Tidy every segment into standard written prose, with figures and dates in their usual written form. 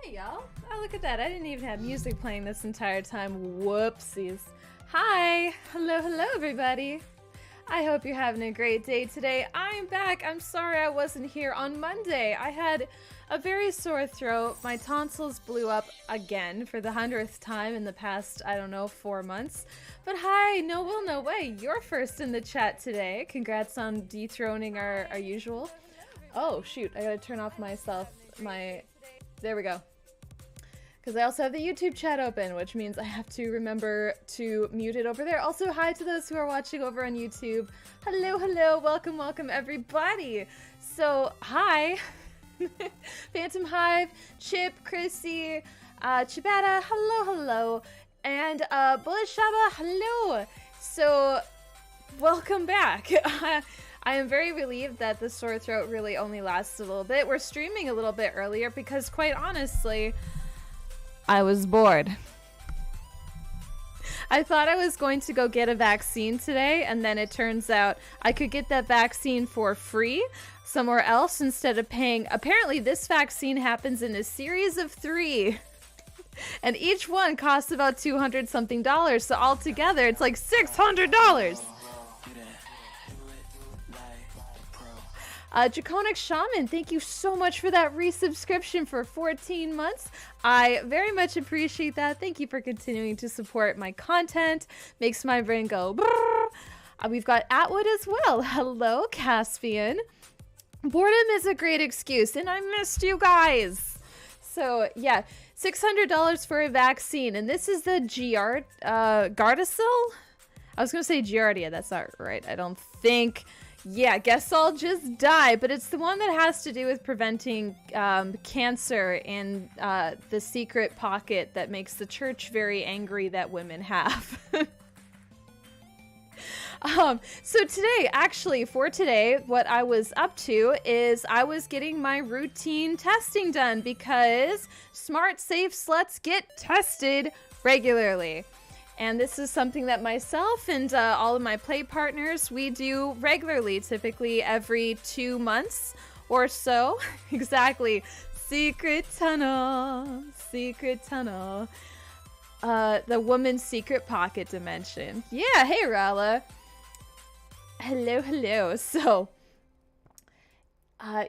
Hey y'all. Oh, look at that. I didn't even have music playing this entire time. Whoopsies. Hi. Hello, everybody. I hope you're having a great day today. I'm back. I'm sorry I wasn't here on Monday. I had a very sore throat. My tonsils blew up again for the 100th time in the past, I don't know, 4 months. But hi, no will, no way. You're first in the chat today. Congrats on dethroning our usual. Oh, shoot. I gotta turn off there we go. Because I also have the YouTube chat open, which means I have to remember to mute it over there. Also, hi to those who are watching over on YouTube. Hello, welcome everybody. So, hi. Phantom Hive, Chip, Chrissy, Chibata, hello. And Bullet Shaba, hello. So, welcome back. I am very relieved that the sore throat really only lasts a little bit. We're streaming a little bit earlier because, quite honestly, I was bored. I thought I was going to go get a vaccine today, and then it turns out I could get that vaccine for free somewhere else instead of paying. Apparently, this vaccine happens in a series of 3. And each one costs about $200 something. So altogether, it's like $600. Draconic Shaman, thank you so much for that resubscription for 14 months. I very much appreciate that. Thank you for continuing to support my content. Makes my brain go brrr. We've got Atwood as well. Hello, Caspian. Boredom is a great excuse, and I missed you guys. So, yeah, $600 for a vaccine, and this is the Gardasil? I was going to say Giardia. That's not right, I don't think. Yeah, guess I'll just die, but it's the one that has to do with preventing cancer in the secret pocket that makes the church very angry that women have. So today, actually, for today, what I was up to is I was getting my routine testing done because smart, safe sluts get tested regularly. And this is something that myself and all of my play partners, we do regularly, typically every 2 months or so. Exactly. Secret tunnel. The woman's secret pocket dimension. Yeah, hey, Rala. Hello. So,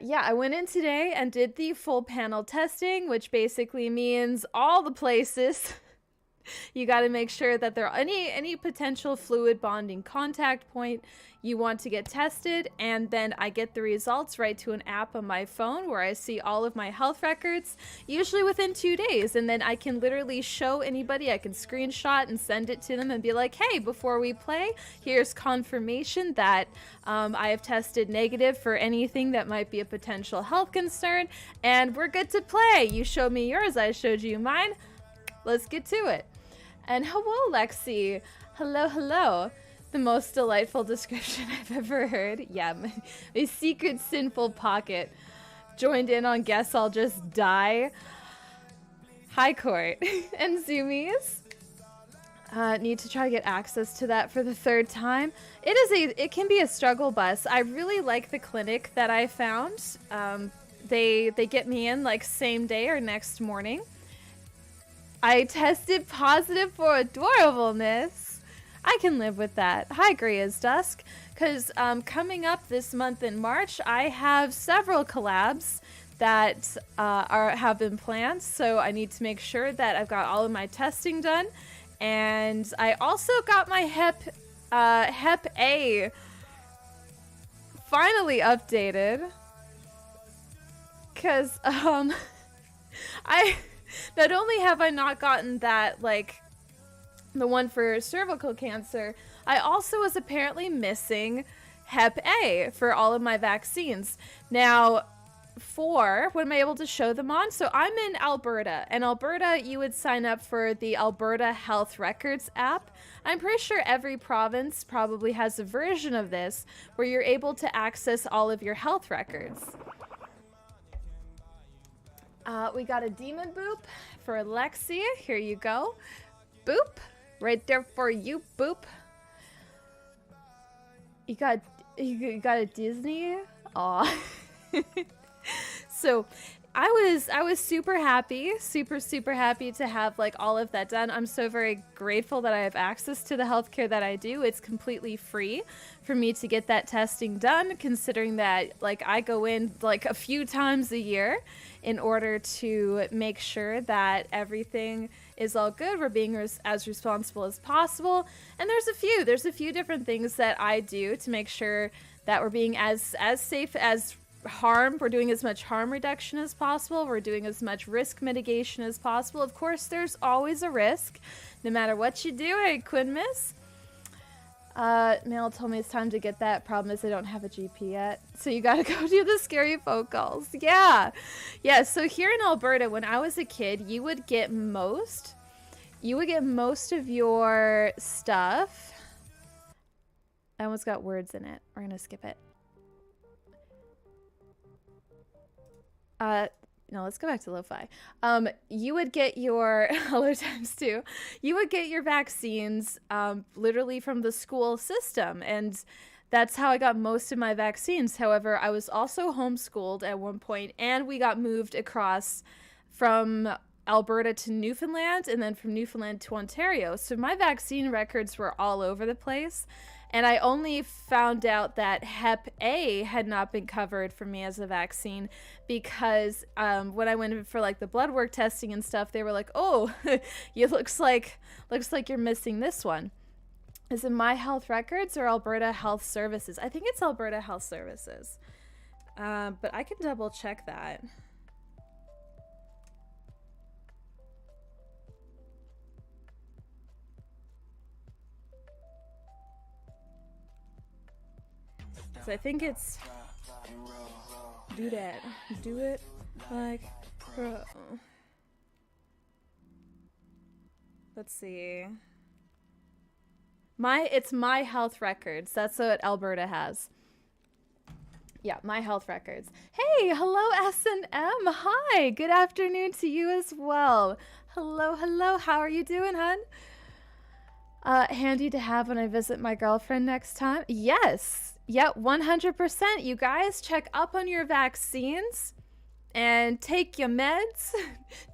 yeah, I went in today and did the full panel testing, which basically means all the places. You got to make sure that there are any potential fluid bonding contact point you want to get tested, and then I get the results right to an app on my phone where I see all of my health records, usually within 2 days, and then I can literally show anybody. I can screenshot and send it to them and be like, hey, before we play, here's confirmation that I have tested negative for anything that might be a potential health concern, and we're good to play. You showed me yours, I showed you mine. Let's get to it. And hello, Lexi. Hello. The most delightful description I've ever heard. Yeah, my secret sinful pocket. Joined in on Guess I'll Just Die. Hi, Court. And Zoomies. Need to try to get access to that for the 3rd time. It can be a struggle bus. I really like the clinic that I found. They get me in like same day or next morning. I tested positive for adorableness. I can live with that. Hi, Grey as Dusk. Because coming up this month in March, I have several collabs that have been planned. So I need to make sure that I've got all of my testing done. And I also got my Hep A finally updated. Because not only have I not gotten that, like, the one for cervical cancer, I also was apparently missing Hep A for all of my vaccines. Now, when am I able to show them on? So I'm in Alberta. And Alberta, you would sign up for the Alberta Health Records app. I'm pretty sure every province probably has a version of this where you're able to access all of your health records. We got a demon boop for Lexi. Here you go. Boop. Right there for you, boop. You got a Disney? Aw. So I was super happy, super happy to have like all of that done. I'm so very grateful that I have access to the healthcare that I do. It's completely free for me to get that testing done, considering that like I go in like a few times a year in order to make sure that everything is all good. We're being as responsible as possible. And there's a few different things that I do to make sure that we're being as safe as we're doing as much harm reduction as possible. We're doing as much risk mitigation as possible. Of course, there's always a risk, no matter what you do. Hey, Quinn Miss. Mail told me it's time to get that. Problem is I don't have a GP yet. So you gotta go do the scary phone calls. Yeah. Yeah, so here in Alberta, when I was a kid, you would get most of your stuff. That one's got words in it. We're gonna skip it. No, let's go back to lo-fi. You would get your hello times two. You would get your vaccines literally from the school system, and that's how I got most of my vaccines. However, I was also homeschooled at one point, and we got moved across from Alberta to Newfoundland, and then from Newfoundland to Ontario. So my vaccine records were all over the place. And I only found out that Hep A had not been covered for me as a vaccine because when I went in for like the blood work testing and stuff, they were like, "Oh, it looks like you're missing this one." Is it My Health Records or Alberta Health Services? I think it's Alberta Health Services, but I can double check that. So I think it's do that. Do it like pro. Let's see. It's My Health Records. That's what Alberta has. Yeah, My Health Records. Hey, hello S&M. Hi. Good afternoon to you as well. Hello, hello. How are you doing, hun? Handy to have when I visit my girlfriend next time. Yes. Yeah, 100%. You guys check up on your vaccines and take your meds,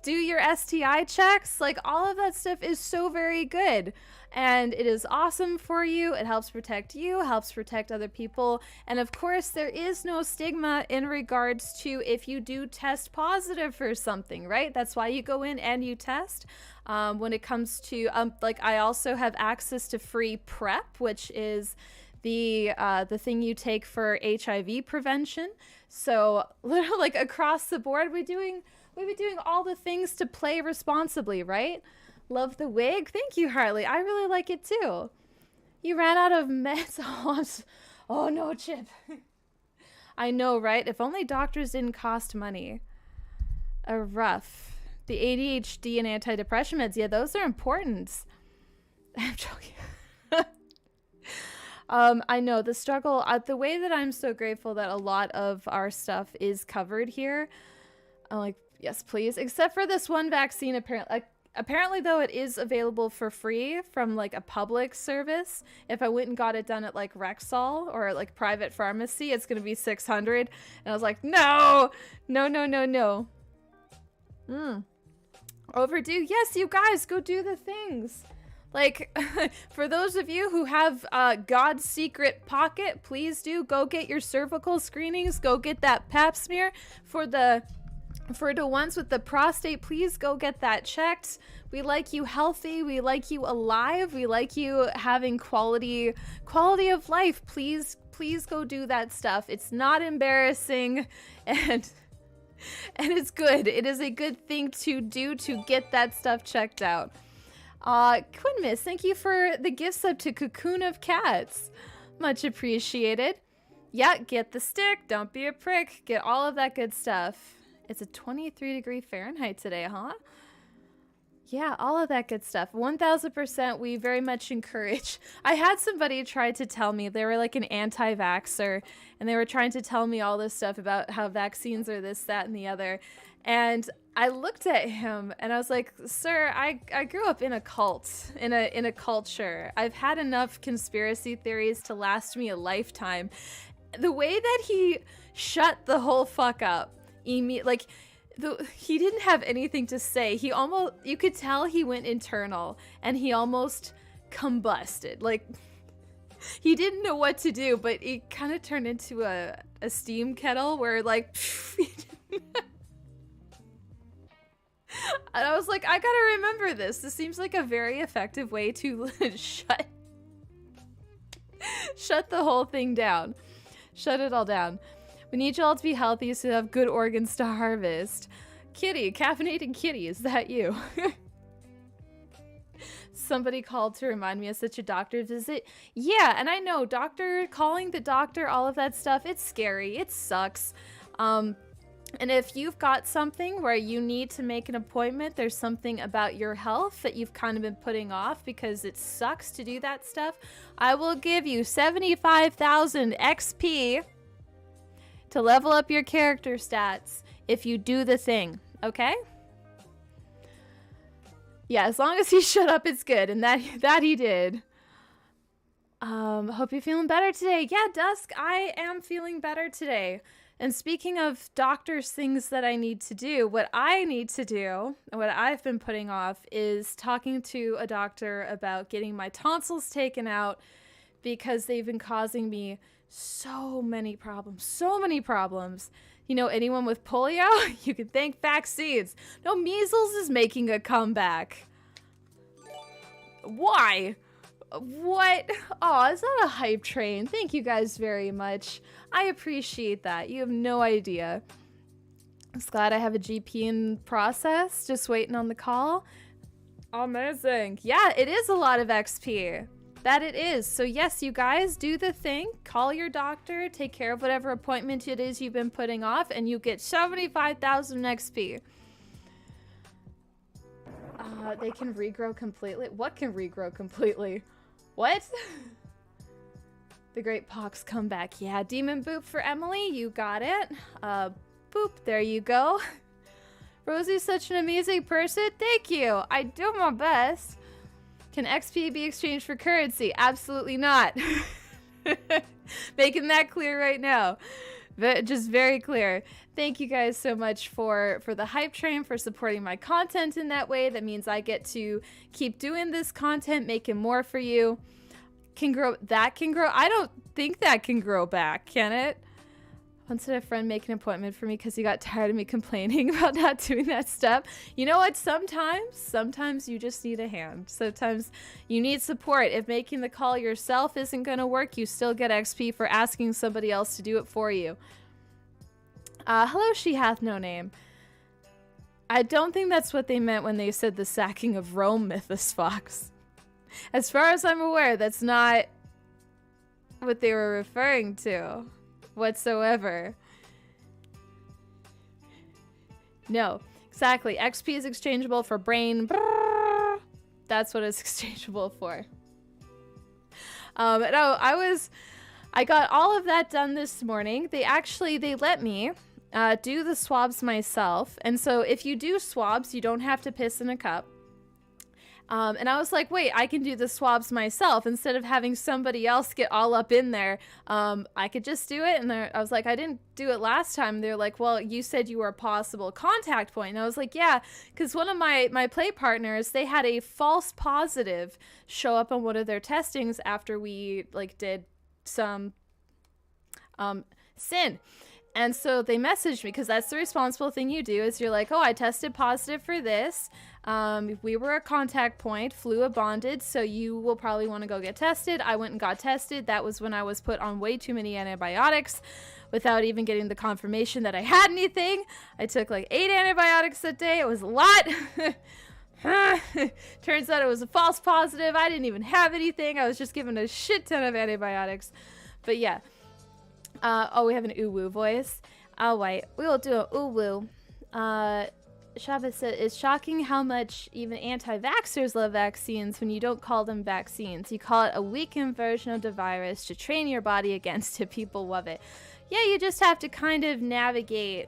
do your STI checks. Like all of that stuff is so very good. And it is awesome for you. It helps protect you, helps protect other people. And of course, there is no stigma in regards to if you do test positive for something, right? That's why you go in and you test. When it comes to, like I also have access to free PrEP, which is the thing you take for HIV prevention. So literally like across the board, we've been doing all the things to play responsibly, right? Love the wig. Thank you, Harley. I really like it too. You ran out of meds. Oh no, Chip. I know, right? If only doctors didn't cost money. Rough. The ADHD and antidepressant meds, yeah, those are important. I'm joking. I know the struggle, the way that I'm so grateful that a lot of our stuff is covered here. I'm like, yes, please. Except for this one vaccine, apparently though, it is available for free from like a public service. If I went and got it done at like Rexall or like private pharmacy, it's going to be $600. And I was like, no. Overdue. Yes, you guys go do the things. Like, for those of you who have God's secret pocket, please do go get your cervical screenings. Go get that pap smear. For the ones with the prostate, please go get that checked. We like you healthy. We like you alive. We like you having quality of life. Please go do that stuff. It's not embarrassing, and it's good. It is a good thing to do to get that stuff checked out. Quinn Miss, thank you for the gift sub to Cocoon of Cats. Much appreciated. Yeah, get the stick. Don't be a prick. Get all of that good stuff. It's a 23-degree Fahrenheit today, huh? Yeah, all of that good stuff. 1000%, we very much encourage. I had somebody try to tell me, they were like an anti-vaxxer, and they were trying to tell me all this stuff about how vaccines are this, that, and the other. And I looked at him and I was like, sir, I grew up in a cult, in a culture. I've had enough conspiracy theories to last me a lifetime. The way that he shut the whole fuck up, like He didn't have anything to say. He almost, you could tell he went internal and he almost combusted. Like, he didn't know what to do, but it kind of turned into a steam kettle where, like, and I was like, I gotta remember this. This seems like a very effective way to shut the whole thing down. Shut it all down. We need you all to be healthy so you have good organs to harvest. Kitty, caffeinated kitty, is that you? Somebody called to remind me of such a doctor visit. Yeah, and I know, calling the doctor, all of that stuff, it's scary. It sucks. And if you've got something where you need to make an appointment, there's something about your health that you've kind of been putting off because it sucks to do that stuff, I will give you 75,000 XP to level up your character stats if you do the thing, okay? Yeah, as long as he shut up, it's good, and that he did. Hope you're feeling better today. Yeah, Dusk, I am feeling better today. And speaking of doctors, things that I need to do, what I need to do, and what I've been putting off, is talking to a doctor about getting my tonsils taken out because they've been causing me so many problems. So many problems. You know, anyone with polio, you can thank vaccines. No, measles is making a comeback. Why? What? Oh, is that a hype train? Thank you guys very much. I appreciate that. You have no idea. I'm just glad I have a GP in process, just waiting on the call. Amazing. Yeah, it is a lot of XP. That it is. So yes, you guys, do the thing. Call your doctor, take care of whatever appointment it is you've been putting off, and you get 75,000 XP. They can regrow completely? What can regrow completely? What? The Great Pox comeback. Yeah, Demon Boop for Emily. You got it. Boop. There you go. Rosie's such an amazing person. Thank you. I do my best. Can XP be exchanged for currency? Absolutely not. Making that clear right now. Just very clear. Thank you guys so much for the hype train, for supporting my content in that way. That means I get to keep doing this content, making more for you. That can grow. I don't think that can grow back, can it? Once did a friend make an appointment for me because he got tired of me complaining about not doing that stuff. You know what? Sometimes you just need a hand. Sometimes you need support. If making the call yourself isn't going to work, you still get XP for asking somebody else to do it for you. Hello, she hath no name. I don't think that's what they meant when they said the sacking of Rome, Mythos Fox. As far as I'm aware, that's not what they were referring to whatsoever. No, exactly. XP is exchangeable for brain. That's what it's exchangeable for. No, I got all of that done this morning. They let me do the swabs myself. And so if you do swabs, you don't have to piss in a cup. And I was like, wait, I can do the swabs myself instead of having somebody else get all up in there. I could just do it. And I was like, I didn't do it last time. They're like, well, you said you were a possible contact point. And I was like, yeah, because one of my play partners, they had a false positive show up on one of their testings after we did some sin. And so they messaged me, because that's the responsible thing you do, is you're like, oh, I tested positive for this. We were a contact point, Flua bonded, so you will probably want to go get tested. I went and got tested. That was when I was put on way too many antibiotics without even getting the confirmation that I had anything. I took 8 antibiotics that day. It was a lot. Turns out it was a false positive. I didn't even have anything. I was just given a shit ton of antibiotics. But yeah. Oh, we have an ooh-woo voice. All right, we will do an ooh-woo. Chavez said, it's shocking how much even anti-vaxxers love vaccines when you don't call them vaccines. You call it a weakened version of the virus to train your body against it. People love it. Yeah, you just have to kind of navigate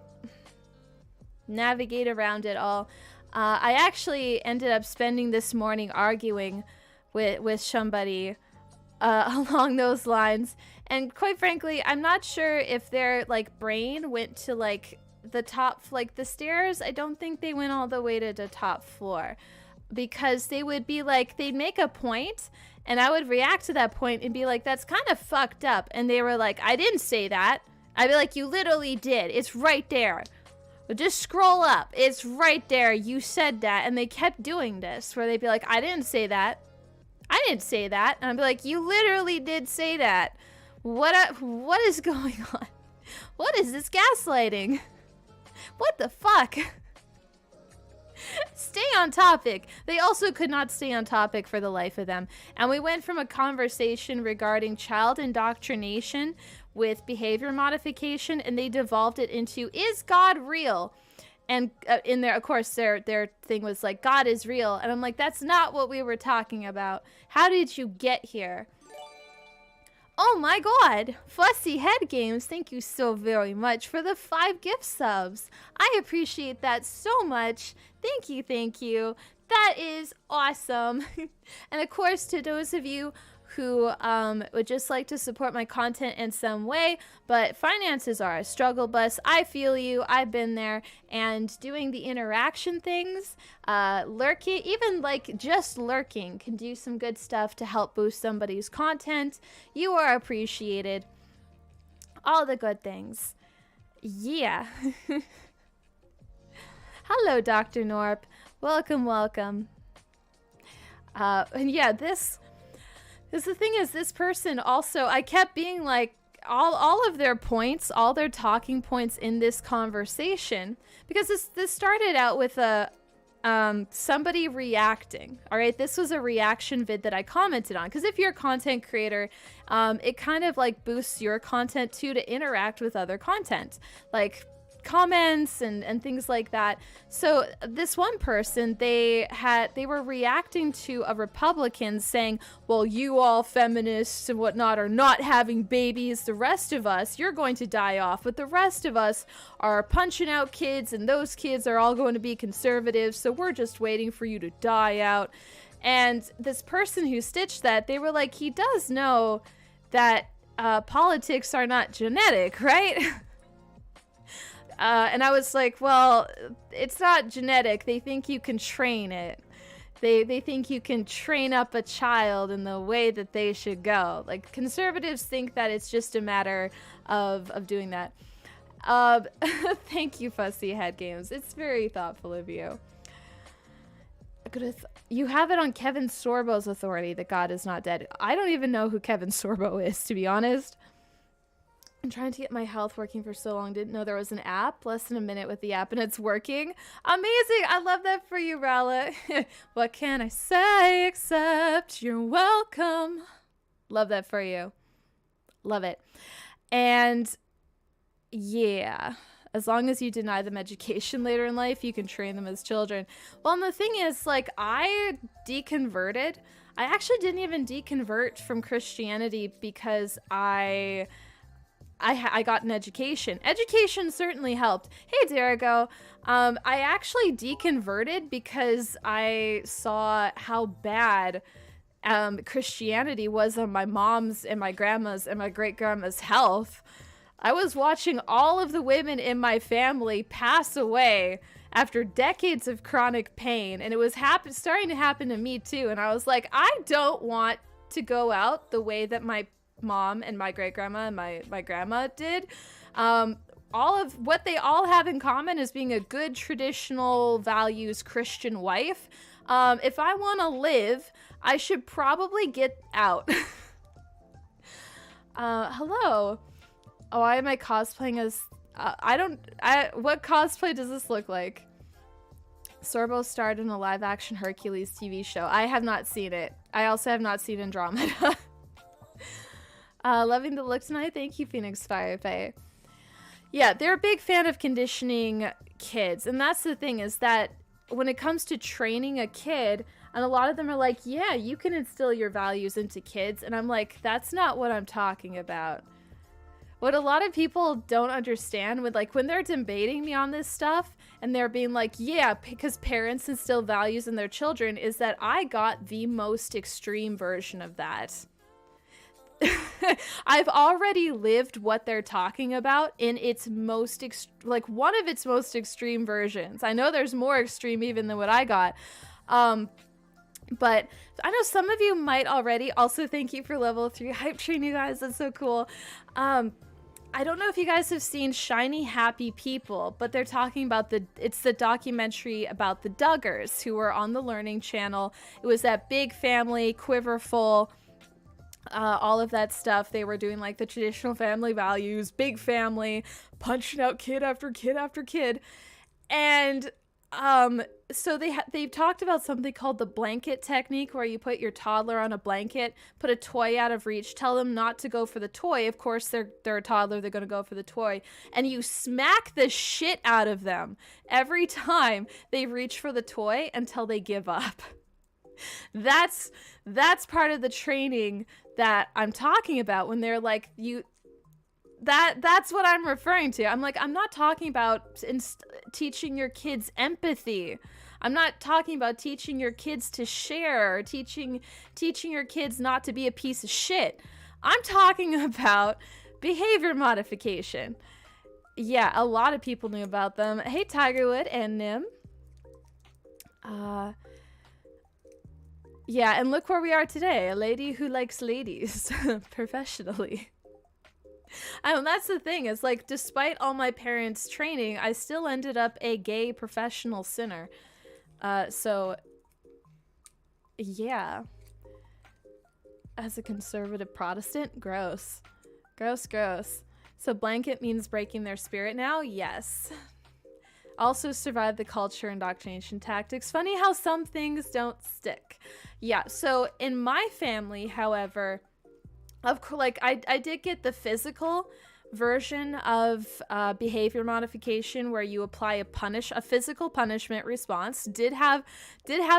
around it all. I actually ended up spending this morning arguing with somebody along those lines. And quite frankly, I'm not sure if their brain went to the top, like the stairs, I don't think they went all the way to the top floor, because they would be like, they'd make a point and I would react to that point and be like, that's kind of fucked up. And they were like, I didn't say that. I'd be like, you literally did. It's right there. Just scroll up. It's right there. You said that. And they kept doing this where they'd be like, I didn't say that. I didn't say that. And I'd be like, you literally did say that. What is going on? What is this gaslighting? What the fuck? Stay on topic. They also could not stay on topic for the life of them. And we went from a conversation regarding child indoctrination with behavior modification, and they devolved it into, is God real? And in there, of course, their thing was like, God is real. And I'm like, that's not what we were talking about. How did you get here? Oh my god, Fussy Head Games, thank you so very much for the 5 gift subs. I appreciate that so much. Thank you, thank you. That is awesome. And of course, to those of you who would just like to support my content in some way, but finances are a struggle bus. I feel you. I've been there. And doing the interaction things, lurking, even like just lurking, can do some good stuff to help boost somebody's content. You are appreciated. All the good things. Yeah. Hello, Dr. Norp. Welcome, welcome. And yeah, this the thing is, this person also, I kept being like, all of their points, all their talking points in this conversation, because this started out with a somebody reacting. All right, this was a reaction vid that I commented on, because if you're a content creator, it kind of like boosts your content too, to interact with other content, like comments and things like that. So this one person, they were reacting to a Republican saying, well, you all feminists and whatnot are not having babies. The rest of us, you're going to die off, but the rest of us are punching out kids, and those kids are all going to be conservatives, so we're just waiting for you to die out. And this person who stitched that, they were like, he does know that politics are not genetic, right? And I was like, well, it's not genetic. They think you can train it. They think you can train up a child in the way that they should go. Like, conservatives think that it's just a matter of doing that. Thank you, Fussy Head Games. It's very thoughtful of you. You have it on Kevin Sorbo's authority that God is not dead. I don't even know who Kevin Sorbo is, to be honest. I'm trying to get my health working for so long. Didn't know there was an app. Less than a minute with the app and it's working. Amazing. I love that for you, Rala. What can I say except you're welcome? Love that for you. Love it. And yeah, as long as you deny them education later in life, you can train them as children. Well, and the thing is, like, I deconverted. I actually didn't even deconvert from Christianity because I got an education. Education certainly helped. Hey, Derigo. I actually deconverted because I saw how bad Christianity was on my mom's and my grandma's and my great-grandma's health. I was watching all of the women in my family pass away after decades of chronic pain, and it was starting to happen to me too. And I was like, I don't want to go out the way that my mom and my great-grandma and my grandma did. All of what they all have in common is being a good traditional values Christian wife. If I want to live, I should probably get out. Hello. Oh, why am I cosplaying as what cosplay does this look like? Sorbo starred in a live-action Hercules TV show. I have not seen it. I also have not seen Andromeda. Loving the look tonight. Thank you, Phoenix Firefly. Yeah, they're a big fan of conditioning kids. And that's the thing, is that when it comes to training a kid, and a lot of them are like, yeah, you can instill your values into kids. And I'm like, that's not what I'm talking about. What a lot of people don't understand when they're debating me on this stuff and they're being like, yeah, because parents instill values in their children, is that I got the most extreme version of that. I've already lived what they're talking about in its most like one of its most extreme versions. I know there's more extreme even than what I got. But I know some of you might already. Also, thank you for level 3 hype train, you guys. That's so cool. I don't know if you guys have seen Shiny Happy People, but they're talking about it's the documentary about the Duggars who were on the Learning Channel. It was that big family, Quiverful, all of that stuff. They were doing like the traditional family values, big family, punching out kid after kid after kid. And so they've talked about something called the blanket technique, where you put your toddler on a blanket, put a toy out of reach, tell them not to go for the toy. Of course, they're a toddler, they're going to go for the toy, and you smack the shit out of them every time they reach for the toy until they give up. That's part of the training that I'm talking about when they're like, that's what I'm referring to. I'm like, I'm not talking about teaching your kids empathy. I'm not talking about teaching your kids to share, or teaching your kids not to be a piece of shit. I'm talking about behavior modification. Yeah, a lot of people knew about them. Hey, Tigerwood and Nim. Yeah, and look where we are today. A lady who likes ladies professionally. And that's the thing, is like, despite all my parents' training, I still ended up a gay professional sinner. So yeah. As a conservative Protestant, gross. Gross. So blanket means breaking their spirit now? Yes. Also survive the culture indoctrination tactics. Funny how some things don't stick. Yeah, so in my family, however, of course, like I did get the physical version of behavior modification, where you apply a physical punishment response. Did have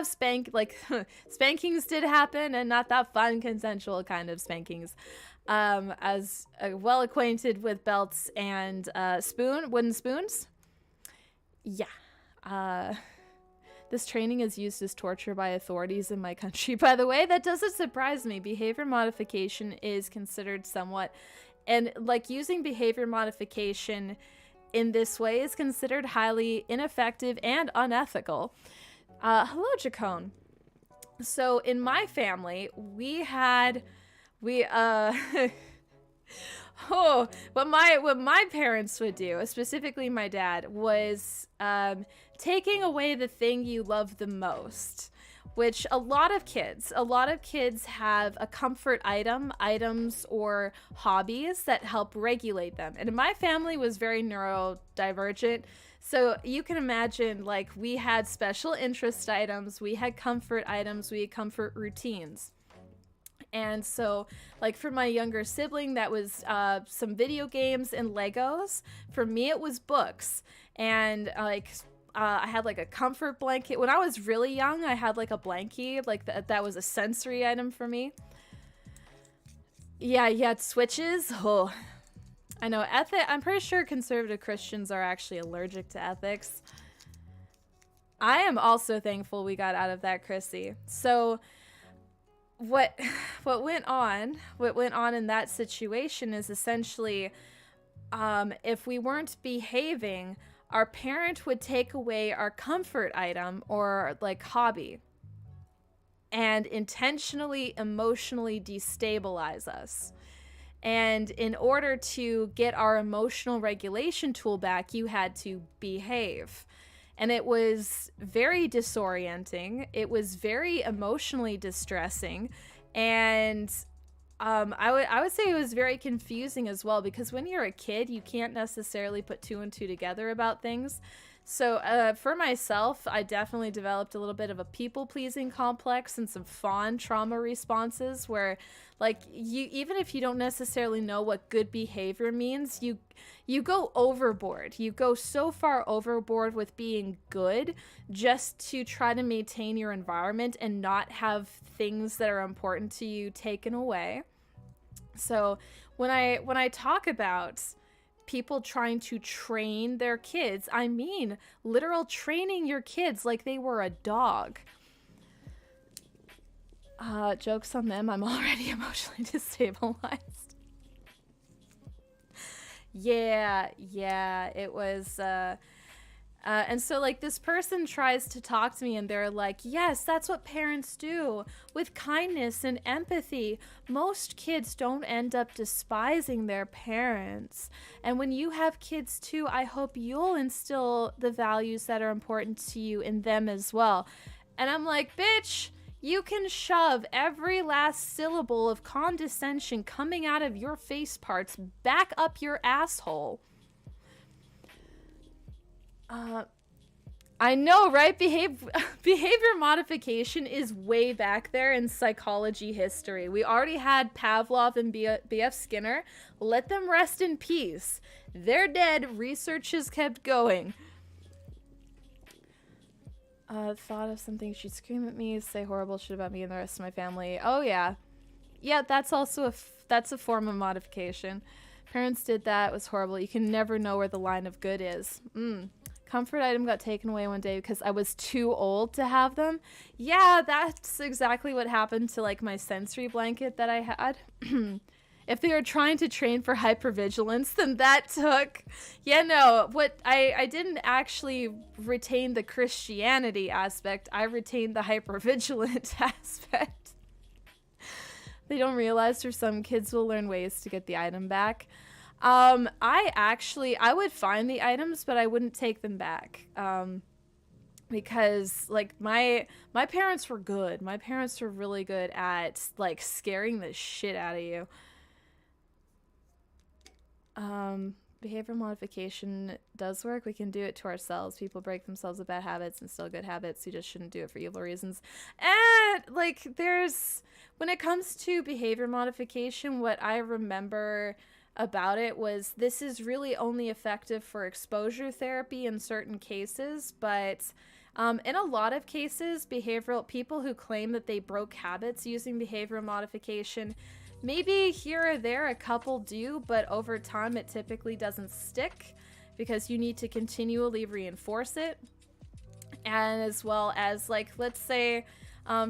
spankings did happen, and not that fun consensual kind of spankings. As well acquainted with belts and wooden spoons. Yeah. This training is used as torture by authorities in my country. By the way, that doesn't surprise me. Behavior modification is considered somewhat, and like using behavior modification in this way is considered highly ineffective and unethical. Hello, Jacone. So in my family, what my parents would do, specifically my dad, was taking away the thing you love the most, which a lot of kids have a comfort items or hobbies that help regulate them. And my family was very neurodivergent. So you can imagine, like, we had special interest items, we had comfort items, we had comfort routines. And so, like, for my younger sibling, that was some video games and Legos. For me, it was books. And I had like a comfort blanket. When I was really young, I had like a blankie, like that was a sensory item for me. Yeah, you had switches. Oh, I know. I'm pretty sure conservative Christians are actually allergic to ethics. I am also thankful we got out of that, Chrissy. So what went on in that situation is essentially, if we weren't behaving, our parent would take away our comfort item or like hobby and intentionally emotionally destabilize us. And in order to get our emotional regulation tool back, you had to behave. And it was very disorienting. It was very emotionally distressing. And I would say it was very confusing as well, because when you're a kid, you can't necessarily put two and two together about things. So for myself, I definitely developed a little bit of a people-pleasing complex and some fawn trauma responses where, like, even if you don't necessarily know what good behavior means, you go overboard. You go so far overboard with being good just to try to maintain your environment and not have things that are important to you taken away. So when I talk about people trying to train their kids, I mean literal training your kids like they were a dog. Jokes on them, I'm already emotionally destabilized. Yeah, it was and so, like, this person tries to talk to me, and they're like, yes, that's what parents do with kindness and empathy. Most kids don't end up despising their parents. And when you have kids too, I hope you'll instill the values that are important to you in them as well. And I'm like, bitch, you can shove every last syllable of condescension coming out of your face parts back up your asshole. I know, right? Behavior modification is way back there in psychology history. We already had Pavlov and B.F. Skinner. Let them rest in peace. They're dead. Research has kept going. Thought of something. She'd scream at me, say horrible shit about me and the rest of my family. Oh, yeah. Yeah, that's also that's a form of modification. Parents did that. It was horrible. You can never know where the line of good is. Comfort item got taken away one day because I was too old to have them. Yeah, that's exactly what happened to, like, my sensory blanket that I had. If they were trying to train for hypervigilance, then that took... Yeah, no, what I didn't actually retain the Christianity aspect. I retained the hypervigilant aspect. They don't realize for some kids will learn ways to get the item back. I would find the items, but I wouldn't take them back. Because, like, my parents were good. My parents were really good at, like, scaring the shit out of you. Behavior modification does work. We can do it to ourselves. People break themselves with bad habits and still good habits. You just shouldn't do it for evil reasons. And, like, when it comes to behavior modification, what I remember about it was this is really only effective for exposure therapy in certain cases, but in a lot of cases, behavioral people who claim that they broke habits using behavioral modification, maybe here or there a couple do, but over time it typically doesn't stick because you need to continually reinforce it. And as well as, like, let's say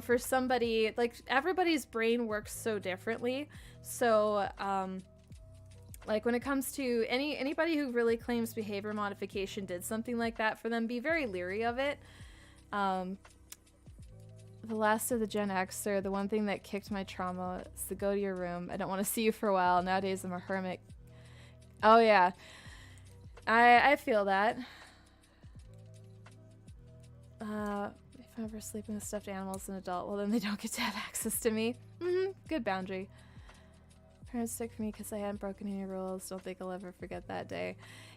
for somebody, like, everybody's brain works so differently, so like, when it comes to anybody who really claims behavior modification did something like that for them, be very leery of it. The last of the Gen Xer, the one thing that kicked my trauma is to go to your room. I don't want to see you for a while. Nowadays, I'm a hermit. Oh, yeah. I feel that. If I'm ever sleeping with stuffed animals as an adult, well, then they don't get to have access to me. Good boundary. Parents stick for me because I hadn't broken any rules. Don't think I'll ever forget that day.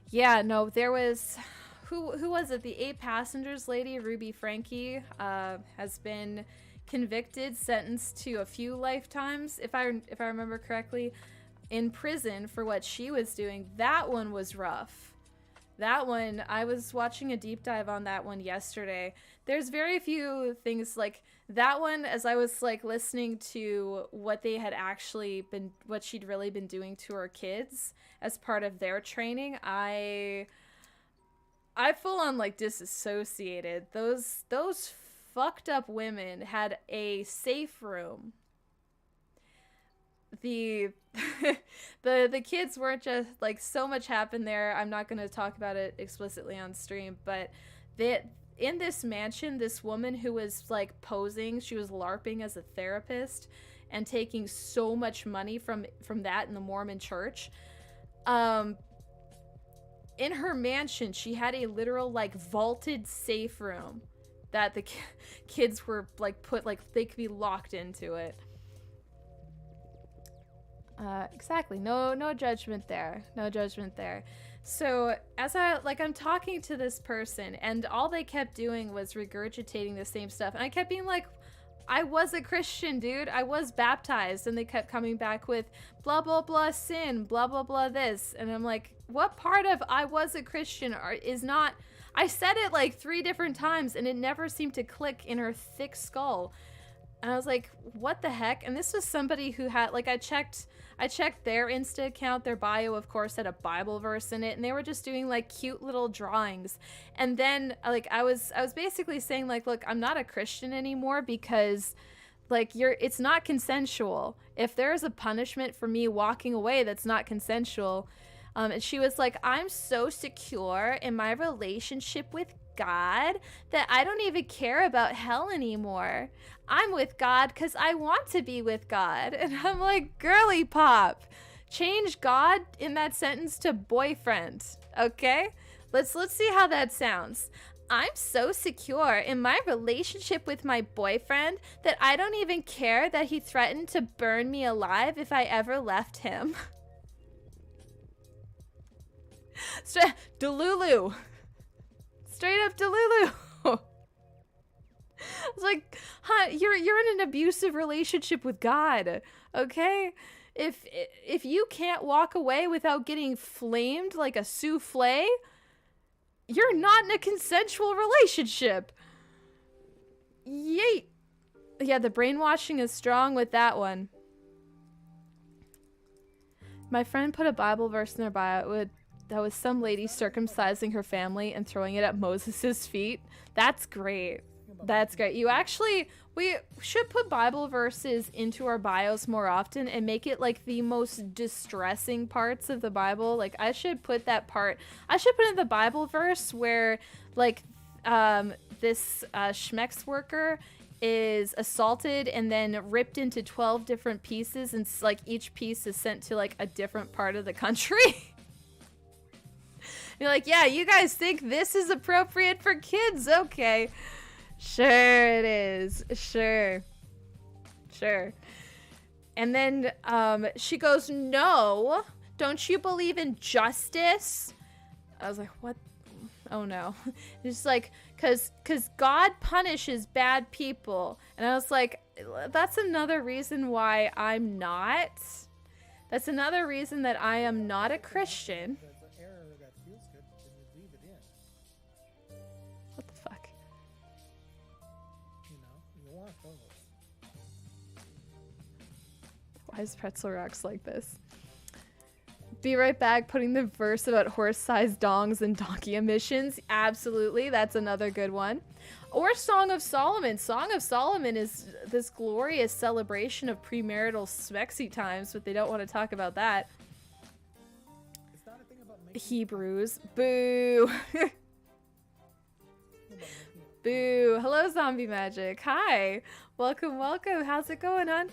Yeah, no, there was... Who was it? The 8 passengers lady, Ruby Frankie, has been convicted, sentenced to a few lifetimes, if I remember correctly, in prison for what she was doing. That one was rough. That one, I was watching a deep dive on that one yesterday. There's very few things like that one, as I was, like, listening to what they had actually been, what she'd really been doing to her kids as part of their training. I full on, like, disassociated. Those fucked up women had a safe room. The kids weren't just, like, so much happened there. I'm not going to talk about it explicitly on stream, but in this mansion, this woman who was, like, posing, she was LARPing as a therapist and taking so much money from that in the Mormon church. In her mansion, she had a literal, like, vaulted safe room that the kids were, like, put, like, they could be locked into it. Exactly. No judgment there. No judgment there. So as I'm talking to this person, and all they kept doing was regurgitating the same stuff, and I kept being like, I was a Christian, dude. I was baptized. And they kept coming back with blah, blah, blah, sin, blah, blah, blah, this. And I'm like, what part of I was a Christian is not... I said it like 3 different times, and it never seemed to click in her thick skull. And I was like, what the heck? And this was somebody who had, like, I checked their Insta account. Their bio, of course, had a Bible verse in it, and they were just doing, like, cute little drawings. And then, like, I was basically saying, like, look, I'm not a Christian anymore because, like, it's not consensual. If there's a punishment for me walking away that's not consensual, And she was like, I'm so secure in my relationship with God that I don't even care about hell anymore. I'm with God because I want to be with God. And I'm like, girly pop, change God in that sentence to boyfriend. Okay, let's see how that sounds. I'm so secure in my relationship with my boyfriend that I don't even care that he threatened to burn me alive if I ever left him. Delulu. Straight up Delulu. It's like, huh, you're in an abusive relationship with God, okay? If you can't walk away without getting flamed like a souffle, you're not in a consensual relationship. Yay. Yeah, the brainwashing is strong with that one. My friend put a Bible verse in her bio that was some lady circumcising her family and throwing it at Moses' feet. That's great. That's great. We should put Bible verses into our bios more often and make it like the most distressing parts of the Bible. Like I should put in the Bible verse where like this Schmex worker is assaulted and then ripped into 12 different pieces, and like each piece is sent to like a different part of the country. You're like, yeah, you guys think this is appropriate for kids? Okay. Sure it is. Sure. And then she goes, no, don't you believe in justice? I was like, what? Oh no. It's like, cause God punishes bad people. And I was like, that's another reason why I'm not. That's another reason that I am not a Christian. What the fuck? Why is Pretzel Rocks like this? Be right back, putting the verse about horse-sized dongs and donkey emissions. Absolutely, that's another good one. Or Song of Solomon. Song of Solomon is this glorious celebration of premarital smexy times, but they don't want to talk about that. Hebrews. Boo. Boo. Hello, Zombie Magic. Hi. Welcome. How's it going on?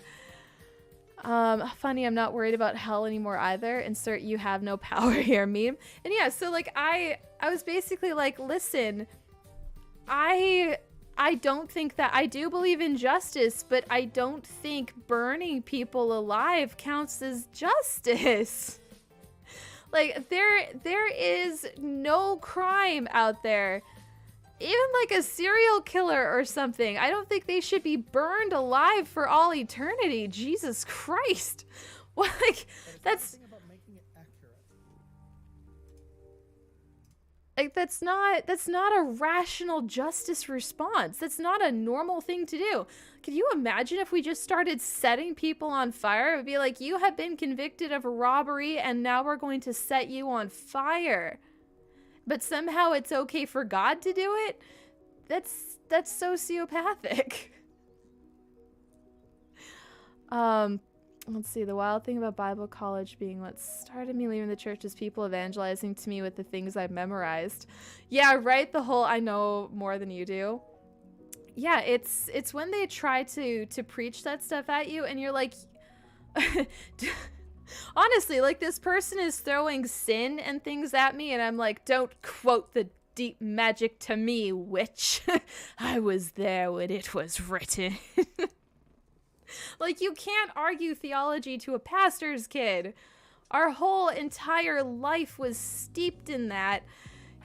Funny, I'm not worried about hell anymore either. Insert you have no power here meme. And yeah, so like I was basically like, listen, I don't think that I do believe in justice, but I don't think burning people alive counts as justice. Like there is no crime out there. Even like a serial killer or something, I don't think they should be burned alive for all eternity. Jesus Christ. What, like, that's not a rational justice response. That's not a normal thing to do. Can you imagine if we just started setting people on fire? It would be like, you have been convicted of a robbery and now we're going to set you on fire. But somehow it's okay for God to do it? That's sociopathic. Let's see. The wild thing about Bible college being what started me leaving the church is people evangelizing to me with the things I've memorized. Yeah, right? The whole I know more than you do. Yeah, it's when they try to preach that stuff at you and you're like... Honestly, like, this person is throwing sin and things at me, and I'm like, don't quote the deep magic to me, witch. I was there when it was written. Like, you can't argue theology to a pastor's kid. Our whole entire life was steeped in that.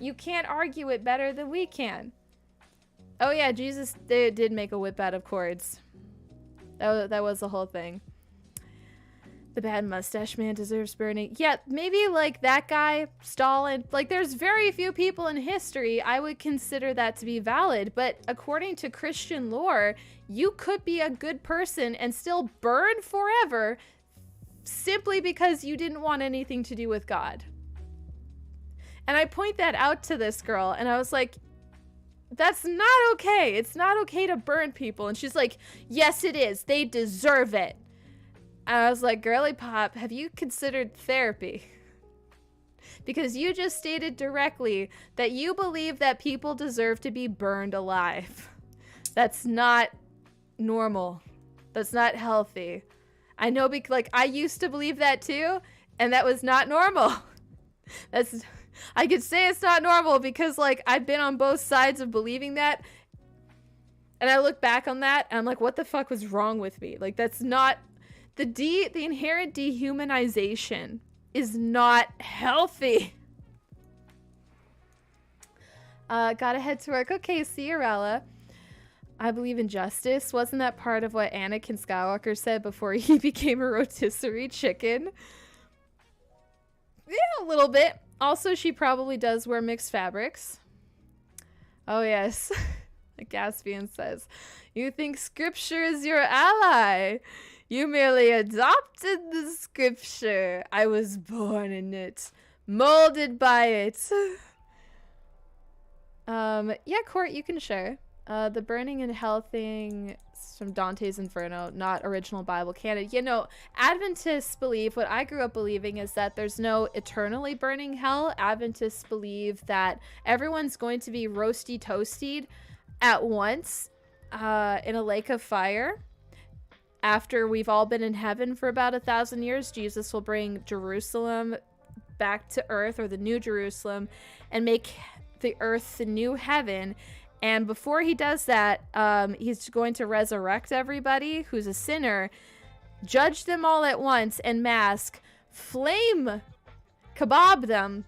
You can't argue it better than we can. Oh yeah, Jesus did make a whip out of cords. That was the whole thing. The bad mustache man deserves burning. Yeah, maybe like that guy, Stalin. Like, there's very few people in history I would consider that to be valid. But according to Christian lore, you could be a good person and still burn forever simply because you didn't want anything to do with God. And I point that out to this girl, and I was like, that's not okay. It's not okay to burn people. And she's like, yes, it is. They deserve it. And I was like, girly pop, have you considered therapy? Because you just stated directly that you believe that people deserve to be burned alive. That's not normal. That's not healthy. I know, because like I used to believe that too, and that was not normal. I could say it's not normal because like I've been on both sides of believing that, and I look back on that and I'm like, what the fuck was wrong with me? Like, that's not the inherent dehumanization is not healthy. Gotta head to work. Okay, see you, Rella. I believe in justice. Wasn't that part of what Anakin Skywalker said before he became a rotisserie chicken? Yeah, a little bit. Also, she probably does wear mixed fabrics. Oh, yes. The Caspian says, you think scripture is your ally. You merely adopted the scripture. I was born in it, molded by it. Yeah, Court, you can share. The burning in hell thing from Dante's Inferno, not original Bible canon. You know, Adventists believe, what I grew up believing is that there's no eternally burning hell. Adventists believe that everyone's going to be roasty toasted at once in a lake of fire. After we've all been in heaven for about 1,000 years, Jesus will bring Jerusalem back to earth, or the new Jerusalem, and make the earth the new heaven. And before he does that, he's going to resurrect everybody who's a sinner, judge them all at once, and mask, flame kebab them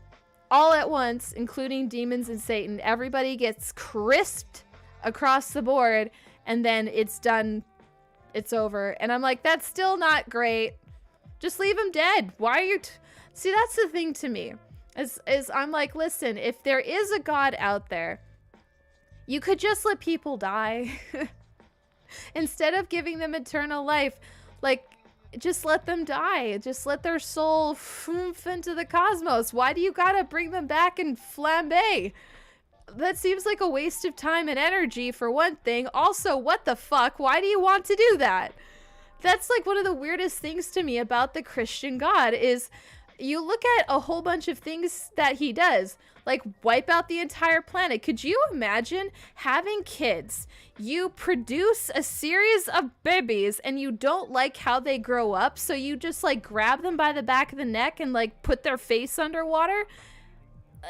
all at once, including demons and Satan. Everybody gets crisped across the board, and then it's done. It's over. And I'm like, that's still not great. Just leave him dead. Why are you... See, that's the thing to me. Is I'm like, listen, if there is a God out there, you could just let people die. Instead of giving them eternal life, like, just let them die. Just let their soul foof into the cosmos. Why do you gotta bring them back and flambe? That seems like a waste of time and energy, for one thing. Also, what the fuck? Why do you want to do that? That's like one of the weirdest things to me about the Christian God is you look at a whole bunch of things that he does, like wipe out the entire planet. Could you imagine having kids? You produce a series of babies and you don't like how they grow up, so you just like grab them by the back of the neck and like put their face underwater?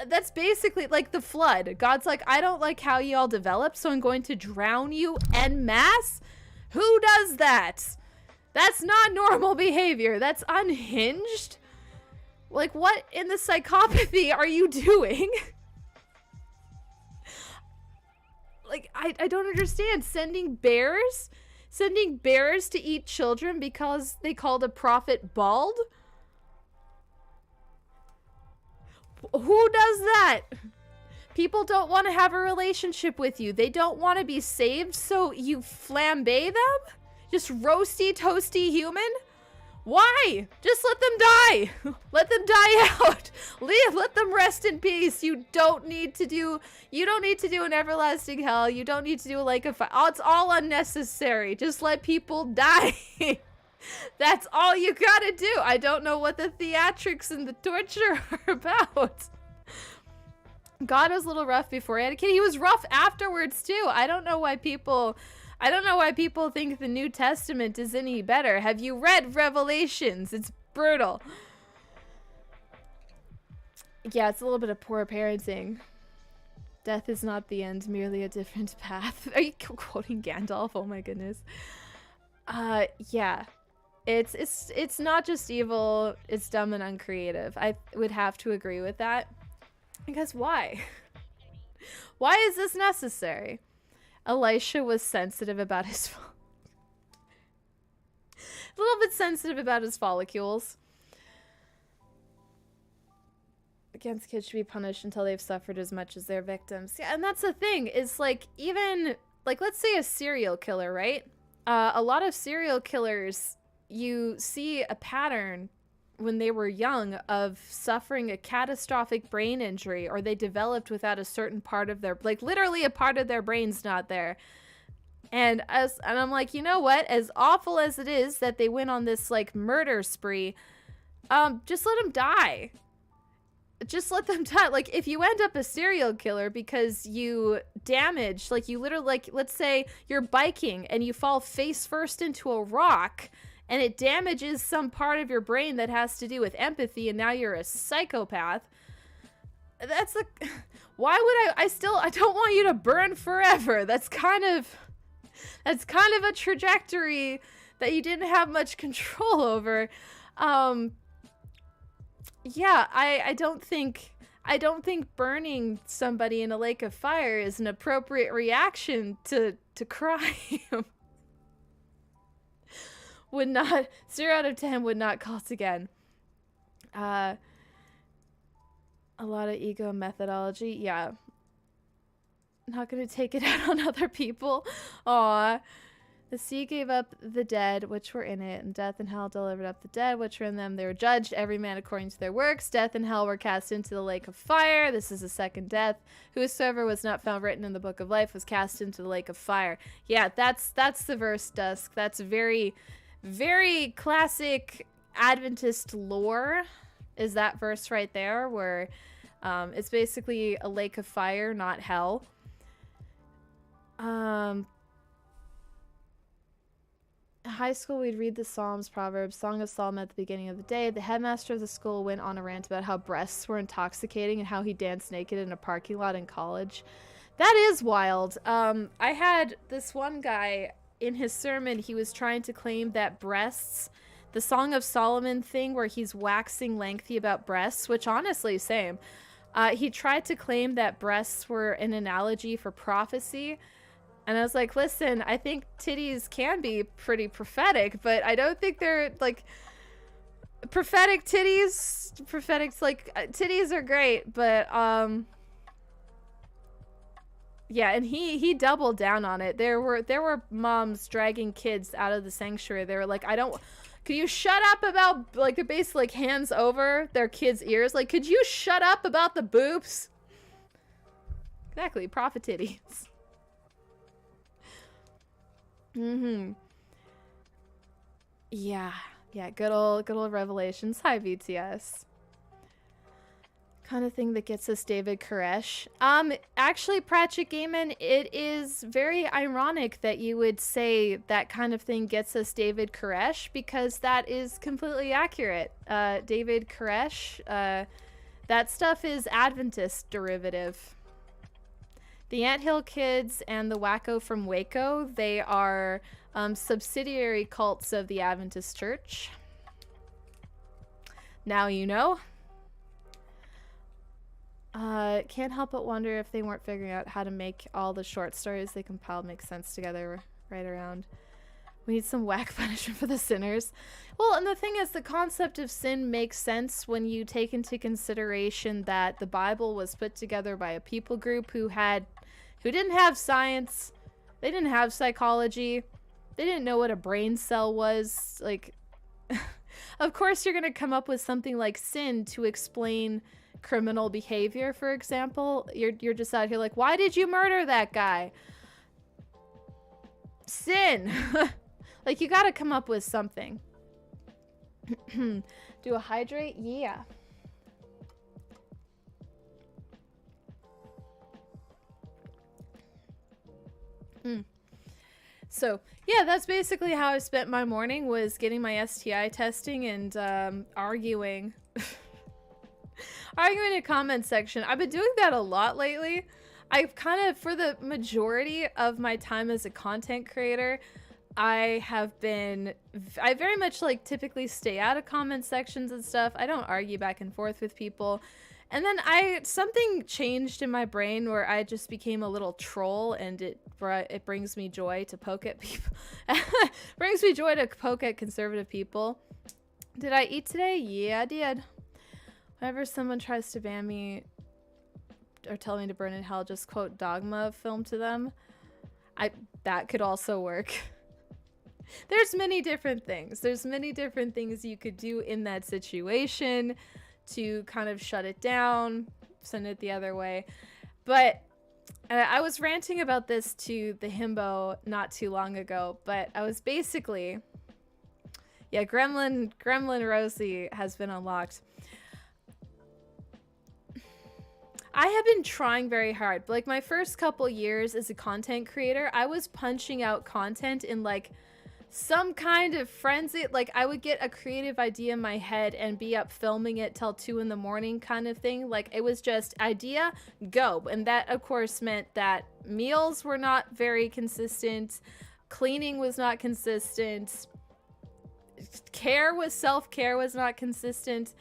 That's basically like the flood. God's like, I don't like how y'all develop, so I'm going to drown you en masse? Who does that? That's not normal behavior. That's unhinged. Like, what in the psychopathy are you doing? Like, I don't understand. Sending bears to eat children because they called a prophet bald? Who does that? People don't want to have a relationship with you. They don't want to be saved, so you flambe them? Just roasty, toasty human? Why? Just let them die. Let them die out. Let them rest in peace. You don't need to do an everlasting hell. You don't need to do like a fire. Oh, it's all unnecessary. Just let people die. That's all you gotta do. I don't know what the theatrics and the torture are about. God was a little rough before Anakin. He was rough afterwards too. I don't know why people think the New Testament is any better. Have you read Revelations? It's brutal. Yeah, it's a little bit of poor parenting. Death is not the end, merely a different path. Are you quoting Gandalf? Oh my goodness. Yeah. It's not just evil, it's dumb and uncreative. I would have to agree with that. Because why? Why is this necessary? Elisha was sensitive about his... a little bit sensitive about his follicles. Against kids should be punished until they've suffered as much as their victims. Yeah, and that's the thing, is like, even, like, let's say a serial killer, right? A lot of serial killers, you see a pattern when they were young of suffering a catastrophic brain injury, or they developed without a certain part of their, like literally a part of their brain's not there. And I'm like, you know what? As awful as it is that they went on this like murder spree, just let them die. just let them die. Like, if you end up a serial killer because you damage, like, you literally, like, let's say you're biking and you fall face first into a rock and it damages some part of your brain that has to do with empathy, and now you're a psychopath. That's the, why would I don't want you to burn forever. That's kind of a trajectory that you didn't have much control over. Yeah, I don't think burning somebody in a lake of fire is an appropriate reaction to crime. Would not, 0 out of 10 would not call it again. A lot of ego methodology, yeah. Not gonna take it out on other people. Aw. The sea gave up the dead, which were in it, and death and hell delivered up the dead, which were in them. They were judged, every man according to their works. Death and hell were cast into the lake of fire. This is the second death. Whosoever was not found written in the book of life was cast into the lake of fire. Yeah, that's the verse, Dusk. That's very, very classic Adventist lore, is that verse right there, where it's basically a lake of fire, not hell. High school, we'd read the Psalms, Proverbs, Song of Solomon at the beginning of the day. The headmaster of the school went on a rant about how breasts were intoxicating and how he danced naked in a parking lot in college. That is wild. I had this one guy in his sermon, he was trying to claim that breasts, the Song of Solomon thing where he's waxing lengthy about breasts, which honestly, same. He tried to claim that breasts were an analogy for prophecy. And I was like, listen, I think titties can be pretty prophetic, but I don't think they're, like, prophetic titties. Prophetics, like, titties are great, but, yeah, and he doubled down on it. There were moms dragging kids out of the sanctuary. They were like, could you shut up about, like, they're basically, like, hands over their kids' ears. Like, could you shut up about the boobs? Exactly, prophet titties. Yeah, good old Revelations. Hi, BTS. Kind of thing that gets us David Koresh. Actually, Pratchett Gaiman, it is very ironic that you would say that kind of thing gets us David Koresh, because that is completely accurate. David Koresh, that stuff is Adventist derivative. The Anthill Kids and the Wacko from Waco, they are subsidiary cults of the Adventist Church. Now you know. Can't help but wonder if they weren't figuring out how to make all the short stories they compiled make sense together right around. We need some whack punishment for the sinners. Well, and the thing is, the concept of sin makes sense when you take into consideration that the Bible was put together by a people group who didn't have science, they didn't have psychology, they didn't know what a brain cell was. Like, of course you're gonna come up with something like sin to explain criminal behavior, for example. You're just out here like, why did you murder that guy? Sin. Like, you gotta come up with something. Do a hydrate? Yeah. So, yeah, that's basically how I spent my morning, was getting my STI testing and arguing. Arguing in a comment section. I've been doing that a lot lately. I've kind of, for the majority of my time as a content creator, I very much, like, typically stay out of comment sections and stuff. I don't argue back and forth with people. And then something changed in my brain where I just became a little troll, and it brings me joy to poke at people. Brings me joy to poke at conservative people. Did I eat today? Yeah, I did. Whenever someone tries to ban me or tell me to burn in hell, just quote Dogma film to them. That could also work. There's many different things. There's many different things you could do in that situation to kind of shut it down, send it the other way. But I was ranting about this to the himbo not too long ago, but I was basically, yeah, Gremlin Rosie has been unlocked. I have been trying very hard. Like my first couple years as a content creator, I was punching out content in like some kind of frenzy. Like I would get a creative idea in my head and be up filming it till 2 in the morning kind of thing. Like it was just idea, go. And that of course meant that meals were not very consistent. Cleaning was not consistent. Self-care was not consistent.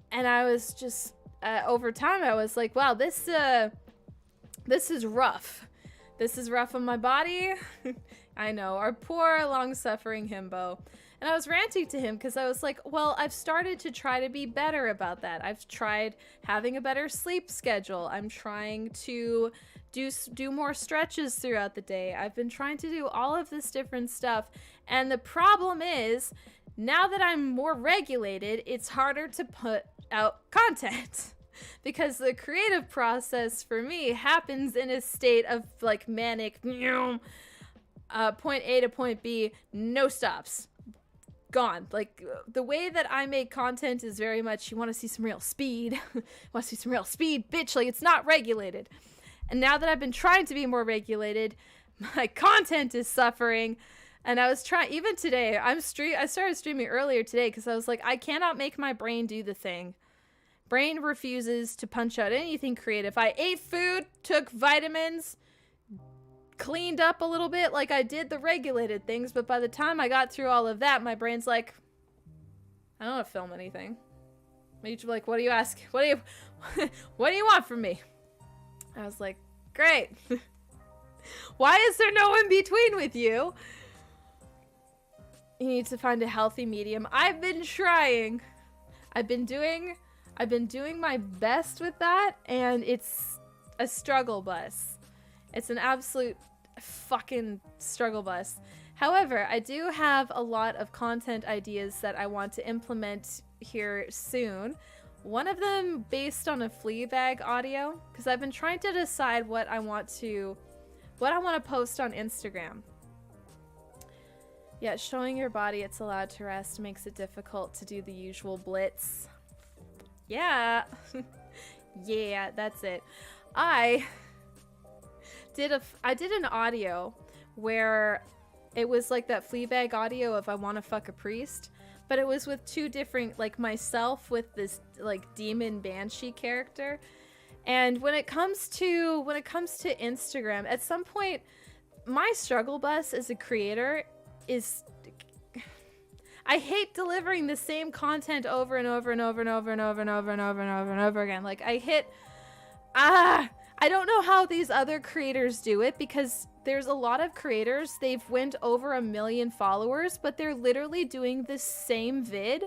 And I was just, over time I was like, wow, this is rough. This is rough on my body. I know, our poor long-suffering himbo. And I was ranting to him because I was like, well, I've started to try to be better about that. I've tried having a better sleep schedule. I'm trying to do more stretches throughout the day. I've been trying to do all of this different stuff. And the problem is, now that I'm more regulated, it's harder to put out content. Because the creative process for me happens in a state of like manic, point A to point B, no stops. Gone. Like the way that I make content is very much, you want to see some real speed. Want to see some real speed, bitch. Like it's not regulated. And now that I've been trying to be more regulated, my content is suffering. And I was trying, even today, I started streaming earlier today because I was like, I cannot make my brain do the thing. Brain refuses to punch out anything creative. I ate food, took vitamins, cleaned up a little bit like I did the regulated things, but by the time I got through all of that, my brain's like, I don't want to film anything. Like, what do you ask? What do you want from me? I was like, great. Why is there no in between with you? You need to find a healthy medium. I've been trying. I've been doing my best with that, and it's a struggle bus. It's an absolute fucking struggle bus. However, I do have a lot of content ideas that I want to implement here soon. One of them based on a Fleabag audio, because I've been trying to decide what I want to post on Instagram. Yeah, showing your body it's allowed to rest makes it difficult to do the usual blitz. Yeah. Yeah, that's it. I did an audio where it was like that Fleabag audio of I want to fuck a priest, but it was with two different, like myself with this like demon banshee character. And when it comes to Instagram, at some point my struggle bus as a creator is I hate delivering the same content over and over and over and over and over and over and over and over and over again. Like I don't know how these other creators do it, because there's a lot of creators, they've went over 1 million followers, but they're literally doing the same vid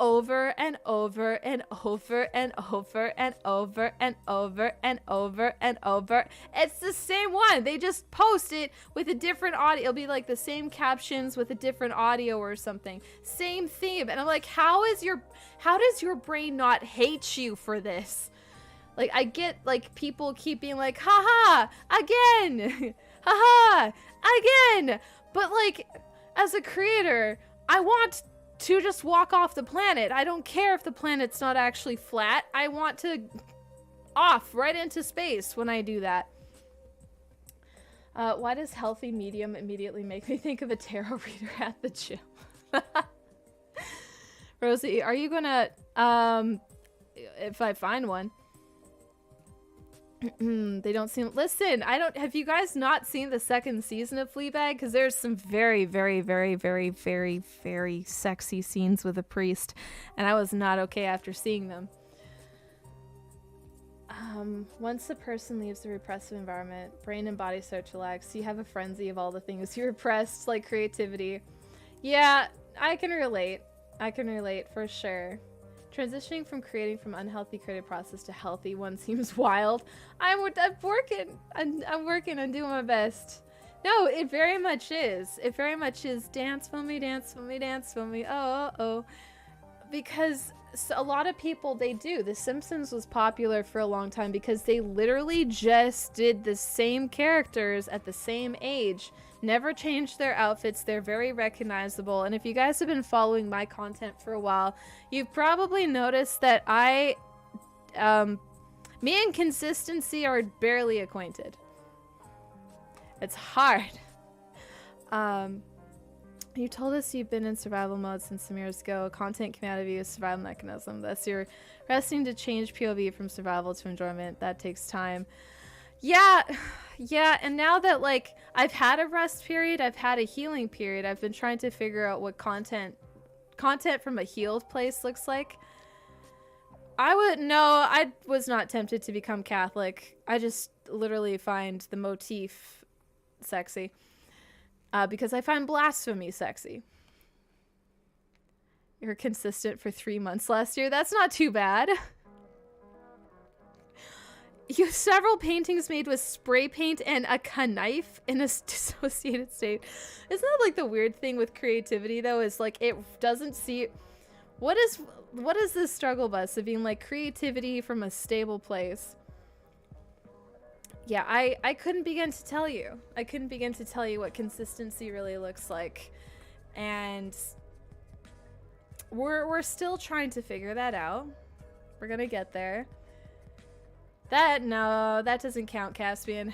over and over and over and over and over and over and over and over. It's the same one. They just post it with a different audio. It'll be like the same captions with a different audio or something. Same theme. And I'm like, how does your brain not hate you for this? Like, I get like people keep being like, haha, again, haha, again. But like, as a creator, I want to just walk off the planet. I don't care if the planet's not actually flat. I want to off right into space when I do that. Why does healthy medium immediately make me think of a tarot reader at the gym? Rosie, are you gonna, if I find one, they don't seem, listen, have you guys not seen the second season of Fleabag? Because there's some very, very, very, very, very, very sexy scenes with a priest, and I was not okay after seeing them. Once a person leaves the repressive environment, brain and body start to relax. You have a frenzy of all the things you repressed, like creativity. Yeah, I can relate. I can relate for sure. Transitioning from creating from unhealthy creative process to healthy one seems wild. I'm working. I'm working. I'm doing my best. No, it very much is. It very much is. Dance for me, dance for me, dance for me. Oh. Because a lot of people, they do. The Simpsons was popular for a long time because they literally just did the same characters at the same age. Never changed their outfits. They're very recognizable. And if you guys have been following my content for a while, you've probably noticed that I Me and consistency are barely acquainted. It's hard. You told us you've been in survival mode since some years ago. Content came out of you as survival mechanism. Thus you're resting to change POV from survival to enjoyment. That takes time. Yeah, and now that, like, I've had a rest period, I've had a healing period, I've been trying to figure out what content from a healed place looks like. I was not tempted to become Catholic. I just literally find the motif sexy. Because I find blasphemy sexy. You're consistent for 3 months last year. That's not too bad. You have several paintings made with spray paint and a knife in a dissociated state. Isn't that like the weird thing with creativity though? Is like it doesn't see. What is this struggle bus of being like creativity from a stable place? Yeah, I couldn't begin to tell you. I couldn't begin to tell you what consistency really looks like, and we're still trying to figure that out. We're gonna get there. No, that doesn't count, Caspian.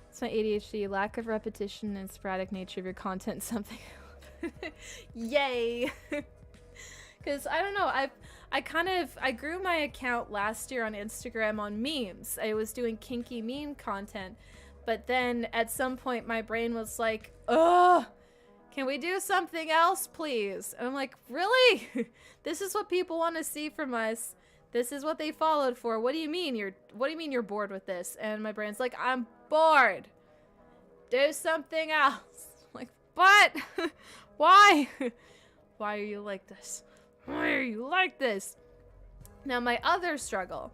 It's my ADHD, lack of repetition and sporadic nature of your content, something. Yay! Because I don't know, I grew my account last year on Instagram on memes. I was doing kinky meme content, but then at some point my brain was like, ugh, can we do something else, please? And I'm like, really? This is what people want to see from us. This is what they followed for. What do you mean you're bored with this? And my brain's like, I'm bored. Do something else. I'm like, but why? Why are you like this? Why are you like this? Now my other struggle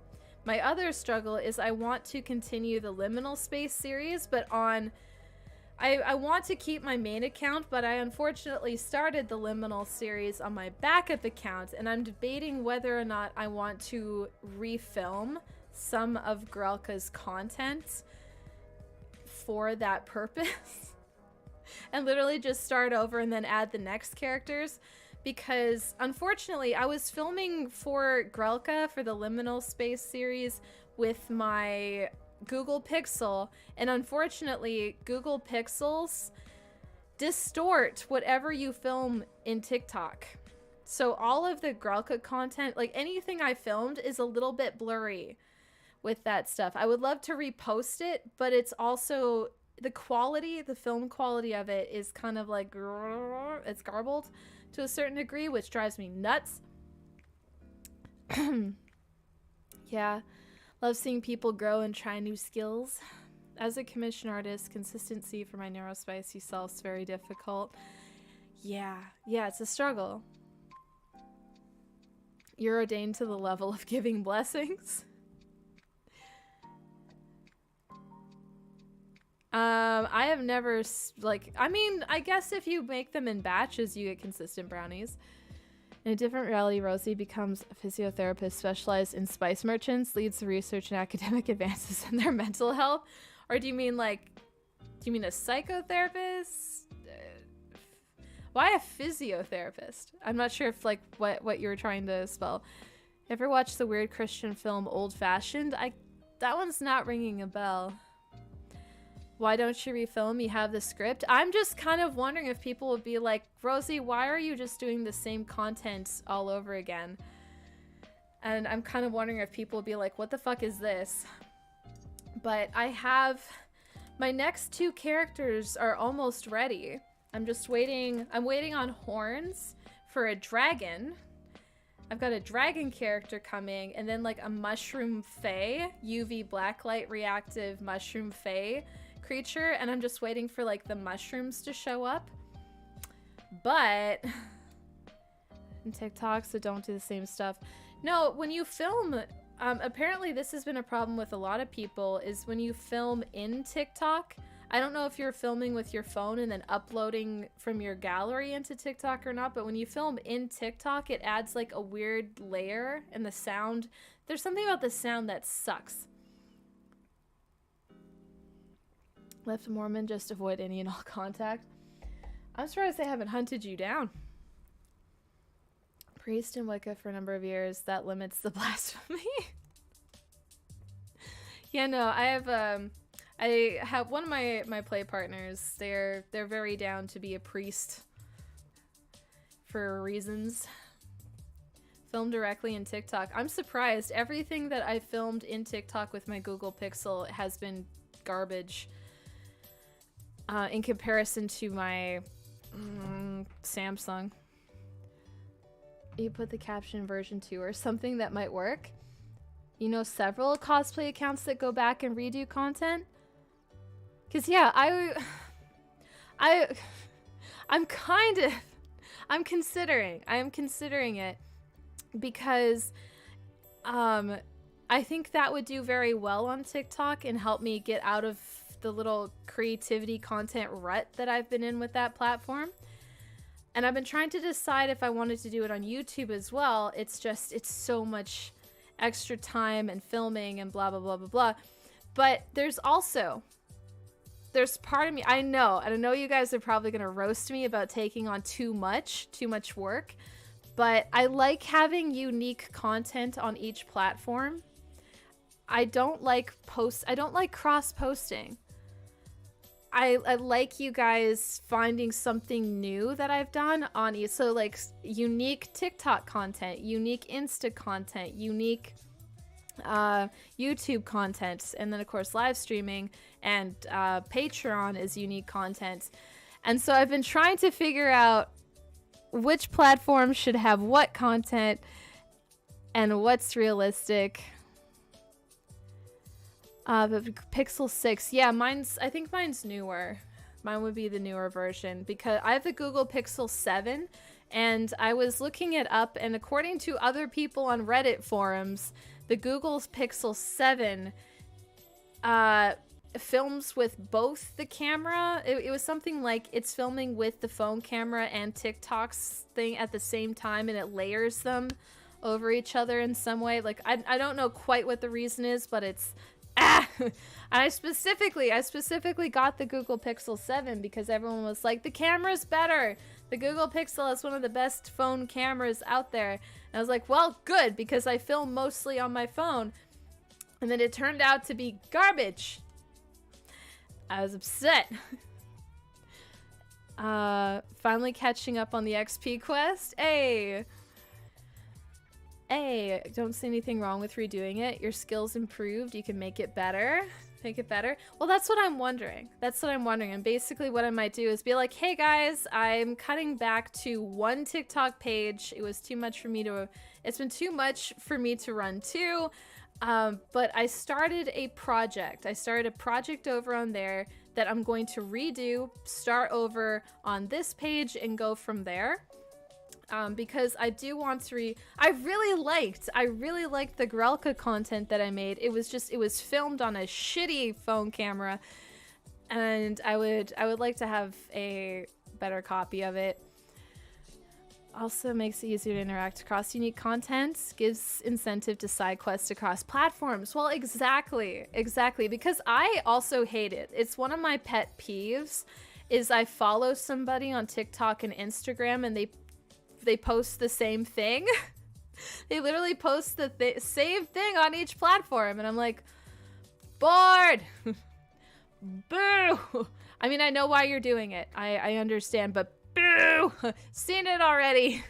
is I want to continue the Liminal Space series, but I want to keep my main account, but I unfortunately started the Liminal series on my backup account, and I'm debating whether or not I want to refilm some of Grelka's content for that purpose and literally just start over and then add the next characters. Because unfortunately I was filming for Grelka for the Liminal Space series with my Google Pixel, and unfortunately Google Pixels distort whatever you film in TikTok. So all of the Grelka content, like anything I filmed, is a little bit blurry with that stuff. I would love to repost it, but it's also the quality, the film quality of it is kind of like, it's garbled to a certain degree, which drives me nuts. Yeah. Love seeing people grow and try new skills. As a commission artist, consistency for my neurospicy self is very difficult. Yeah, it's a struggle. You're ordained to the level of giving blessings. I have never, I guess if you make them in batches, you get consistent brownies. In a different reality, Rosie becomes a physiotherapist specialized in spice merchants, leads the research and academic advances in their mental health. Or do you mean a psychotherapist? Why a physiotherapist? I'm not sure if what you were trying to spell. Ever watched the weird Christian film Old Fashioned? That one's not ringing a bell. Why don't you refilm? You have the script. I'm just kind of wondering if people would be like, Rosie, why are you just doing the same content all over again? And I'm kind of wondering if people would be like, what the fuck is this? But I have my next 2 characters are almost ready. I'm just waiting. I'm waiting on horns for a dragon. I've got a dragon character coming, and then like a mushroom fae, UV blacklight reactive mushroom fae creature, and I'm just waiting for like the mushrooms to show up. But in TikTok, so don't do the same stuff. No, when you film, apparently this has been a problem with a lot of people, is when you film in TikTok, I don't know if you're filming with your phone and then uploading from your gallery into TikTok or not, but when you film in TikTok, it adds like a weird layer, and the sound, there's something about the sound that sucks. Left Mormon, just avoid any and all contact. I'm surprised they haven't hunted you down. Priest in Wicca for a number of years, that limits the blasphemy. Yeah, no, I have one of my play partners. They're very down to be a priest for reasons. Film directly in TikTok. I'm surprised. Everything that I filmed in TikTok with my Google Pixel has been garbage in comparison to my Samsung. You put the caption version 2 or something that might work. You know several cosplay accounts that go back and redo content? Cause yeah, I'm considering it because I think that would do very well on TikTok and help me get out of the little creativity content rut that I've been in with that platform. And I've been trying to decide if I wanted to do it on YouTube as well. It's so much extra time and filming and blah, blah, blah, blah, blah. But there's part of me, I know you guys are probably going to roast me about taking on too much work, but I like having unique content on each platform. I don't like cross-posting. I like you guys finding something new that I've done on you. So like unique TikTok content, unique Insta content, unique YouTube content, and then of course live streaming and Patreon is unique content. And so I've been trying to figure out which platform should have what content and what's realistic. But Pixel 6, yeah, I think mine's newer. Mine would be the newer version because I have the Google Pixel 7 and I was looking it up, and according to other people on Reddit forums, the Google Pixel 7 films with both the camera. It was something like it's filming with the phone camera and TikTok's thing at the same time, and it layers them over each other in some way. Like I don't know quite what the reason is, but it's I specifically got the Google Pixel 7 because everyone was like, the camera's better. The Google Pixel is one of the best phone cameras out there. And I was like, well, good, because I film mostly on my phone. And then it turned out to be garbage. I was upset. Finally catching up on the XP quest. Hey, don't see anything wrong with redoing it. Your skills improved. You can make it better. Well, that's what I'm wondering. And basically what I might do is be like, hey guys, I'm cutting back to one TikTok page. It's been too much for me to run two. But I started a project over on there that I'm going to redo, start over on this page and go from there. Because I do want to I really liked the Grelka content that I made. It was filmed on a shitty phone camera, and I would like to have a better copy of it. Also makes it easier to interact across unique content, gives incentive to side quests across platforms. Well, exactly, because I also hate it. It's one of my pet peeves is I follow somebody on TikTok and Instagram and they post the same thing. They literally post the same thing on each platform, and I'm like, bored. Boo. I mean, I know why you're doing it. I understand, but boo. Seen it already.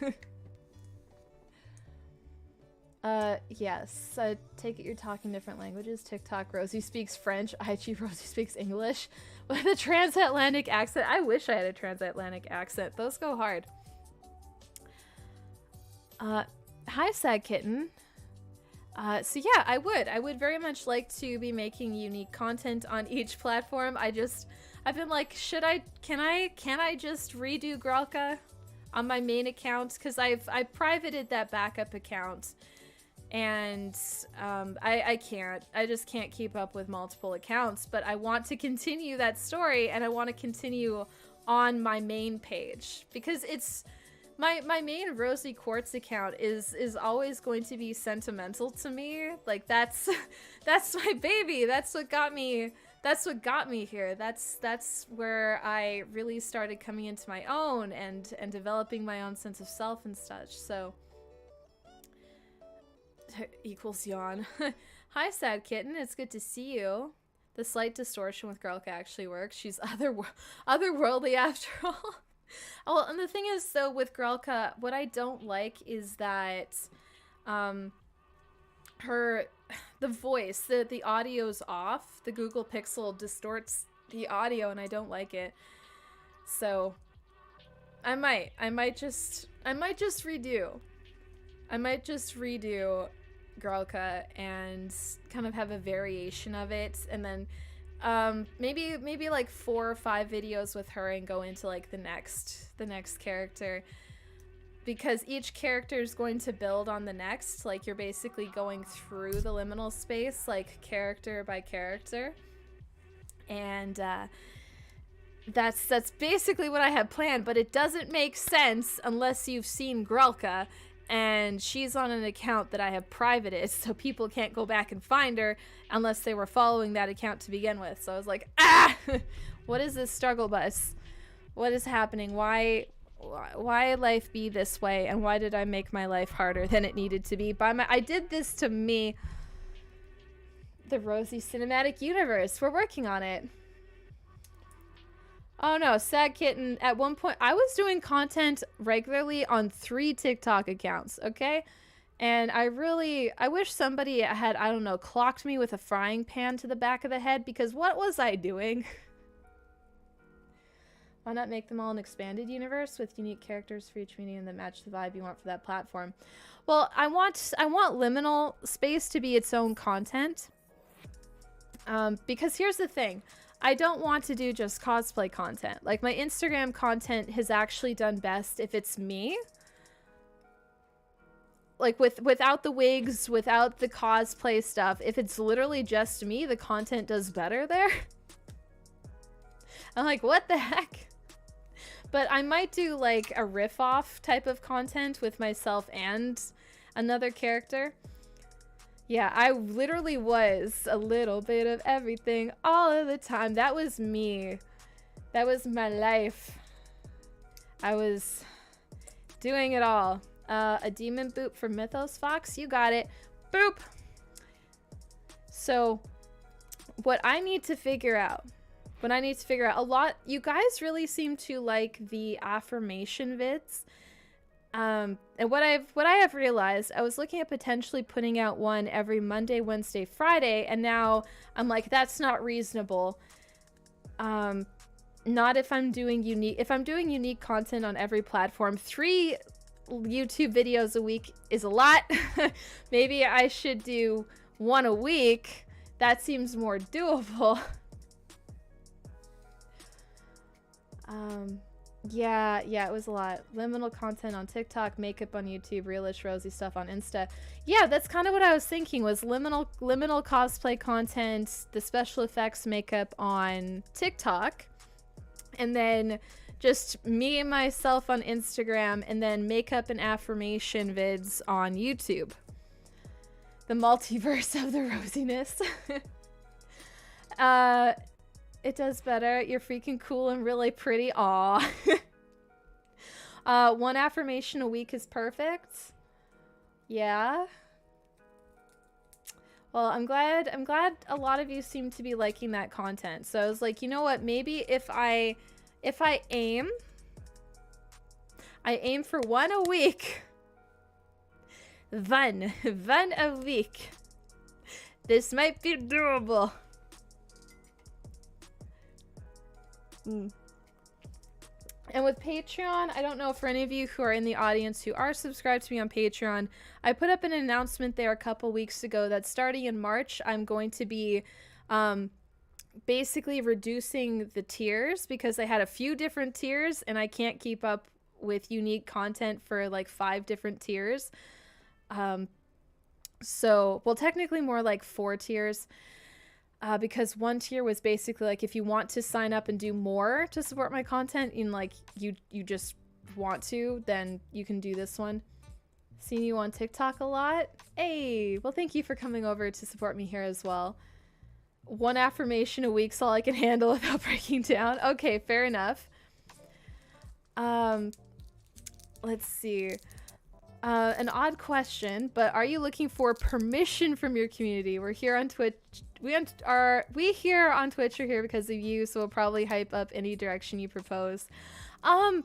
Yes. Take it you're talking different languages. TikTok Rosie speaks French. IG Rosie speaks English with a transatlantic accent. I wish I had a transatlantic accent. Those go hard. Hi, Sad Kitten. So yeah, I would very much like to be making unique content on each platform. I've been like, can I just redo Grelka on my main account? Cause I privated that backup account and, I just can't keep up with multiple accounts, but I want to continue that story and I want to continue on my main page because it's, my main Rosie Quartz account is always going to be sentimental to me. Like that's my baby. That's what got me here. That's where I really started coming into my own and developing my own sense of self and such. So equals yawn. Hi, Sad Kitten. It's good to see you. The slight distortion with Girlka actually works. She's otherworldly after all. Oh, well, and the thing is, though, with Grelka, what I don't like is that, the voice, the audio's off. The Google Pixel distorts the audio, and I don't like it. So, I might just redo Grelka and kind of have a variation of it, and then maybe like 4 or 5 videos with her and go into like the next character, because each character is going to build on the next. Like, you're basically going through the liminal space, like character by character, and that's basically what I had planned. But it doesn't make sense unless you've seen Grelka, and she's on an account that I have privated, so people can't go back and find her unless they were following that account to begin with. So I was like, what is this struggle bus? What is happening? Why life be this way? And why did I make my life harder than it needed to be? I did this to me. The Rosie Cinematic Universe. We're working on it. Oh no, Sad Kitten, at one point, I was doing content regularly on 3 TikTok accounts, okay? And I wish somebody had, I don't know, clocked me with a frying pan to the back of the head, because what was I doing? Why not make them all an expanded universe with unique characters for each medium that match the vibe you want for that platform? Well, I want liminal space to be its own content. Because here's the thing. I don't want to do just cosplay content. Like, my Instagram content has actually done best if it's me. Like, without the wigs, without the cosplay stuff, if it's literally just me, the content does better there. I'm like, what the heck? But I might do, like, a riff-off type of content with myself and another character. Yeah, I literally was a little bit of everything all of the time. That was me. That was my life. I was doing it all. A demon boop for Mythos Fox. You got it. Boop. So, what I need to figure out, you guys really seem to like the affirmation vids. And what I have realized, I was looking at potentially putting out one every Monday, Wednesday, Friday, and now I'm like, that's not reasonable. Not if I'm doing unique content on every platform. 3 YouTube videos a week is a lot. Maybe I should do 1 a week. That seems more doable. Yeah, it was a lot. Liminal content on TikTok, makeup on YouTube, realish Rosie stuff on Insta. Yeah, that's kind of what I was thinking, was liminal cosplay content, the special effects makeup on TikTok, and then just me and myself on Instagram, and then makeup and affirmation vids on YouTube. The multiverse of the rosiness. It does better. You're freaking cool and really pretty. Aw. 1 affirmation a week is perfect. Yeah. Well, I'm glad a lot of you seem to be liking that content. So I was like, you know what? Maybe if I aim for 1 a week. One a week. This might be doable. And with Patreon, I don't know for any of you who are in the audience who are subscribed to me on Patreon, I put up an announcement there a couple weeks ago that starting in March, I'm going to be basically reducing the tiers, because I had a few different tiers and I can't keep up with unique content for like 5 different tiers. So, well, technically more like 4 tiers. Because 1 tier was basically like, if you want to sign up and do more to support my content, in like you just want to, then you can do this one. Seen you on TikTok a lot. Hey, well, thank you for coming over to support me here as well. 1 affirmation a week's all I can handle without breaking down. Okay, fair enough. Let's see. An odd question, but are you looking for permission from your community? We're here on Twitch. We here on Twitch are here because of you, so we'll probably hype up any direction you propose. I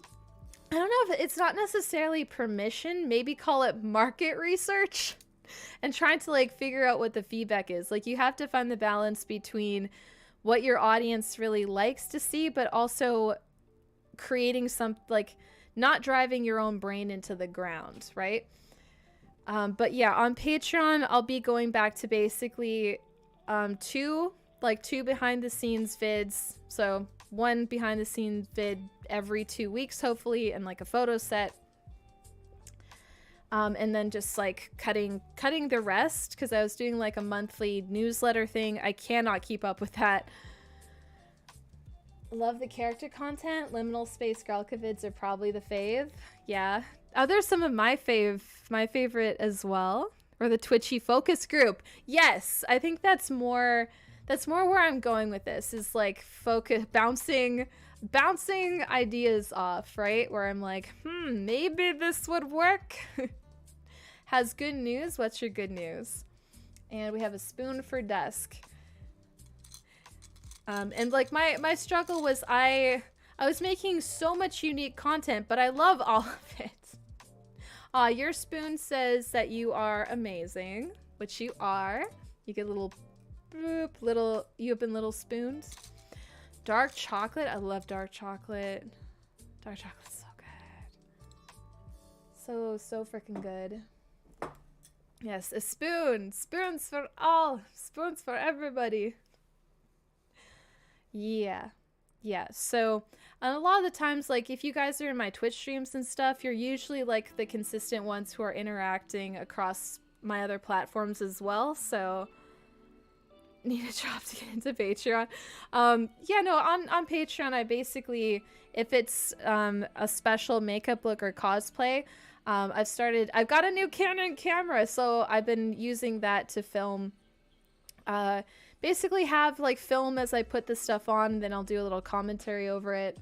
don't know if it's not necessarily permission. Maybe call it market research, and trying to like figure out what the feedback is. Like you have to find the balance between what your audience really likes to see, but also creating some like not driving your own brain into the ground, right? But yeah, on Patreon, I'll be going back to basically two behind the scenes vids. So one behind the scenes vid every 2 weeks, hopefully, and like a photo set. And then just like cutting the rest, because I was doing like a monthly newsletter thing. I cannot keep up with that. Love the character content. Liminal Space Gralka vids are probably the fave. Yeah. There's some of my favorite as well. Or the Twitchy focus group. Yes, I think that's more where I'm going with this, is like focus bouncing ideas off, right? Where I'm like, maybe this would work. Has good news. What's your good news? And we have a spoon for desk. And like my struggle was I was making so much unique content, but I love all of it. Your spoon says that you are amazing, which you are. You get little boop, you have been little spoons. Dark chocolate. I love dark chocolate. Dark chocolate's so good. So freaking good. Yes, a spoon. Spoons for all. Spoons for everybody. Yeah. So a lot of the times, like if you guys are in my Twitch streams and stuff, you're usually like the consistent ones who are interacting across my other platforms as well. So need a job to get into Patreon. Yeah, no, on Patreon, I basically, if it's a special makeup look or cosplay, I've got a new Canon camera, so I've been using that to film. Basically have like film as I put this stuff on, and then I'll do a little commentary over it.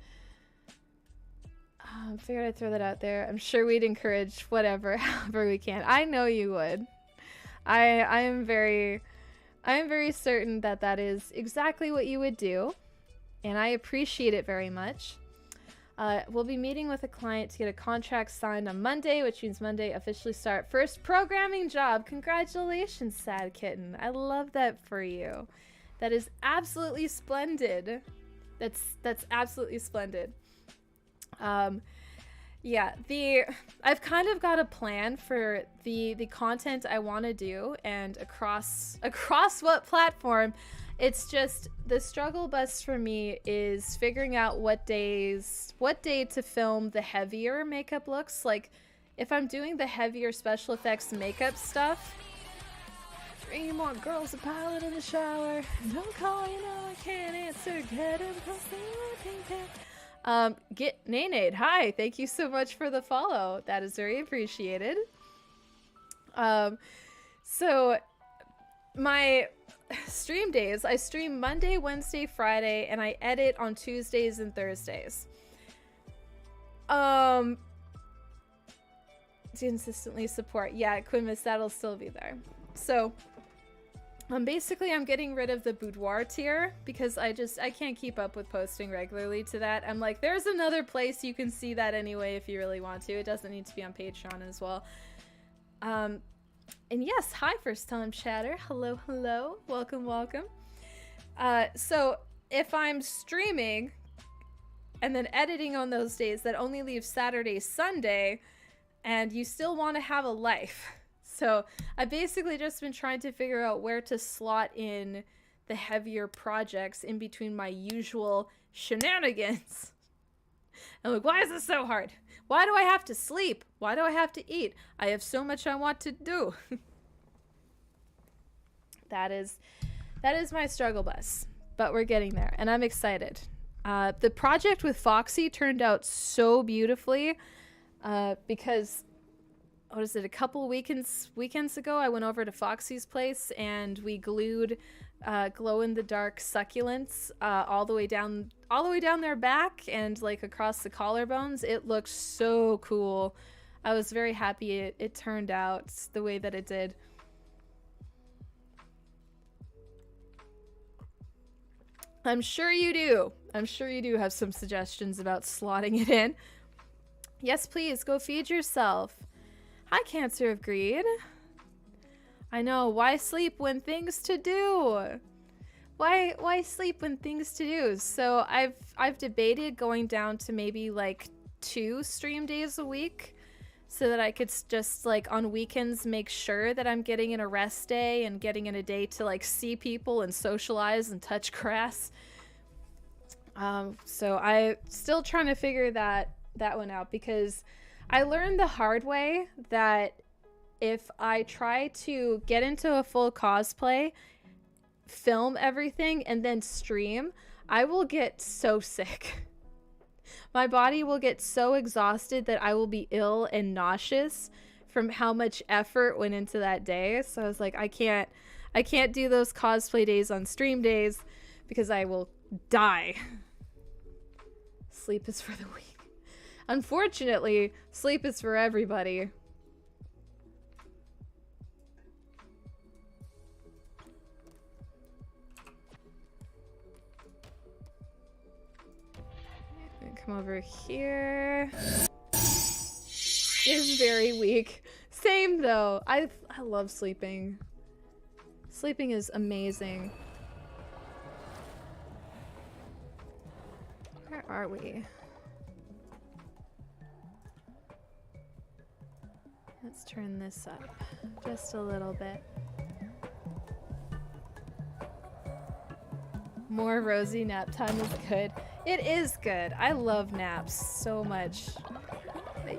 Figured I'd throw that out there. I'm sure we'd encourage whatever, however we can. I know you would. I am very certain that that is exactly what you would do, and I appreciate it very much. We'll be meeting with a client to get a contract signed on Monday, which means Monday officially start first programming job. Congratulations, Sad Kitten. I love that for you. That is absolutely splendid. That's absolutely splendid. Yeah, I've kind of got a plan for the content I want to do, and across what platform. It's just the struggle bus for me is figuring out what day to film the heavier makeup looks. Like if I'm doing the heavier special effects makeup stuff, 3 more girls, a pilot in the shower, don't call, you know I can't answer, get him get Nanade, hi, thank you so much for the follow, that is very appreciated. So my stream days, I stream Monday, Wednesday, Friday, and I edit on Tuesdays and Thursdays. To consistently support. Yeah, Quimus, that'll still be there. So basically I'm getting rid of the boudoir tier because I can't keep up with posting regularly to that. I'm like, there's another place you can see that anyway if you really want to. It doesn't need to be on Patreon as well. And yes, hi first time chatter. Hello, welcome. So if I'm streaming and then editing on those days, that only leaves Saturday, Sunday, and you still want to have a life. So I've basically just been trying to figure out where to slot in the heavier projects in between my usual shenanigans. I'm like, why is this so hard? Why do I have to sleep? Why do I have to eat? I have so much I want to do. That is my struggle bus, but we're getting there, and I'm excited. The project with Foxy turned out so beautifully because, what is it, a couple weekends ago, I went over to Foxy's place and we glued glow-in-the-dark succulents all the way down their back and like across the collarbones. It looks so cool. I was very happy it turned out the way that it did. I'm sure you do. I'm sure you do have some suggestions about slotting it in. Yes, please, go feed yourself. Hi, Cancer of Greed. I know, why sleep when things to do? Why sleep when things to do? So I've debated going down to maybe like 2 stream days a week so that I could just like on weekends make sure that I'm getting in a rest day and getting in a day to like see people and socialize and touch grass. So I'm still trying to figure that one out, because I learned the hard way that if I try to get into a full cosplay, film everything, and then stream, I will get so sick. My body will get so exhausted that I will be ill and nauseous from how much effort went into that day. So I was like, I can't do those cosplay days on stream days because I will die. Sleep is for the weak. Unfortunately, sleep is for everybody. Come over here. It's very weak. Same though. I love sleeping. Sleeping is amazing. Where are we? Let's turn this up just a little bit. More rosy nap time is good. It is good. I love naps so much.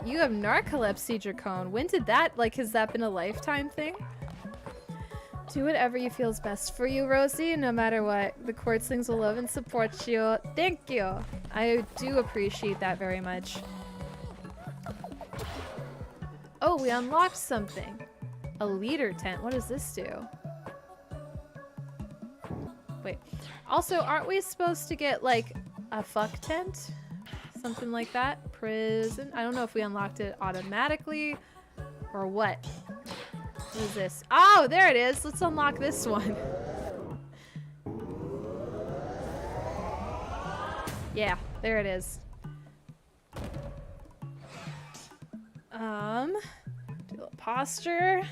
You have narcolepsy, Dracone. When did that, like, has that been a lifetime thing? Do whatever you feel is best for you, Rosie, no matter what. The Quartzlings will love and support you. Thank you. I do appreciate that very much. Oh, we unlocked something. A leader tent. What does this do? Wait. Also, aren't we supposed to get, like, a fuck tent? Something like that? Prison? I don't know if we unlocked it automatically or what. What is this? Oh, there it is. Let's unlock this one. Yeah, there it is. Do a little posture.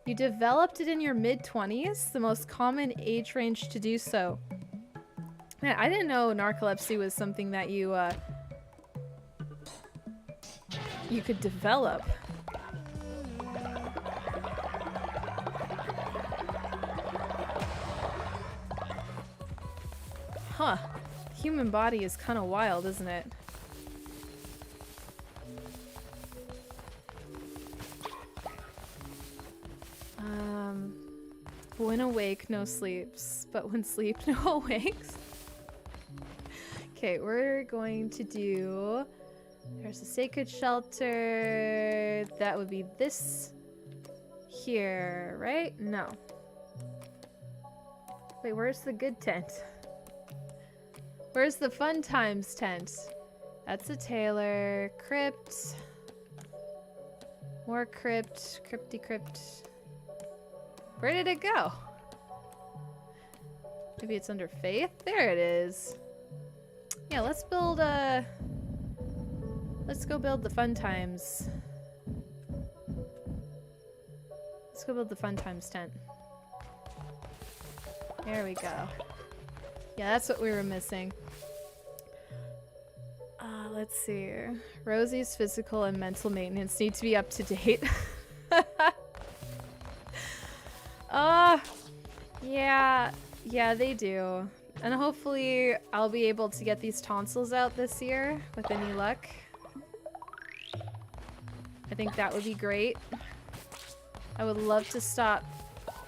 You developed it in your mid-20s, the most common age range to do so. Man, I didn't know narcolepsy was something that you could develop. Huh. Human body is kind of wild, isn't it? When awake, no sleeps, but when sleep, no awakes. Okay, we're going to do... There's a sacred shelter. That would be this here, right? No. Wait, where's the good tent? Where's the fun times tent? That's a tailor. Crypt. More crypt. Crypty crypt. Where did it go? Maybe it's under faith? There it is. Yeah, let's build a... Let's go build the fun times. Let's go build the fun times tent. There we go. Yeah, that's what we were missing. Let's see. Rosie's physical and mental maintenance need to be up to date. Yeah, they do. And hopefully I'll be able to get these tonsils out this year with any luck. I think that would be great. I would love to stop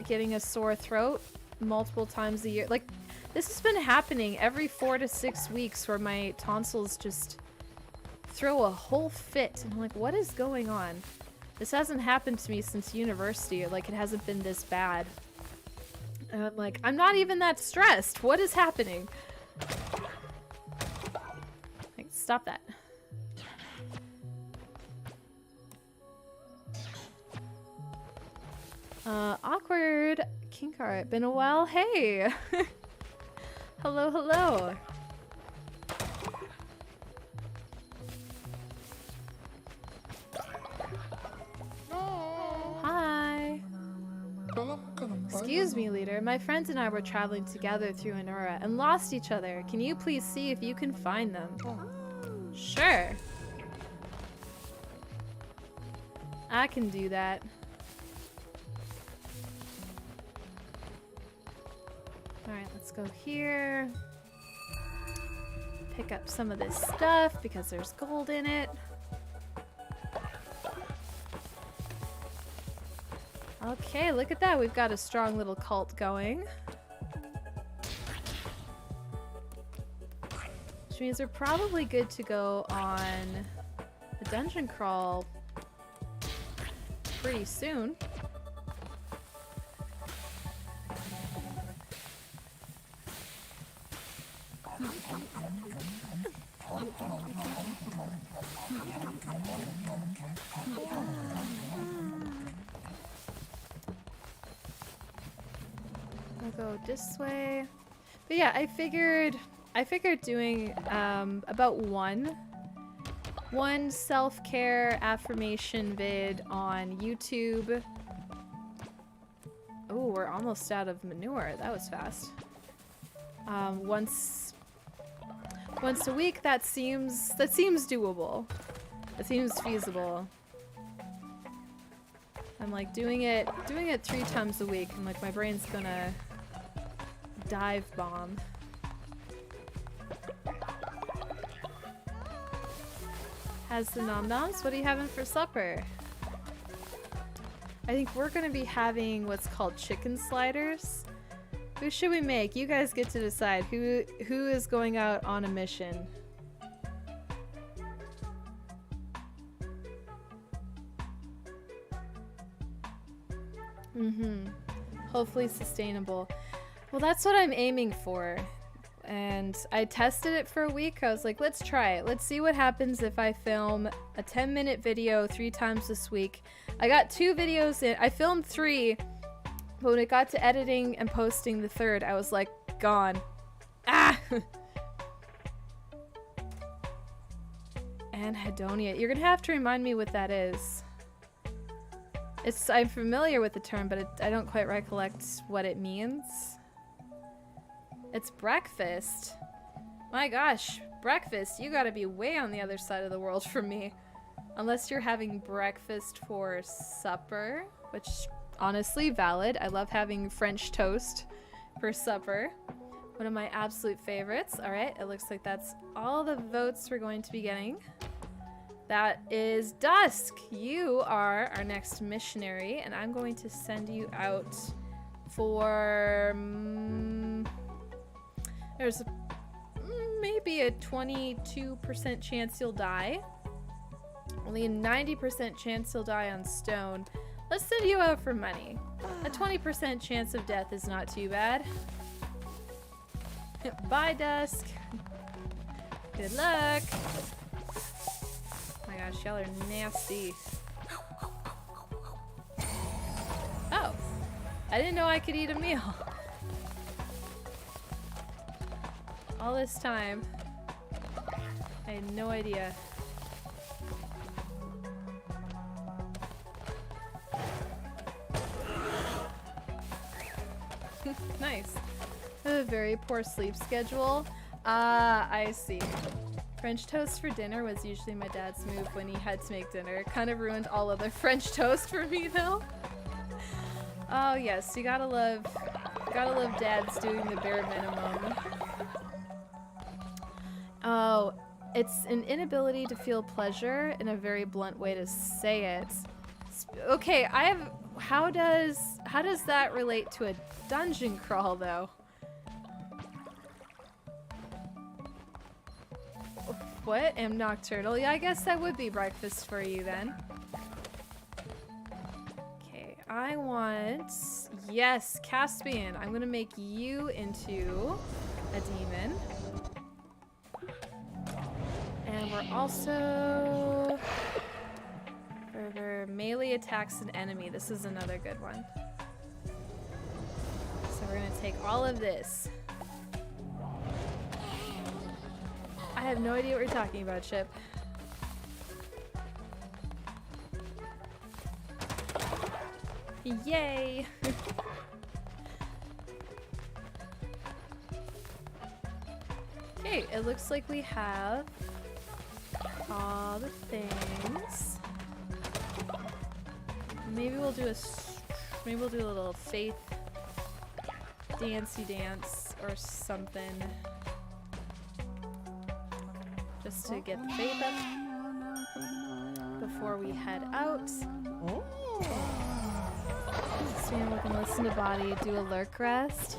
getting a sore throat multiple times a year. Like, this has been happening every 4 to 6 weeks where my tonsils just throw a whole fit. And I'm like, what is going on? This hasn't happened to me since university. Like, it hasn't been this bad. And I'm like, I'm not even that stressed. What is happening? Like, stop that. Awkward kink art. Been a while. Hey. Hello, hello. Hi. Excuse me, leader. My friends and I were traveling together through Anura and lost each other. Can you please see if you can find them? Sure. I can do that. Alright, let's go here. Pick up some of this stuff because there's gold in it. Okay, look at that. We've got a strong little cult going. Which means we're probably good to go on a dungeon crawl pretty soon. I'll go this way. But yeah, I figured doing about one self-care affirmation vid on YouTube. Oh, we're almost out of manure. That was fast. Once a week, that seems doable. It seems feasible. I'm like doing it 3 times a week. I'm like, my brain's gonna dive bomb. Has the nom noms? What are you having for supper? I think we're gonna be having what's called chicken sliders. Who should we make? You guys get to decide who is going out on a mission. Hopefully sustainable. Well, that's what I'm aiming for. And I tested it for a week. I was like, let's try it. Let's see what happens if I film a 10-minute video 3 times this week. I got 2 videos in. I filmed 3, but when it got to editing and posting the 3rd, I was like, gone. Ah! Anhedonia. You're gonna have to remind me what that is. I'm familiar with the term, but I don't quite recollect what it means. It's breakfast. My gosh, breakfast. You gotta be way on the other side of the world from me. Unless you're having breakfast for supper, which honestly valid. I love having French toast for supper. One of my absolute favorites. All right, it looks like that's all the votes we're going to be getting. That is Dusk. You are our next missionary, and I'm going to send you out for... there's maybe a 22% chance you'll die. Only a 90% chance you'll die on stone. Let's send you out for money. A 20% chance of death is not too bad. Bye, Dusk. Good luck. Oh my gosh, y'all are nasty. Oh, I didn't know I could eat a meal. All this time, I had no idea. Nice. I have a very poor sleep schedule. I see. French toast for dinner was usually my dad's move when he had to make dinner. It kind of ruined all other French toast for me though. Oh yes, you gotta love dads doing the bare minimum. Oh, it's an inability to feel pleasure in a very blunt way to say it. Okay, how does that relate to a dungeon crawl though? What? Am nocturnal? Yeah, I guess that would be breakfast for you then. Okay, I want... Yes, Caspian. I'm gonna make you into a demon. And we're also... For melee attacks an enemy. This is another good one. we're gonna take all of this. I have no idea what you're talking about, Chip. Yay! Okay, it looks like we have all the things. Maybe we'll do a little faith dancey dance or something. Just to get the faith up before we head out. So we can listen to Body, do a lurk rest.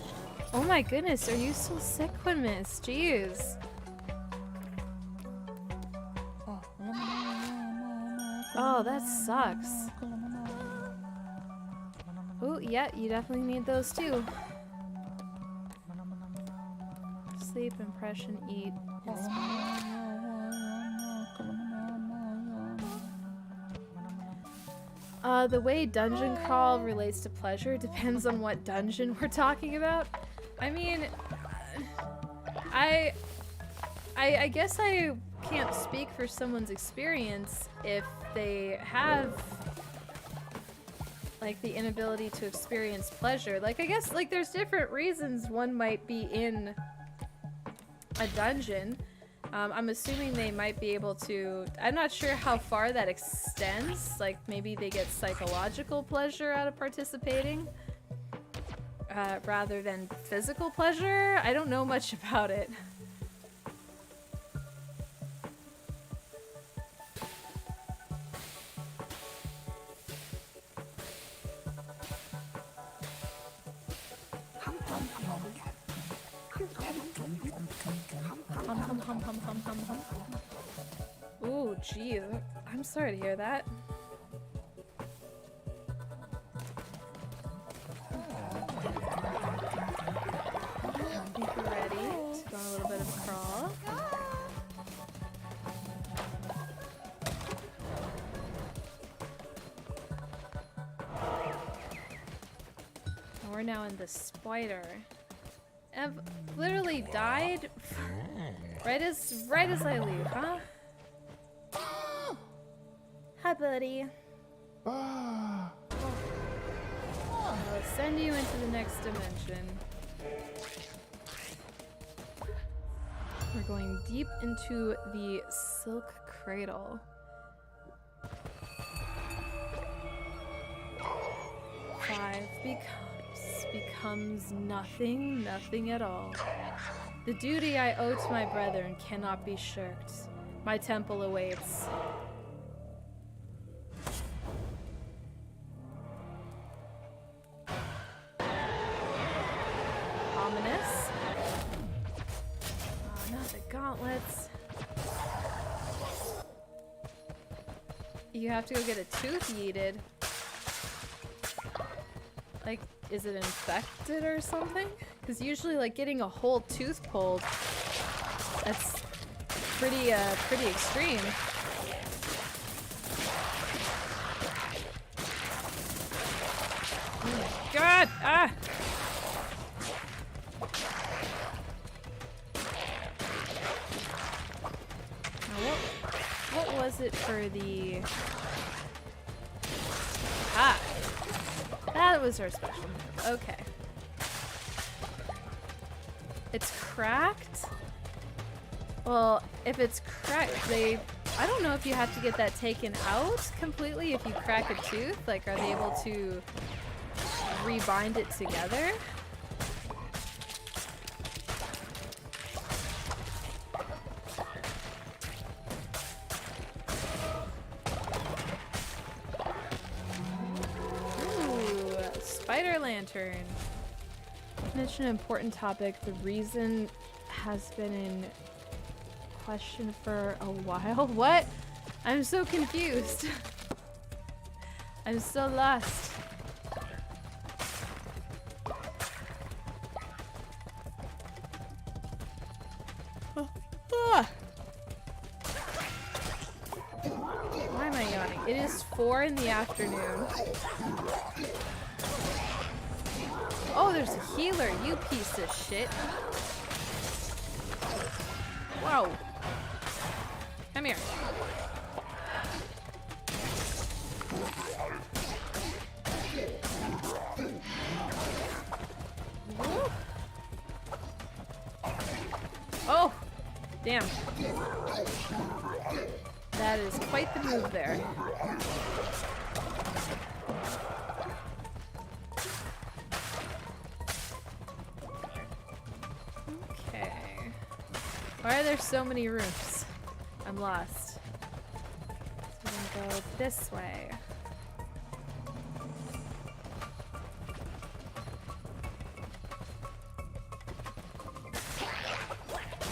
Oh my goodness, are you still sick, Quinmiss? Jeez. Oh, that sucks. Oh, yeah, you definitely need those too. Sleep, impression, eat, inspire. The way dungeon crawl relates to pleasure depends on what dungeon we're talking about. I mean, I guess I can't speak for someone's experience if they have like the inability to experience pleasure. Like, I guess like there's different reasons one might be in a dungeon. I'm assuming they might be able to, I'm not sure how far that extends, like maybe they get psychological pleasure out of participating rather than physical pleasure. I don't know much about it. Ooh, geez. I'm sorry to hear that. I think we're ready to go on a little bit of a crawl. And we're now in the spider. I've literally died right as I leave, huh? Hi, buddy. I'll send you into the next dimension. We're going deep into the Silk Cradle. 5 becomes nothing at all. The duty I owe to my brethren cannot be shirked. My temple awaits. Ominous. Oh, not the gauntlets. You have to go get a tooth yeeted. Like, is it infected or something? Because usually, like, getting a whole tooth pulled, that's pretty extreme. Oh my god! Ah! Now what was it for the... Ah! That was our special move. Okay. It's cracked? Well, if it's cracked, I don't know if you have to get that taken out completely if you crack a tooth. Like, are they able to rebind it together? Spider lantern. Mention an important topic. The reason has been in question for a while. What? I'm so confused. I'm so lost. Why am I yawning? It is 4 in the afternoon. Oh, there's a healer, you piece of shit. Whoa. Come here. Woo. Oh, damn. That is quite the move there. Okay. Why are there so many rooms? I'm lost. So I'm gonna go this way.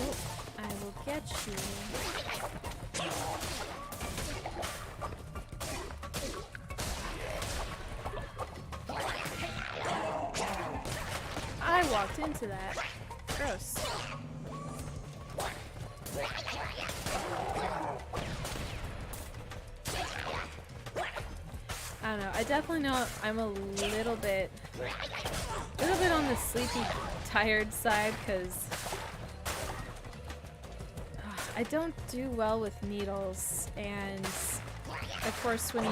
Oh, I will get you. I walked into that. Gross. I don't know. I definitely know I'm a little bit on the sleepy, tired side because I don't do well with needles, and of course when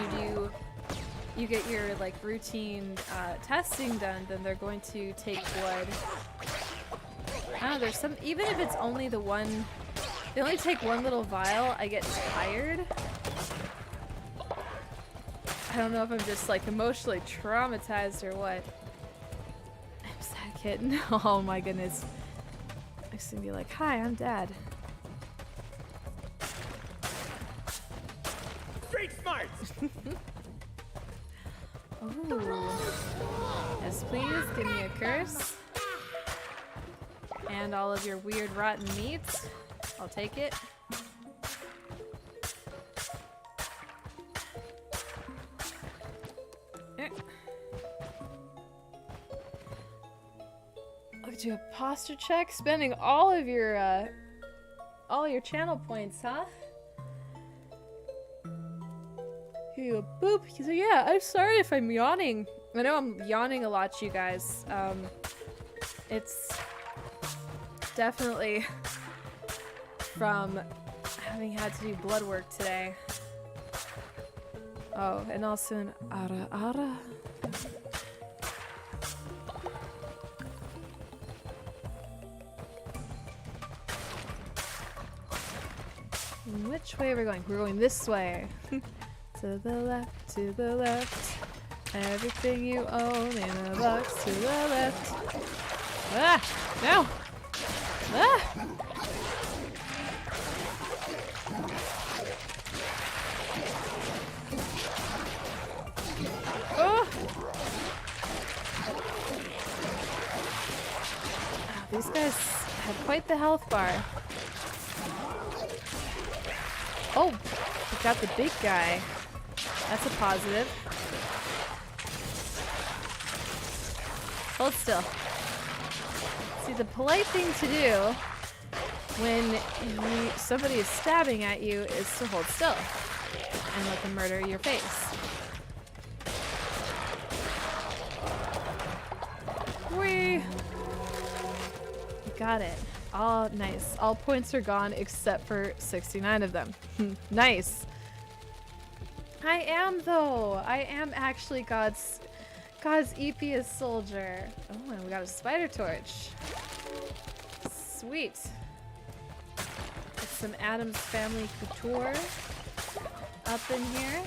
you get your like routine testing done, then they're going to take blood. I don't know, there's some, even if it's only the one, they only take one little vial, I get tired. I don't know if I'm just like emotionally traumatized or what. I'm sad kitten. Oh my goodness. I'm just gonna be like, hi, I'm Dad. Street smart! Ooh. Yes, please, give me a curse. And all of your weird rotten meats. I'll take it. I'll do a posture check, spending all your channel points, huh? Here you go, boop. So yeah, I'm sorry if I'm yawning. I know I'm yawning a lot, you guys. It's definitely from having had to do blood work today. Oh, and also an ara ara. Which way are we going? We're going this way. To the left, to the left. Everything you own in a box to the left. Ah! No! Ah! Oh! Oh, these guys have quite the health bar. Oh! We got the big guy. That's a positive. Hold still. See, the polite thing to do when somebody is stabbing at you is to hold still and let them murder your face. Whee! You got it. All nice. All points are gone except for 69 of them. Nice. I am though. I am actually God's eepiest soldier. Oh, and we got a spider torch. Sweet. Get some Addams Family couture up in here.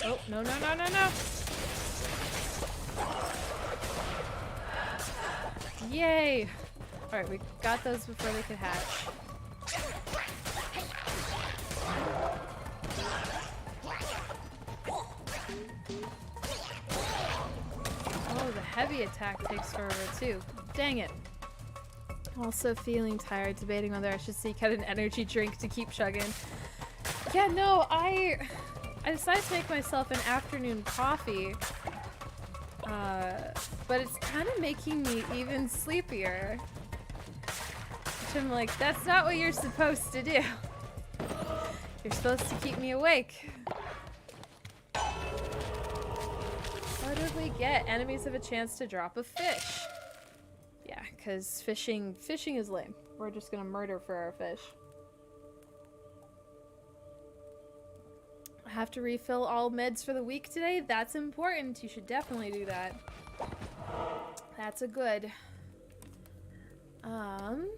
Oh, no, no, no, no, no. Yay! Alright, we got those before they could hatch. Oh, the heavy attack takes forever too. Dang it. Also feeling tired, debating whether I should seek out an energy drink to keep chugging. Yeah, no, I decided to make myself an afternoon coffee. But it's kind of making me even sleepier. Which I'm like, that's not what you're supposed to do. You're supposed to keep me awake. What did we get? Enemies have a chance to drop a fish. Yeah, because fishing is lame. We're just gonna murder for our fish. I have to refill all meds for the week today. That's important. You should definitely do that. That's a good. No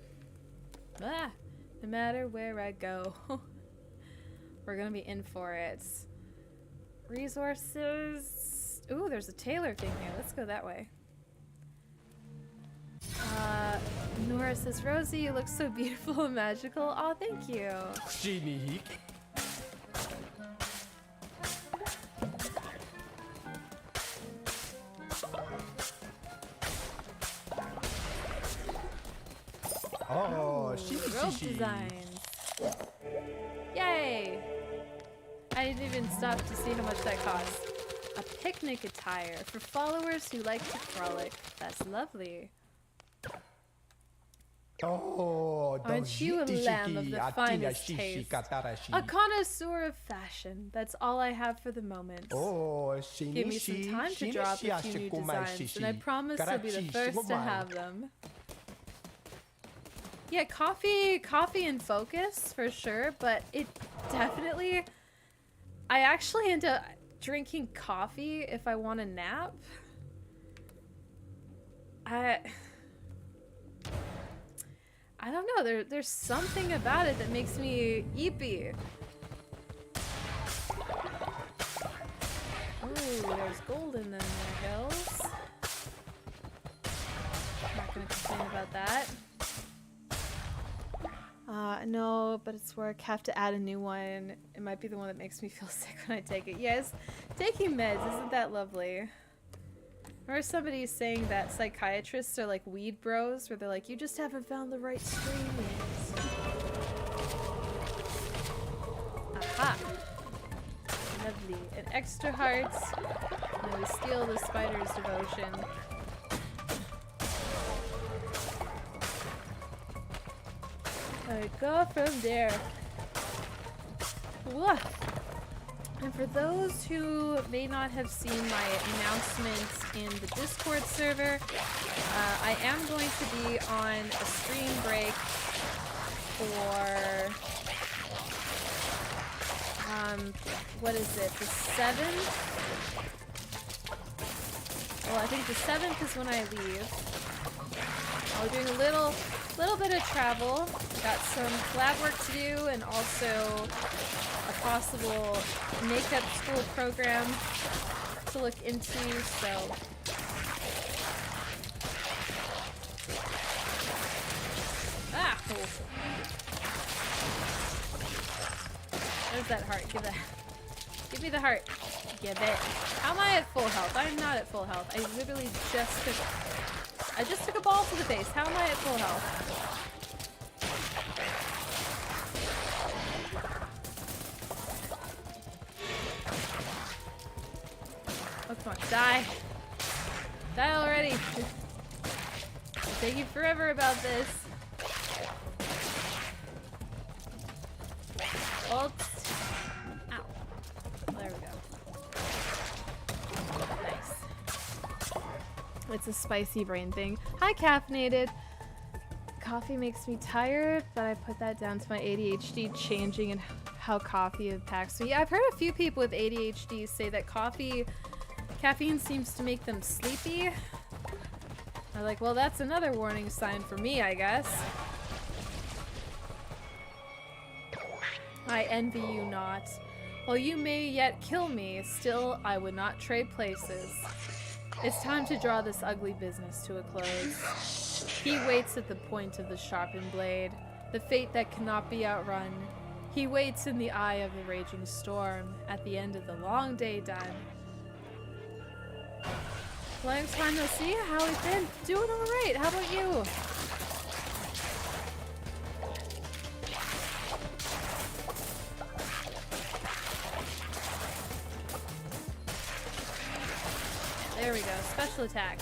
matter where I go, we're gonna be in for it. Resources. Ooh, there's a tailor thing here. Let's go that way. Nora says, Rosie, you look so beautiful and magical. Oh, thank you. Oh, robe designs. Yay! I didn't even stop to see how much that costs. A picnic attire for followers who like to frolic. That's lovely. Oh, aren't you a lamb of the finest taste? A connoisseur of fashion. That's all I have for the moment. Oh, give me some time to draw up a few new designs, and I promise you'll be the first to have them. Yeah, coffee and focus for sure, but it definitely... I actually end up drinking coffee if I want a nap. I don't know, there's something about it that makes me eepy. Ooh, there's gold in them there, hills. I'm not gonna complain about that. No, but it's work. Have to add a new one. It might be the one that makes me feel sick when I take it. Yes, taking meds, isn't that lovely? Or somebody saying that psychiatrists are like weed bros, where they're like, you just haven't found the right strain yet. Aha! Lovely. An extra heart. And we steal the spider's devotion. I go from there. Whoa. And for those who may not have seen my announcements in the Discord server, I am going to be on a stream break for, what is it, the 7th? Well, I think the 7th is when I leave. We're doing a little bit of travel. Got some lab work to do and also a possible makeup school program to look into, so cool. Where's that heart? Give me the heart. Give it. How am I at full health? I'm not at full health. I literally just took a ball to the face. How am I at full health? Oh, come on. Die. Die already. It's taking forever about this. Ult. Ow. There we go. Nice. It's a spicy brain thing. Hi, caffeinated. Coffee makes me tired, but I put that down to my ADHD changing and how coffee impacts me. I've heard a few people with ADHD say that caffeine seems to make them sleepy. I'm like, well, that's another warning sign for me, I guess. I envy you not. While you may yet kill me, still I would not trade places. It's time to draw this ugly business to a close. He waits at the point of the sharpened blade, the fate that cannot be outrun. He waits in the eye of the raging storm, at the end of the long day done. Long time no see, how we been? Doing alright, how about you? There we go, special attack.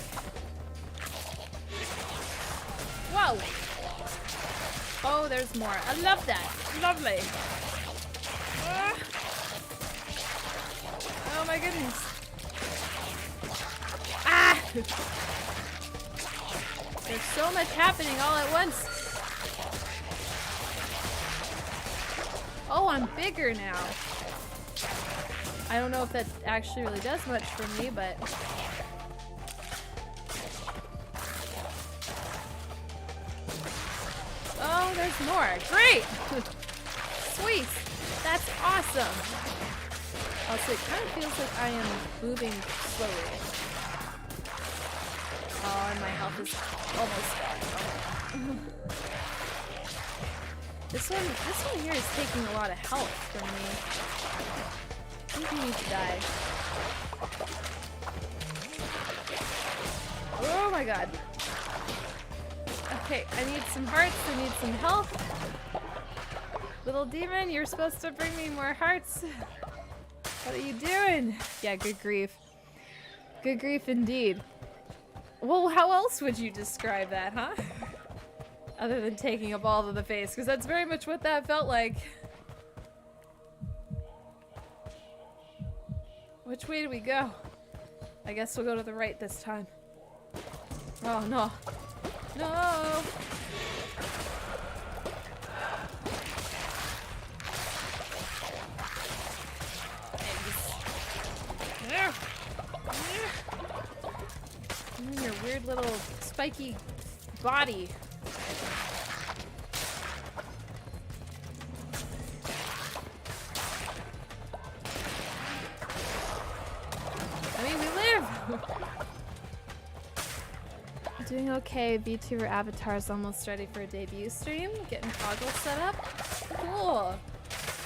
Whoa! Oh, there's more. I love that. Lovely. Oh my goodness. Ah! There's so much happening all at once. Oh, I'm bigger now. I don't know if that actually really does much for me, but... Oh, there's more. Great! Sweet! That's awesome! Also, it kind of feels like I am moving slowly. Oh, and my health is almost gone. This one here is taking a lot of health from me. I think he needs to die. Oh my god. Okay, I need some hearts, I need some health. Little demon, you're supposed to bring me more hearts. What are you doing? Yeah, good grief. Good grief indeed. Well, how else would you describe that, huh? Other than taking a ball to the face, because that's very much what that felt like. Which way do we go? I guess we'll go to the right this time. Oh, no. No! And your weird little spiky body. I mean, we live! Doing okay. VTuber avatar is almost ready for a debut stream. Getting toggle set up. Cool.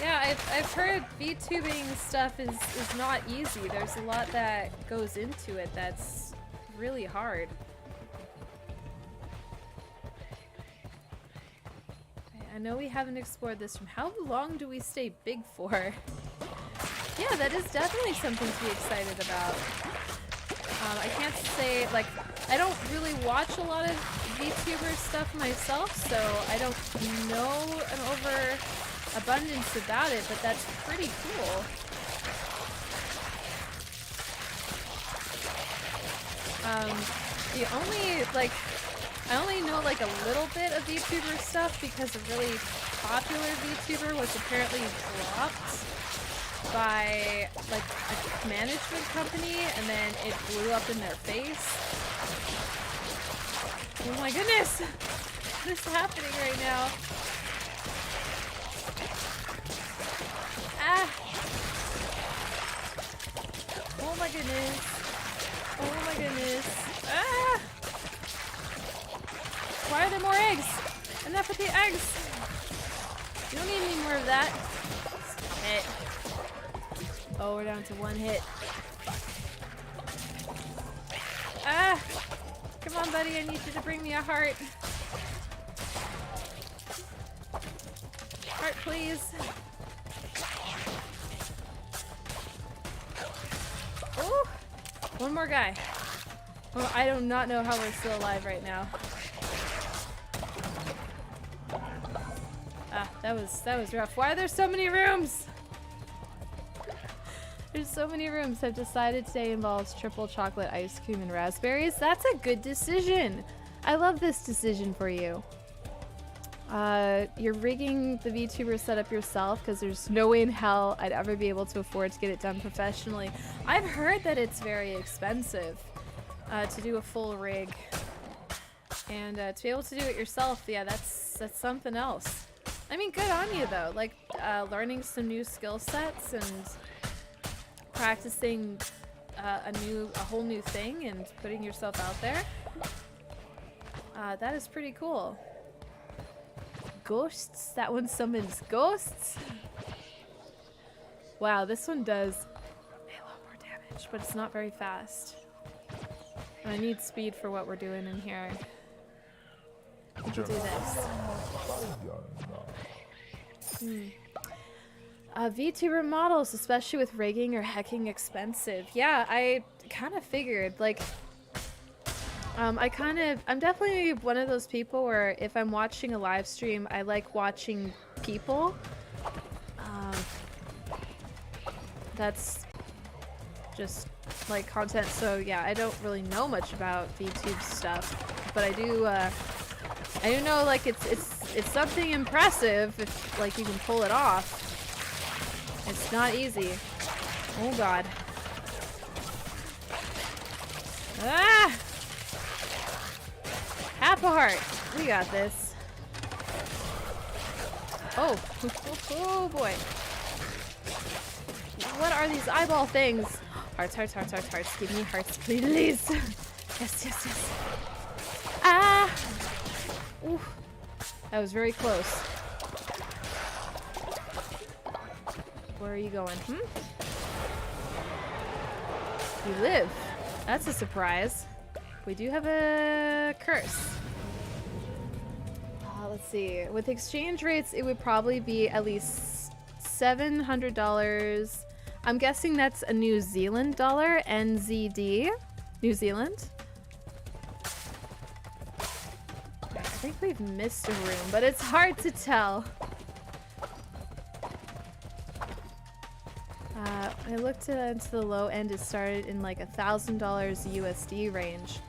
Yeah, I've heard VTubing stuff is not easy. There's a lot that goes into it that's really hard. I know we haven't explored this from how long do we stay big for? Yeah, that is definitely something to be excited about. I can't say, like, I don't really watch a lot of VTuber stuff myself, so I don't know an overabundance about it, but that's pretty cool. I only know like a little bit of VTuber stuff because a really popular VTuber was apparently dropped by like a management company and then it blew up in their face. Oh my goodness! What is happening right now? Ah! Oh my goodness! Oh my goodness! Ah! Why are there more eggs? Enough with the eggs! You don't need any more of that. Stop it. Oh, we're down to one hit. Ah! Come on, buddy, I need you to bring me a heart. Heart, please. Ooh! One more guy. Well, I do not know how we're still alive right now. Ah, that was rough. Why are there so many rooms? There's so many rooms. I've decided today involves triple chocolate ice cream and raspberries. That's a good decision. I love this decision for you. You're rigging the VTuber setup yourself because there's no way in hell I'd ever be able to afford to get it done professionally. I've heard that it's very expensive to do a full rig. And to be able to do it yourself, yeah, that's something else. I mean, good on you though. Like learning some new skill sets and practicing a whole new thing and putting yourself out there. That is pretty cool. Ghosts? That one summons ghosts? Wow, this one does a lot more damage, but it's not very fast. And I need speed for what we're doing in here. We can do this. VTuber models, especially with rigging, are hecking expensive. Yeah, I kind of figured, like, I'm definitely one of those people where if I'm watching a live stream, I like watching people. That's just like content. So yeah, I don't really know much about VTube stuff, but I do know like it's something impressive if like you can pull it off. It's not easy. Oh god. Ah! Half a heart. We got this. Oh. Oh boy. What are these eyeball things? Hearts, hearts, hearts, hearts, hearts. Give me hearts, please. Yes, yes, yes. Ah! Ooh. That was very close. Where are you going? You live. That's a surprise. We do have a curse. Let's see. With exchange rates, it would probably be at least $700. I'm guessing that's a New Zealand dollar. NZD. New Zealand. I think we've missed a room, but it's hard to tell. I looked into the low end. It started in like $1,000 USD range.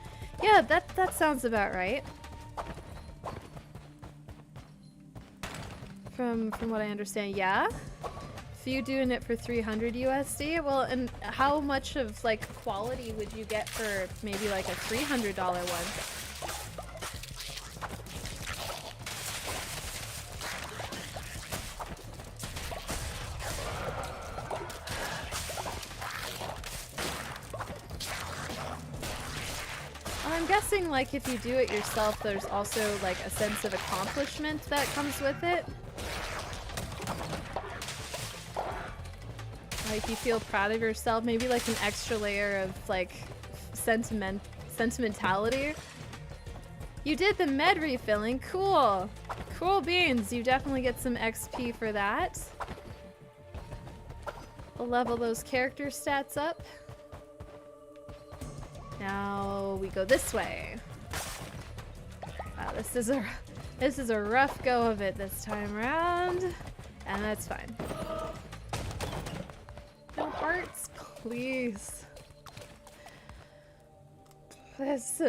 Yeah, that sounds about right. From what I understand, yeah. If you doing it for 300 USD, well, and how much of like quality would you get for maybe like a $300 one? I'm guessing like if you do it yourself, there's also like a sense of accomplishment that comes with it. Like you feel proud of yourself, maybe like an extra layer of like sentimentality. You did the med refilling, cool. Cool beans, you definitely get some XP for that. We'll level those character stats up. Now we go this way. Wow, this is a rough go of it this time around, and that's fine. No hearts, please. That's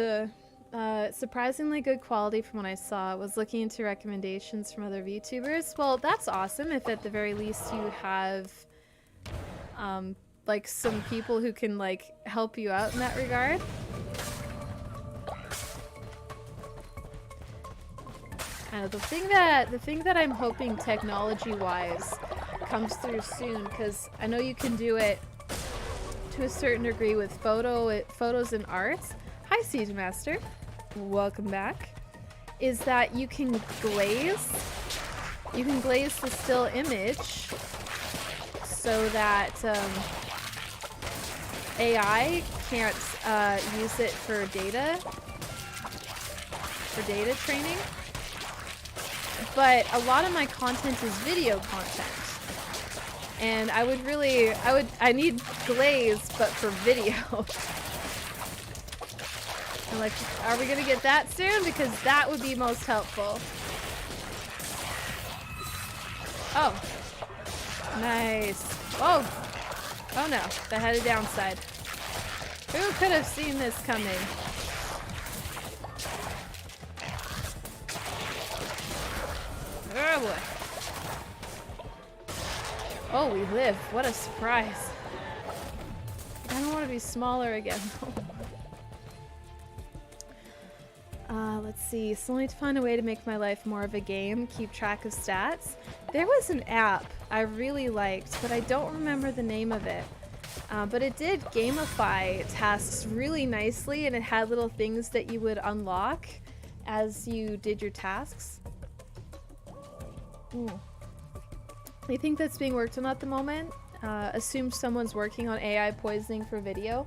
surprisingly good quality from what I saw. I was looking into recommendations from other VTubers. Well, that's awesome if at the very least you have like some people who can like help you out in that regard. The thing that I'm hoping technology-wise comes through soon, because I know you can do it to a certain degree with photos and art. Hi, Siege Master. Welcome back. Is that you can glaze the still image so that AI can't use it for data training. But a lot of my content is video content. And I need glaze, but for video. I'm like, are we gonna get that soon? Because that would be most helpful. Oh. Nice. Whoa. Oh no, that had a downside. Who could have seen this coming? Oh boy. Oh, we live. What a surprise. I don't want to be smaller again. Let's see. Still need to find a way to make my life more of a game, keep track of stats. There was an app I really liked, but I don't remember the name of it. But it did gamify tasks really nicely, and it had little things that you would unlock as you did your tasks. You think that's being worked on at the moment? Assume someone's working on AI poisoning for video.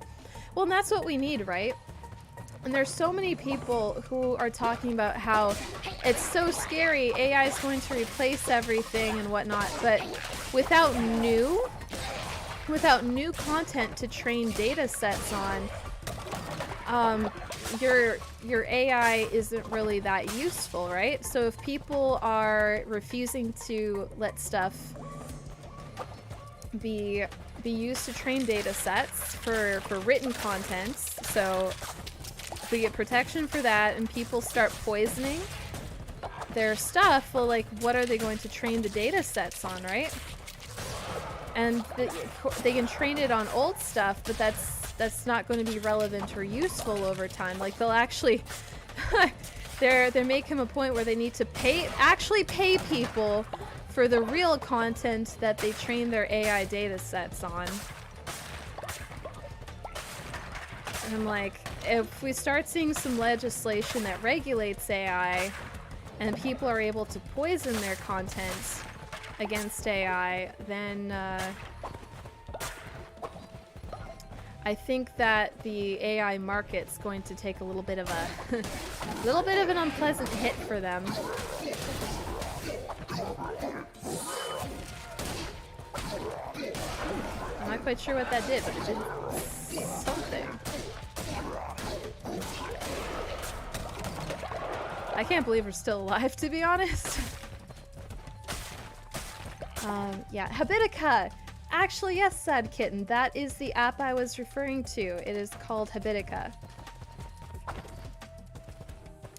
Well, and that's what we need, right? And there's so many people who are talking about how it's so scary, AI is going to replace everything and whatnot, but without new content to train data sets on, your AI isn't really that useful, right? So if people are refusing to let stuff be be used to train data sets for written content. So we get protection for that and people start poisoning their stuff, well, like, what are they going to train the data sets on, right? And they can train it on old stuff, but that's not going to be relevant or useful over time. Like, they'll actually there may come a point where they need to actually pay people for the real content that they train their AI data sets on. And I'm like, if we start seeing some legislation that regulates AI and people are able to poison their content against AI, then I think that the AI market's going to take a little bit of an unpleasant hit for them. I'm not quite sure what that did, but it did something. I can't believe we're still alive, to be honest. Yeah, Habitica. Actually, yes, Sad Kitten. That is the app I was referring to. It is called Habitica.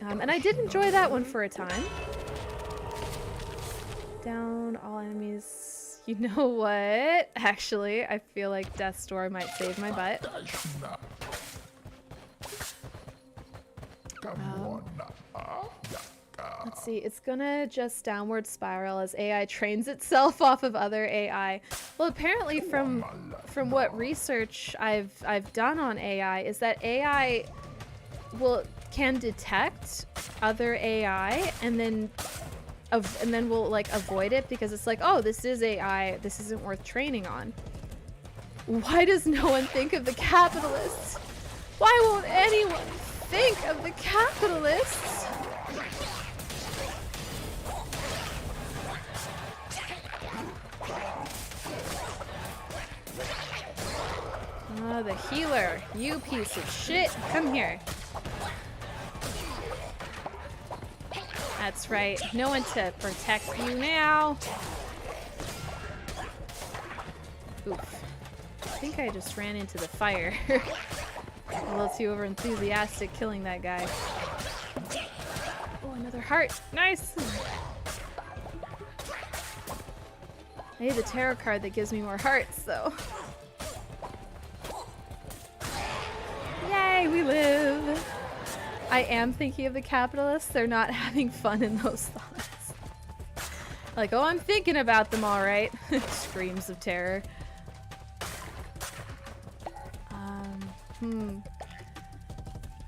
And I did enjoy that one for a time. Down all enemies. You know what? Actually, I feel like Death's Door might save my butt. Let's see, it's gonna just downward spiral as AI trains itself off of other AI. Well, apparently from what research I've done on AI is that AI can detect other AI and then will like avoid it because it's like, oh, this is AI, this isn't worth training on. Why does no one think of the capitalists? Why won't anyone think of the capitalists? Oh, the healer. You piece of shit. Come here. That's right. No one to protect you now. Oof. I think I just ran into the fire. A little too over-enthusiastic killing that guy. Oh, another heart. Nice! I need the tarot card that gives me more hearts, though. Yay, we live! I am thinking of the capitalists. They're not having fun in those thoughts. Like, oh, I'm thinking about them, all right. Screams of terror.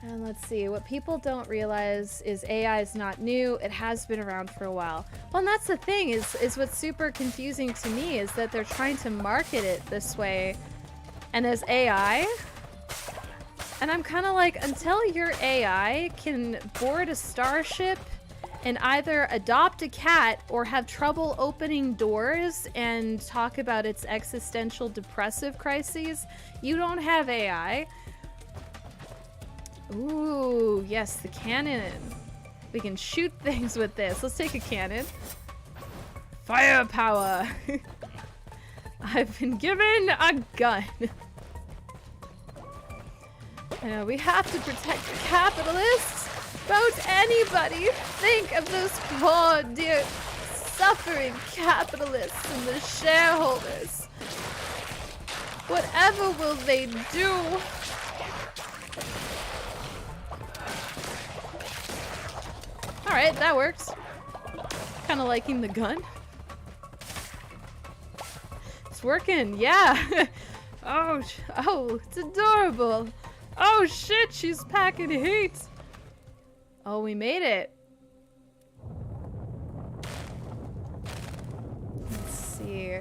And let's see, what people don't realize is AI is not new. It has been around for a while. Well, and that's the thing, is what's super confusing to me is that they're trying to market it this way and as AI. And I'm kind of like, until your AI can board a starship and either adopt a cat or have trouble opening doors and talk about its existential depressive crises, you don't have AI. Ooh, yes, the cannon. We can shoot things with this. Let's take a cannon. Firepower! I've been given a gun. We have to protect the capitalists. Don't anybody think of those poor, dear, suffering capitalists and the shareholders. Whatever will they do? Alright, that works. Kind of liking the gun. It's working, yeah. Oh, it's adorable. Oh shit, she's packing heat. Oh, we made it. Let's see.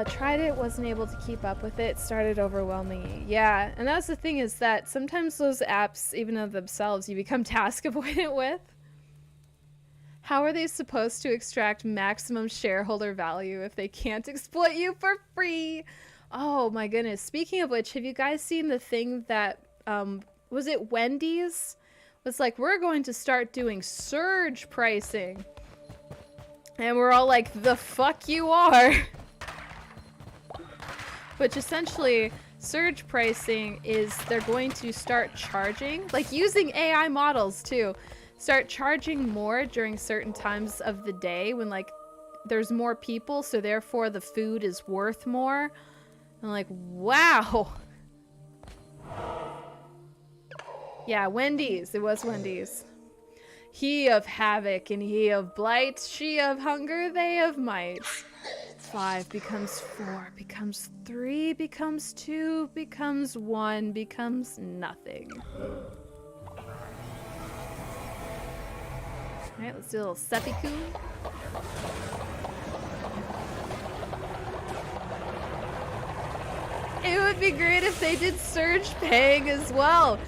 Tried it, wasn't able to keep up with it, started overwhelming me. Yeah, and that's the thing, is that sometimes those apps, even of themselves, you become task avoidant with. How are they supposed to extract maximum shareholder value if they can't exploit you for free? Oh my goodness. Speaking of which, have you guys seen the thing that, was it Wendy's? Was like, we're going to start doing surge pricing. And we're all like, the fuck you are. Which essentially, surge pricing is they're going to start charging, like using AI models too, start charging more during certain times of the day when like there's more people, so therefore the food is worth more. I'm like, wow. Yeah, Wendy's. It was Wendy's. He of havoc and he of blight, she of hunger, they of might. 5 becomes 4, becomes 3, becomes 2, becomes 1, becomes nothing. Alright, let's do a little seppuku. It would be great if they did surge paying as well.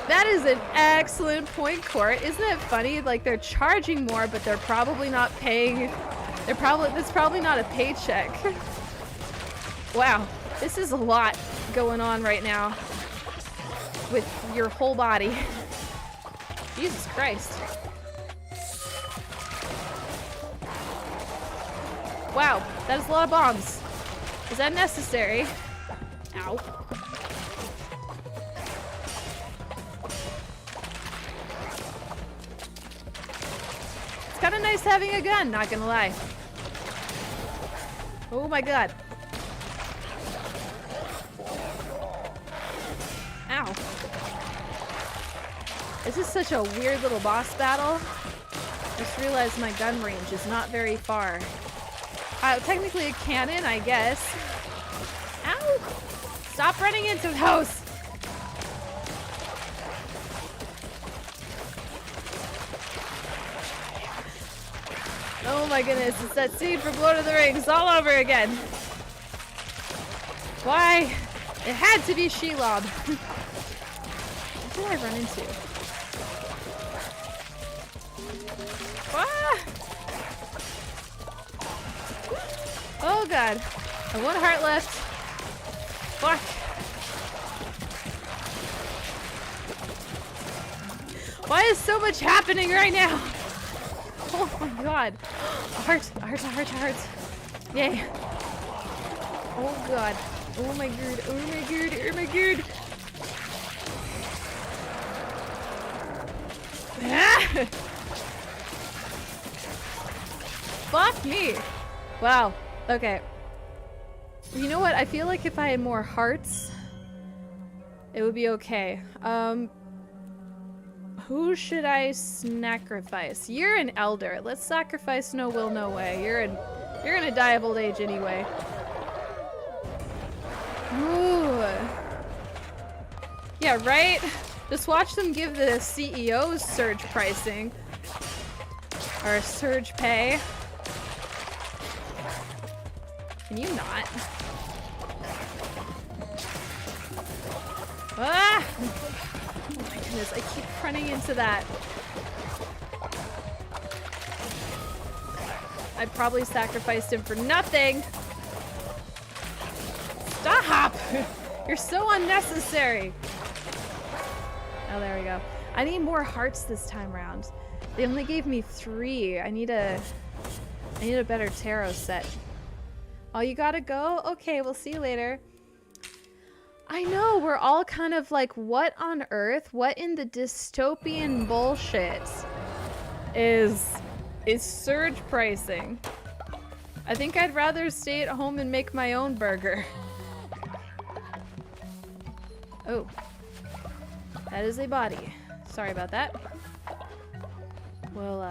That is an excellent point, Court. Isn't it funny? Like, they're charging more, but they're probably not paying. It's probably not a paycheck. Wow, this is a lot going on right now with your whole body. Jesus Christ. Wow, that is a lot of bombs. Is that necessary? Ow. It's kind of nice having a gun, not gonna lie. Oh my god. Ow. This is such a weird little boss battle. I just realized my gun range is not very far. Technically a cannon, I guess. Ow! Stop running into those! Oh my goodness, it's that scene from Lord of the Rings all over again. Why? It had to be Shelob. What did I run into? Ah! Oh god. I have 1 heart left. Fuck. Why is so much happening right now? Oh my god. A heart. Yay. Oh god. Oh my god. Oh my god. Oh my god. Ah! Fuck me. Wow. Okay. You know what? I feel like if I had more hearts, it would be okay. Who should I sacrifice? You're an elder. Let's sacrifice No Will, No Way. You're gonna die of old age anyway. Ooh. Yeah, right? Just watch them give the CEOs surge pricing. Or surge pay. Can you not? Ah! Oh my goodness, I keep running into that. I probably sacrificed him for nothing. Stop! You're so unnecessary. Oh, there we go. I need more hearts this time around. They only gave me 3. I need a better tarot set. Oh, you gotta go? Okay, we'll see you later. I know, we're all kind of like, what on earth? What in the dystopian bullshit is surge pricing? I think I'd rather stay at home and make my own burger. Oh. That is a body. Sorry about that. We'll,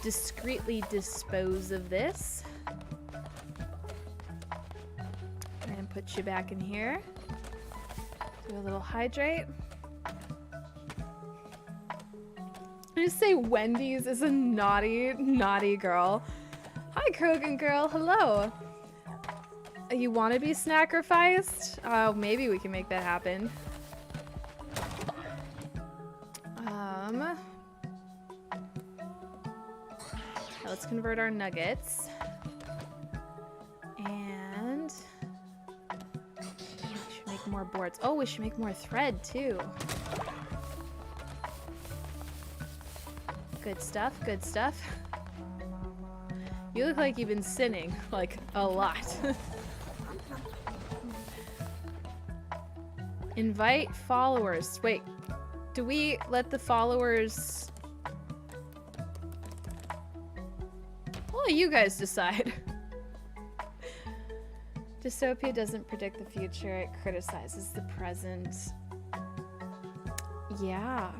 discreetly dispose of this. And put you back in here. Do a little hydrate. I just say Wendy's is a naughty, naughty girl. Hi, Krogan girl. Hello. You want to be sacrificed? Maybe we can make that happen. Let's convert our nuggets. And we should make more boards. Oh, we should make more thread too. Good stuff, good stuff. You look like you've been sinning, like, a lot. Invite followers. Wait, do we let the followers... Well, you guys decide. Dystopia doesn't predict the future, it criticizes the present. Yeah.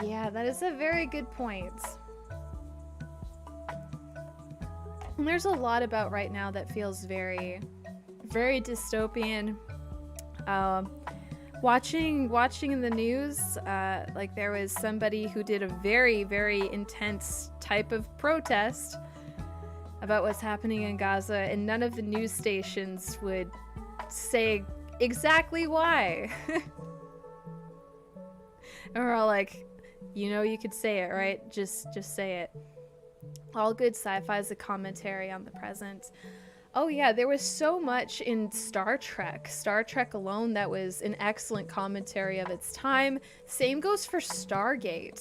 Yeah, that is a very good point. And there's a lot about right now that feels very, very dystopian. Watching in the news, like there was somebody who did a very, very intense type of protest about what's happening in Gaza, and none of the news stations would say exactly why. And we're all like, you know, you could say it, right? Just say it. All good sci-fi is a commentary on the present. Oh yeah, there was so much in Star Trek. Star Trek alone that was an excellent commentary of its time. Same goes for Stargate.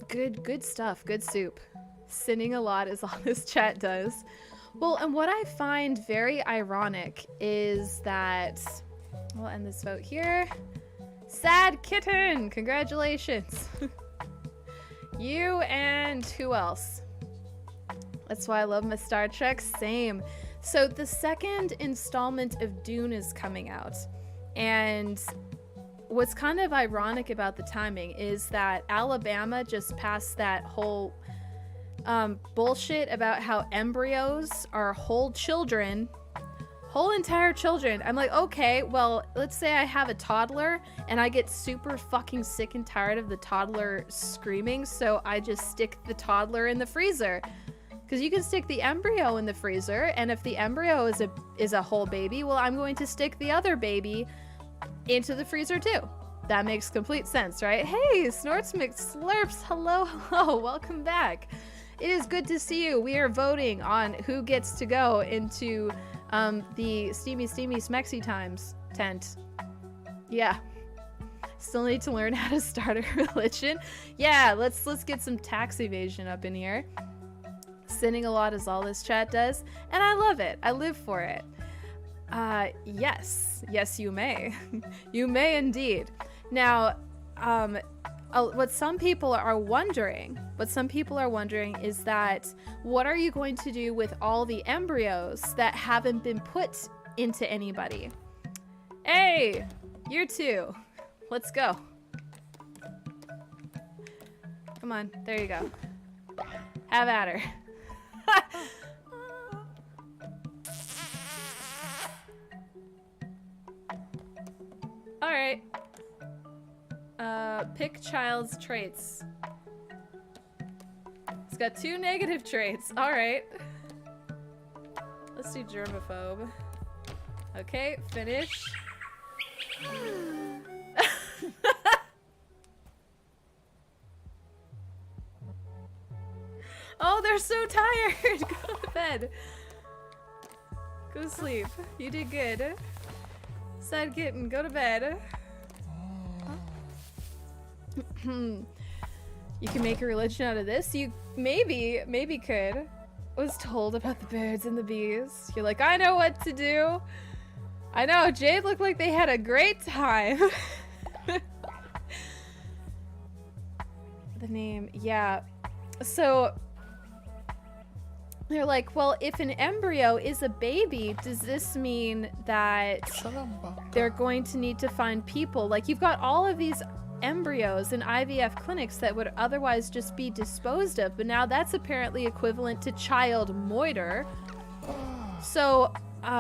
Good stuff, good soup. Sinning a lot is all this chat does. Well, and what I find very ironic is that... We'll end this vote here. Sad Kitten! Congratulations! You and who else? That's why I love my Star Trek. Same. So the second installment of Dune is coming out. And what's kind of ironic about the timing is that Alabama just passed that whole bullshit about how embryos are whole children. Whole entire children. I'm like, okay, well, let's say I have a toddler and I get super fucking sick and tired of the toddler screaming, so I just stick the toddler in the freezer. Because you can stick the embryo in the freezer, and if the embryo is a whole baby, well, I'm going to stick the other baby into the freezer too. That makes complete sense, right? Hey, Snorts McSlurps, hello, welcome back. It is good to see you. We are voting on who gets to go into the Steamy Smexy Times tent. Yeah. Still need to learn how to start a religion. Yeah, let's get some tax evasion up in here. Sinning a lot is all this chat does, and I love it. I live for it. Yes, you may. You may indeed. Now, what some people are wondering is that what are you going to do with all the embryos that haven't been put into anybody? Hey, you two, let's go. Come on, there you go. Have at her. All right. Pick child's traits. It's got 2 negative traits. All right. Let's do germaphobe. Okay, finish. Oh, they're so tired. Go to bed. Go sleep. You did good. Sad kitten, go to bed. You can make a religion out of this. You maybe could. I was told about the birds and the bees. You're like, I know what to do. I know, Jade looked like they had a great time. The name, yeah. So they're like, well, if an embryo is a baby, does this mean that they're going to need to find people? Like, you've got all of these embryos in IVF clinics that would otherwise just be disposed of, but now that's apparently equivalent to child moiter. So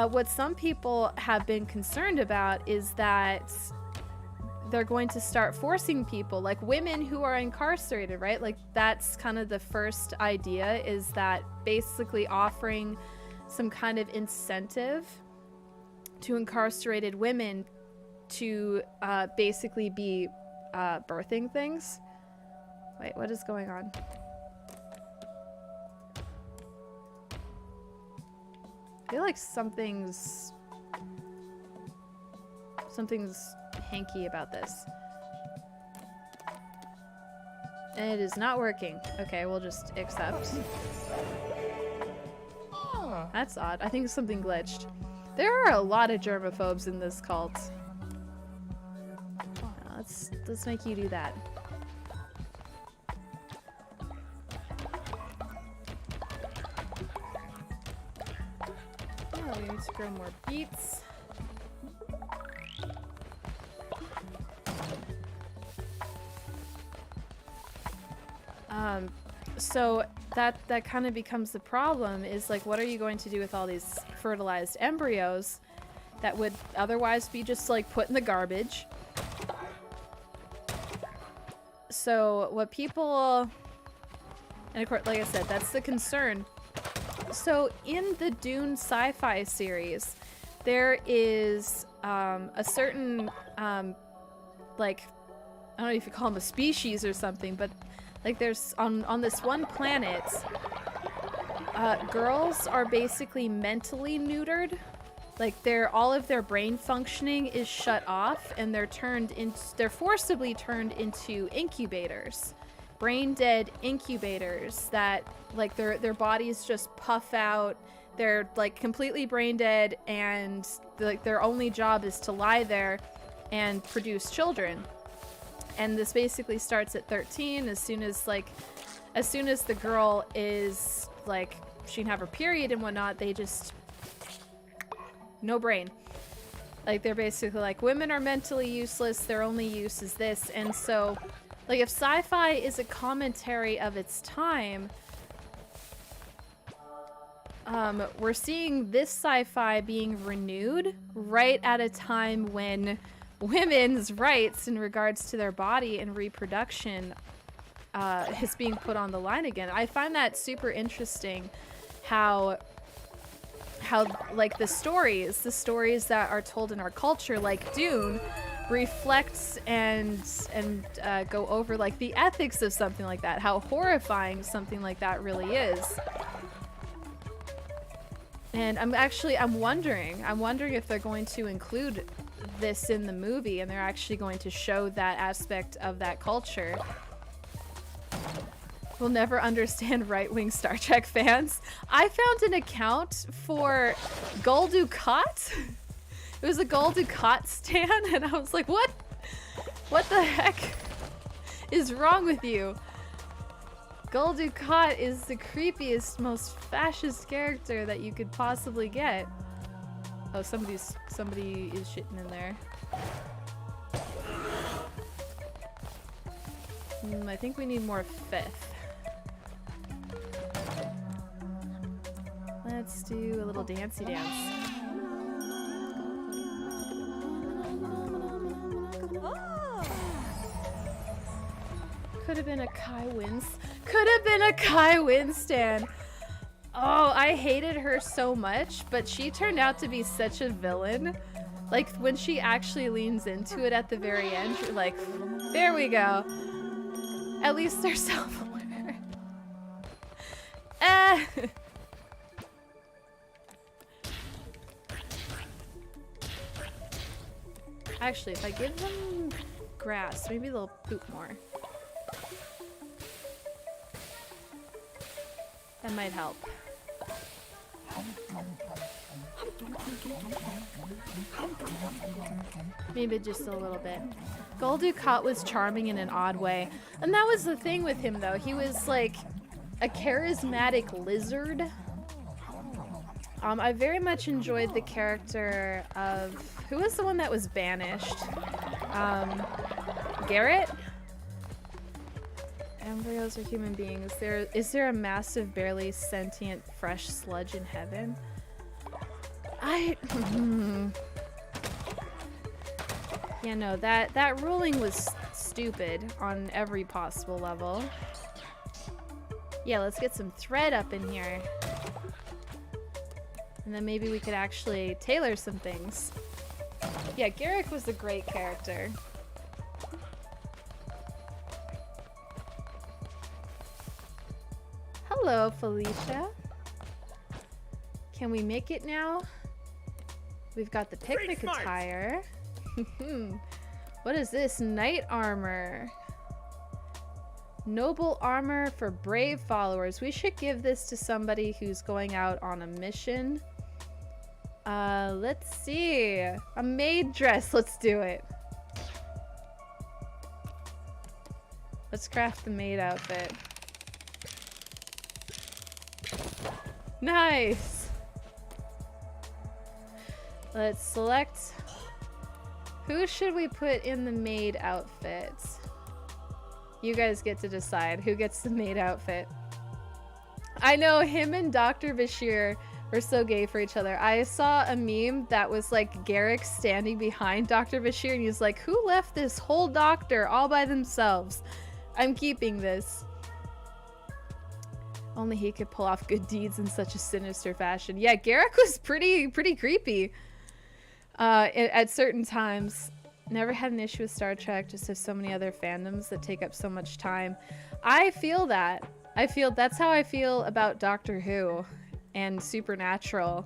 what some people have been concerned about is that they're going to start forcing people, like women who are incarcerated, right? Like, that's kind of the first idea, is that basically offering some kind of incentive to incarcerated women to basically be birthing things. Wait, what is going on? I feel like something's hanky about this. And it is not working. Okay, we'll just accept. That's odd. I think something glitched. There are a lot of germaphobes in this cult. Let's make you do that. Oh, we need to grow more beets. So that kind of becomes the problem, is like, what are you going to do with all these fertilized embryos that would otherwise be just like put in the garbage? So what people, and of course, like I said, that's the concern. So in the Dune sci-fi series, there is a certain like, I don't know if you call them a species or something, but like there's on this one planet, girls are basically mentally neutered. Like all of their brain functioning is shut off, and they're forcibly turned into incubators, brain dead incubators that like their bodies just puff out. They're like completely brain dead, and like their only job is to lie there and produce children. And this basically starts at 13. As soon as the girl is like, she can have her period and whatnot, they just, no brain. Like they're basically like, women are mentally useless, their only use is this. And so like, if sci-fi is a commentary of its time, we're seeing this sci-fi being renewed right at a time when women's rights in regards to their body and reproduction is being put on the line again. I find that super interesting, how like the stories that are told in our culture, like Dune, reflects and go over like the ethics of something like that, how horrifying something like that really is. And I'm wondering if they're going to include this in the movie, and they're actually going to show that aspect of that culture. We'll never understand right-wing Star Trek fans. I found an account for Gul Dukat. It was a Gul Dukat stan, and I was like, what the heck is wrong with you? Gul Dukat is the creepiest, most fascist character that you could possibly get. Oh, somebody is shitting in there. I think we need more fifth. Let's do a little dancey dance. Could have been a Kai Wins. Could have been a Kai Win stan. Oh, I hated her so much, but she turned out to be such a villain. Like, when she actually leans into it at the very end, you're like, there we go. At least they're self-aware. Actually, if I give them grass, maybe they'll poop more. That might help. Maybe just a little bit. Gul Dukat was charming in an odd way. And that was the thing with him, though. He was like a charismatic lizard. I very much enjoyed the character of... Who was the one that was banished? Garrett? Embryos are human beings. Is there a massive, barely sentient, fresh sludge in heaven? Yeah, no, that ruling was stupid on every possible level. Yeah, let's get some thread up in here. And then maybe we could actually tailor some things. Yeah, Garrick was a great character. Hello, Felicia. Can we make it now? We've got the picnic attire. What is this? Knight armor. Noble armor for brave followers. We should give this to somebody who's going out on a mission. Let's see. A maid dress. Let's do it. Let's craft the maid outfit. Nice. Let's select. Who should we put in the maid outfit? You guys get to decide who gets the maid outfit. I know him and Dr. Bashir were so gay for each other. I saw a meme that was like Garrick standing behind Dr. Bashir and he's like, who left this whole doctor all by themselves? I'm keeping this. Only he could pull off good deeds in such a sinister fashion. Yeah, Garrick was pretty creepy at certain times. Never had an issue with Star Trek, just have so many other fandoms that take up so much time. I feel that. That's how I feel about Doctor Who and Supernatural.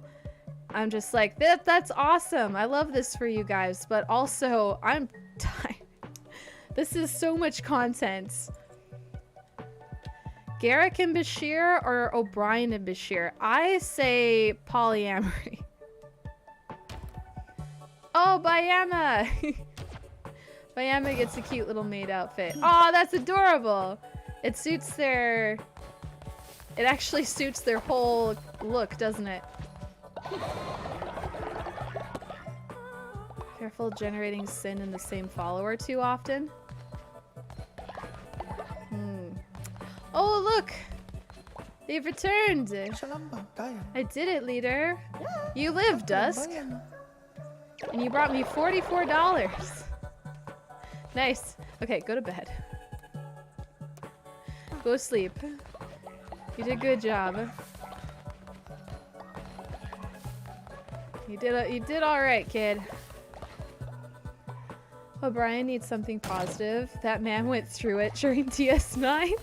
I'm just like, that's awesome. I love this for you guys, but also I'm tired. This is so much content. Garrick and Bashir or O'Brien and Bashir? I say polyamory. Oh, Bayama! Bayama gets a cute little maid outfit. Oh, that's adorable! It suits their... It actually suits their whole look, doesn't it? Careful generating sin in the same follower too often. Oh, look! They've returned! I did it, leader. You live, Dusk. And you brought me $44. Nice. Okay, go to bed. Go sleep. You did a good job. You did all right, kid. O'Brien needs something positive. That man went through it during DS9.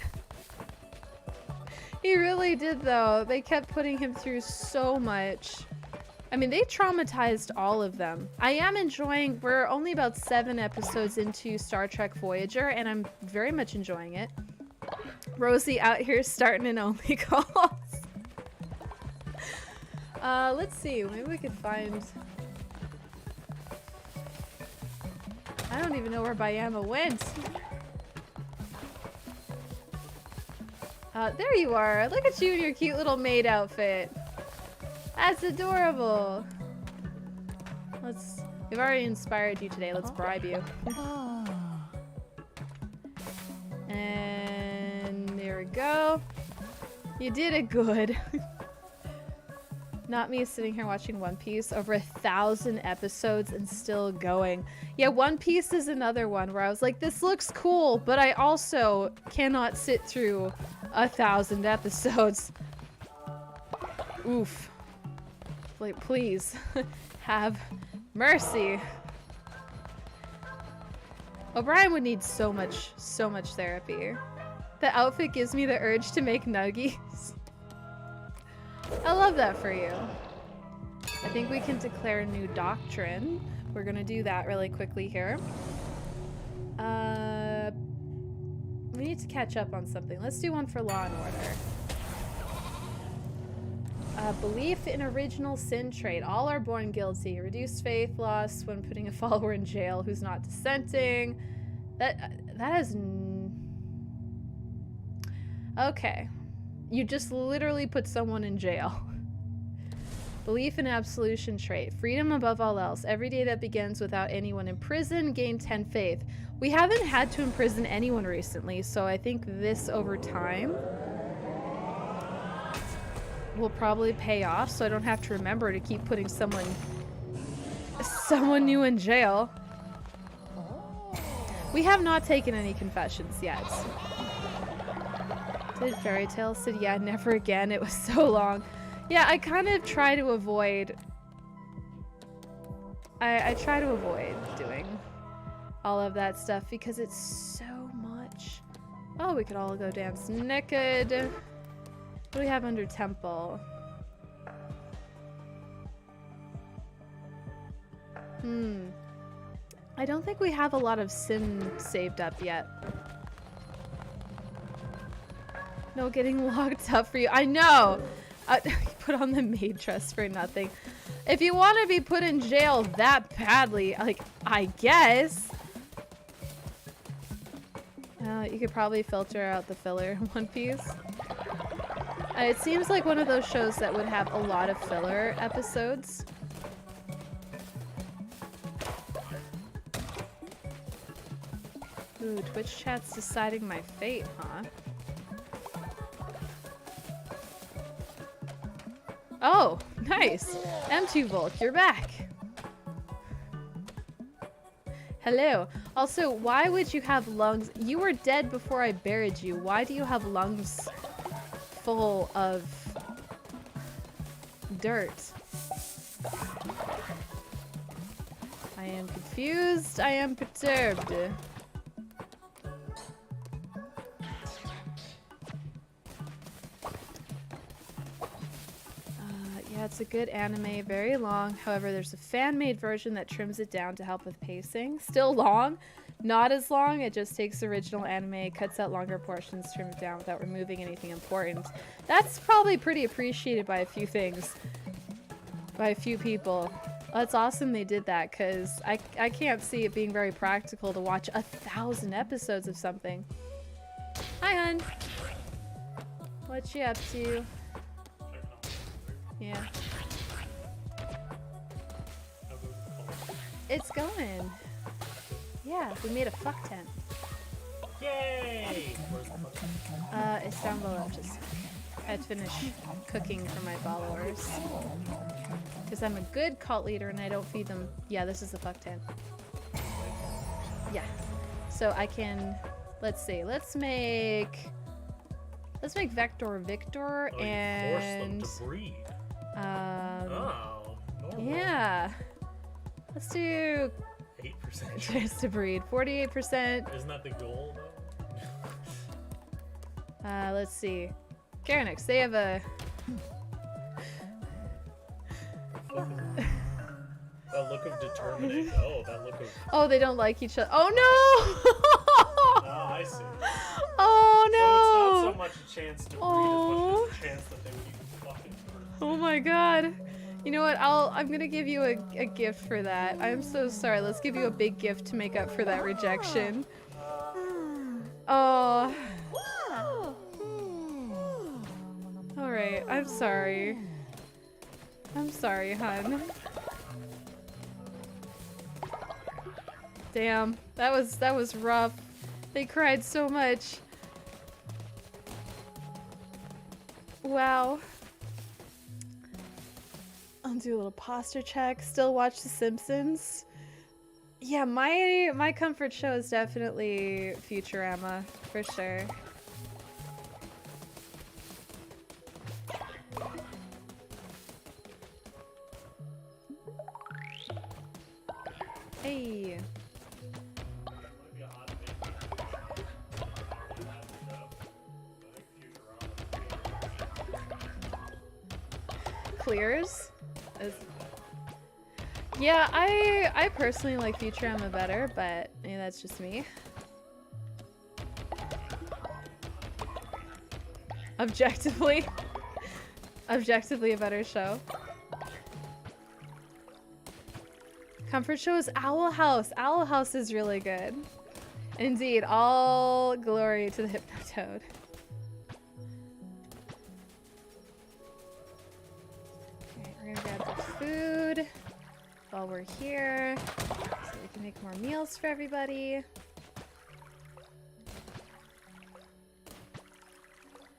He really did, though. They kept putting him through so much. I mean, they traumatized all of them. I am enjoying... We're only about 7 episodes into Star Trek Voyager, and I'm very much enjoying it. Rosie out here starting an only calls. Let's see. Maybe we could find... I don't even know where Bayama went. There you are. Look at you in your cute little maid outfit. That's adorable. We've already inspired you today. Let's bribe you. And there we go. You did it good. Not me sitting here watching One Piece over 1,000 episodes and still going. Yeah, One Piece is another one where I was like, this looks cool, but I also cannot sit through 1,000 episodes. Oof. Like, please have mercy. O'Brien would need so much therapy. The outfit gives me the urge to make nuggies. I love that for you. I think we can declare a new doctrine. We're gonna do that really quickly here. We need to catch up on something. Let's do one for Law and Order. Belief in original sin trait. All are born guilty. Reduced faith loss when putting a follower in jail who's not dissenting. That has... Okay. You just literally put someone in jail. Belief in absolution trait. Freedom above all else. Every day that begins without anyone in prison, gain 10 faith. We haven't had to imprison anyone recently, so I think this over time will probably pay off, so I don't have to remember to keep putting someone new in jail. We have not taken any confessions yet. Did Fairy Tale said, yeah, never again. It was so long. Yeah, I kind of try to avoid... I try to avoid doing all of that stuff because it's so much. Oh, we could all go dance naked. What do we have under Temple? I don't think we have a lot of sin saved up yet. No getting locked up for you. I know! Put on the maid dress for nothing. If you want to be put in jail that badly, like, I guess. You could probably filter out the filler in One Piece. It seems like one of those shows that would have a lot of filler episodes. Ooh, Twitch chat's deciding my fate, huh? Oh, nice! M2 Volk, you're back! Hello. Also, why would you have lungs? You were dead before I buried you. Why do you have lungs full of dirt? I am confused. I am perturbed. Yeah, it's a good anime, very long. However, there's a fan-made version that trims it down to help with pacing. Still long, not as long. It just takes original anime, cuts out longer portions, trims it down without removing anything important. That's probably pretty appreciated by a few things, by a few people. That's awesome they did that, because I can't see it being very practical to watch 1,000 episodes of something. Hi, hun. What you up to? Yeah. It's going. Yeah, we made a fuck tent. Yay! Where's the fuck? It's down below. I had to finish cooking for my followers. Because I'm a good cult leader and I don't feed them. Yeah, this is the fuck tent. Yeah. So I can, let's see, let's make Vector Victor and force them to breed. Oh, normal. Yeah. Let's do 8%. just to breed. 48%. Isn't that the goal though? Let's see. Garanix, they have a That look of determination. Oh, that look of. Oh, they don't like each other. Oh no! Oh, I see. Oh no! So it's not so much a chance to breed as much as a chance that they would even fucking birth. Oh my god. You know what? I'm gonna give you a gift for that. I'm so sorry. Let's give you a big gift to make up for that rejection. Oh. Alright, I'm sorry. I'm sorry, hun. Damn, that was rough. They cried so much. Wow. I'll do a little posture check. Still watch The Simpsons. Yeah, my comfort show is definitely Futurama, for sure. Hey. Clears? Yeah, I personally like Futurama better, but maybe that's just me. Objectively a better show. Comfort show is Owl House. Owl House is really good. Indeed, all glory to the Hypnotoad. Okay, we're gonna grab the food while we're here, so we can make more meals for everybody.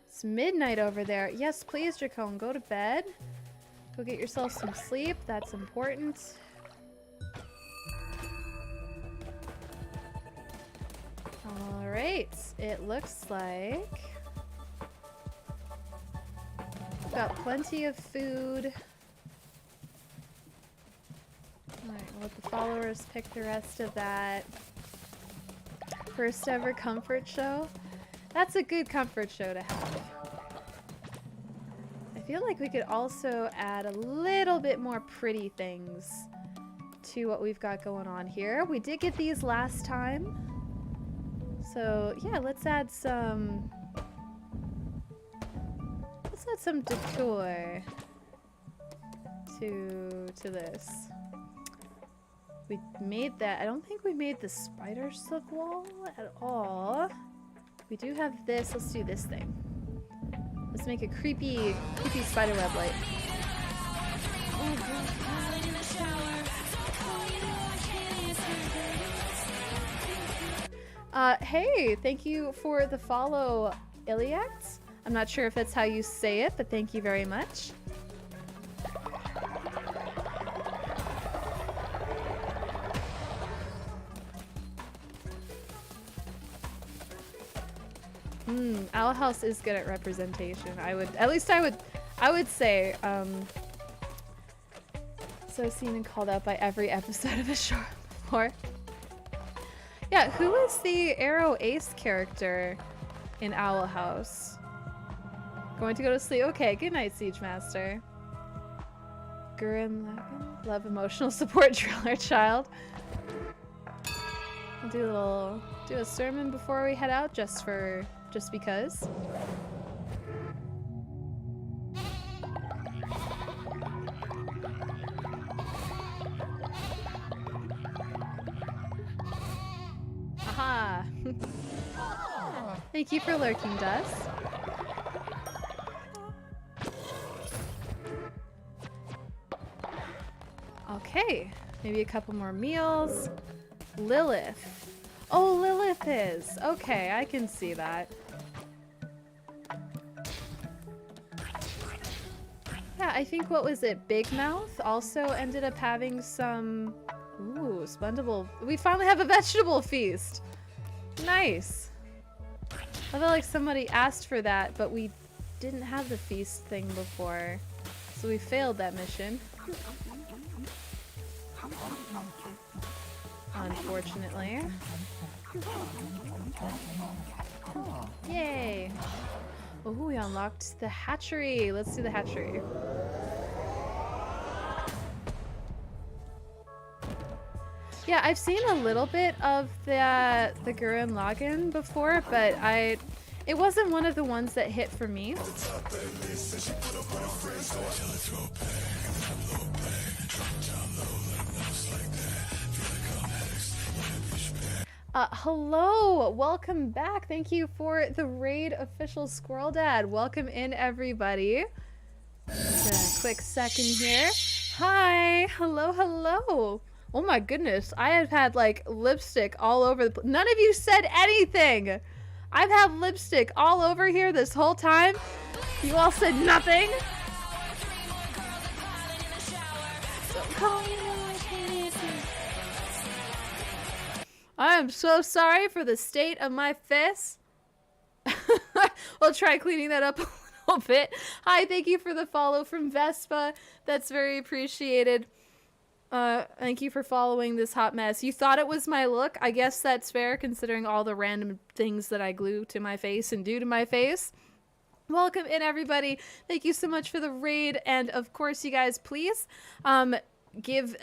It's midnight over there. Yes, please, Jacone, go to bed. Go get yourself some sleep. That's important. Alright, it looks like we've got plenty of food. Alright, we'll let the followers pick the rest of that. First ever comfort show. That's a good comfort show to have. I feel like we could also add a little bit more pretty things to what we've got going on here. We did get these last time. So yeah, let's add some let's add some decor to this. We made that. I don't think we made the spider silk wall at all. We do have this. Let's do this thing. Let's make a creepy spider web light. Hey, thank you for the follow, Iliact. I'm not sure if that's how you say it, but thank you very much. Owl House is good at representation. I would say, so seen and called out by every episode of a show before. Yeah, who is the Arrow Ace character in Owl House? Going to go to sleep? Okay, good night, Siege Master. Gurren Lagann? Love emotional support driller child. I'll do a sermon before we head out, just because. Aha! Thank you for lurking, Dust. Okay, maybe a couple more meals. Lilith. Oh, Lilith is. Okay, I can see that. Yeah, I think, what was it? Big Mouth also ended up having some... Ooh, spendable. We finally have a vegetable feast. Nice. I feel like somebody asked for that, but we didn't have the feast thing before. So we failed that mission. Unfortunately. Yay! Oh, we unlocked the hatchery. Let's do the hatchery. Yeah, I've seen a little bit of the Gurren Lagann before, but it wasn't one of the ones that hit for me. Hello, welcome back. Thank you for the raid, official Squirrel Dad. Welcome in, everybody. Just a quick second here. Hi, hello. Oh my goodness, I have had like lipstick all over the none of you said anything. I've had lipstick all over here this whole time. You all said nothing. I am so sorry for the state of my face. We'll try cleaning that up a little bit. Hi, thank you for the follow from Vespa. That's very appreciated. Thank you for following this hot mess. You thought it was my look. I guess that's fair considering all the random things that I glue to my face and do to my face. Welcome in, everybody. Thank you so much for the raid. And of course, you guys, please give...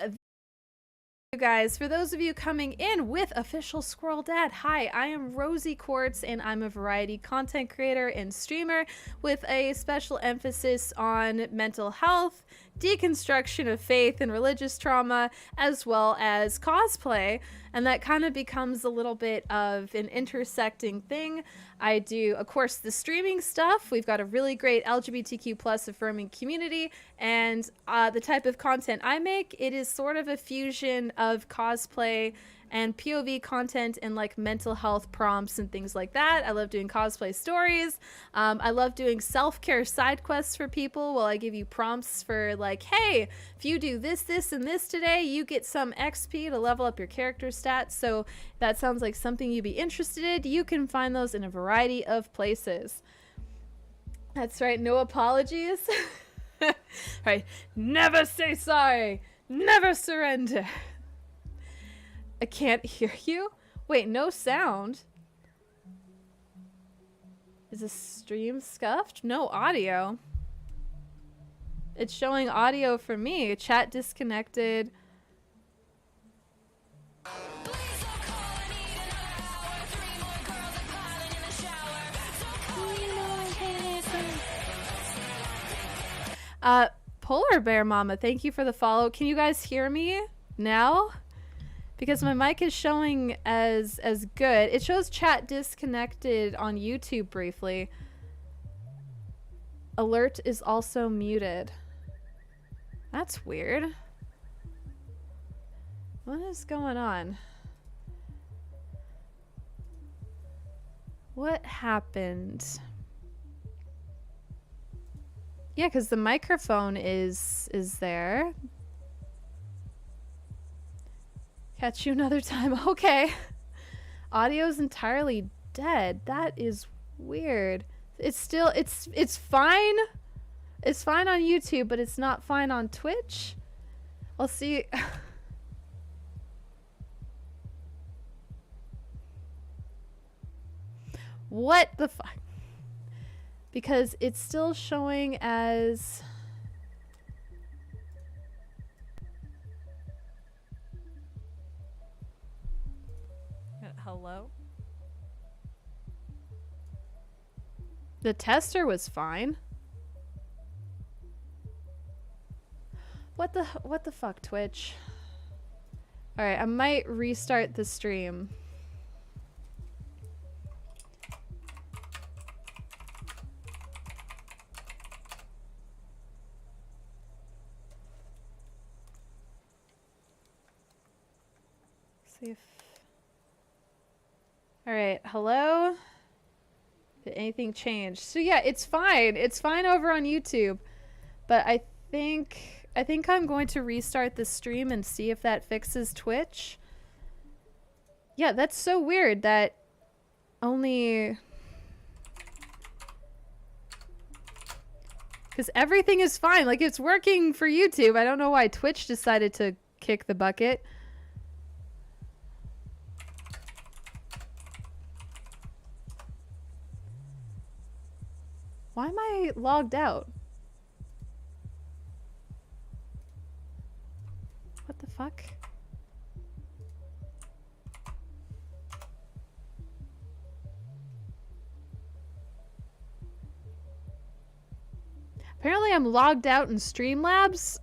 You guys, for those of you coming in with official Squirrel Dad, hi, I am Rosie Quartz and I'm a variety content creator and streamer with a special emphasis on mental health, deconstruction of faith and religious trauma, as well as cosplay, and that kind of becomes a little bit of an intersecting thing. I do, of course, the streaming stuff. We've got a really great LGBTQ plus affirming community, and the type of content I make, it is sort of a fusion of cosplay and POV content and like mental health prompts and things like that. I love doing cosplay stories. I love doing self-care side quests for people while I give you prompts for like, hey, if you do this, this, and this today, you get some XP to level up your character stats. So that sounds like something you'd be interested in. You can find those in a variety of places. That's right, no apologies. Right, never say sorry, never surrender. I can't hear you? Wait, no sound? Is the stream scuffed? No audio. It's showing audio for me. Chat disconnected. Polar Bear Mama, thank you for the follow. Can you guys hear me now? Because my mic is showing as good. It shows chat disconnected on YouTube briefly. Alert is also muted. That's weird. What is going on? What happened? Yeah, because the microphone is there. Catch you another time. Okay. Audio's entirely dead. That is weird. It's still it's fine. It's fine on YouTube, but it's not fine on Twitch. I'll see. What the fuck? Because it's still showing as hello? the tester was fine. What the fuck, Twitch? All right, I might restart the stream. See if... All right, hello? Did anything change? So yeah, it's fine. It's fine over on YouTube. But I think I'm going to restart the stream and see if that fixes Twitch. Yeah, that's so weird that only... Because everything is fine. Like, it's working for YouTube. I don't know why Twitch decided to kick the bucket. Why am I logged out? What the fuck? Apparently I'm logged out in Streamlabs.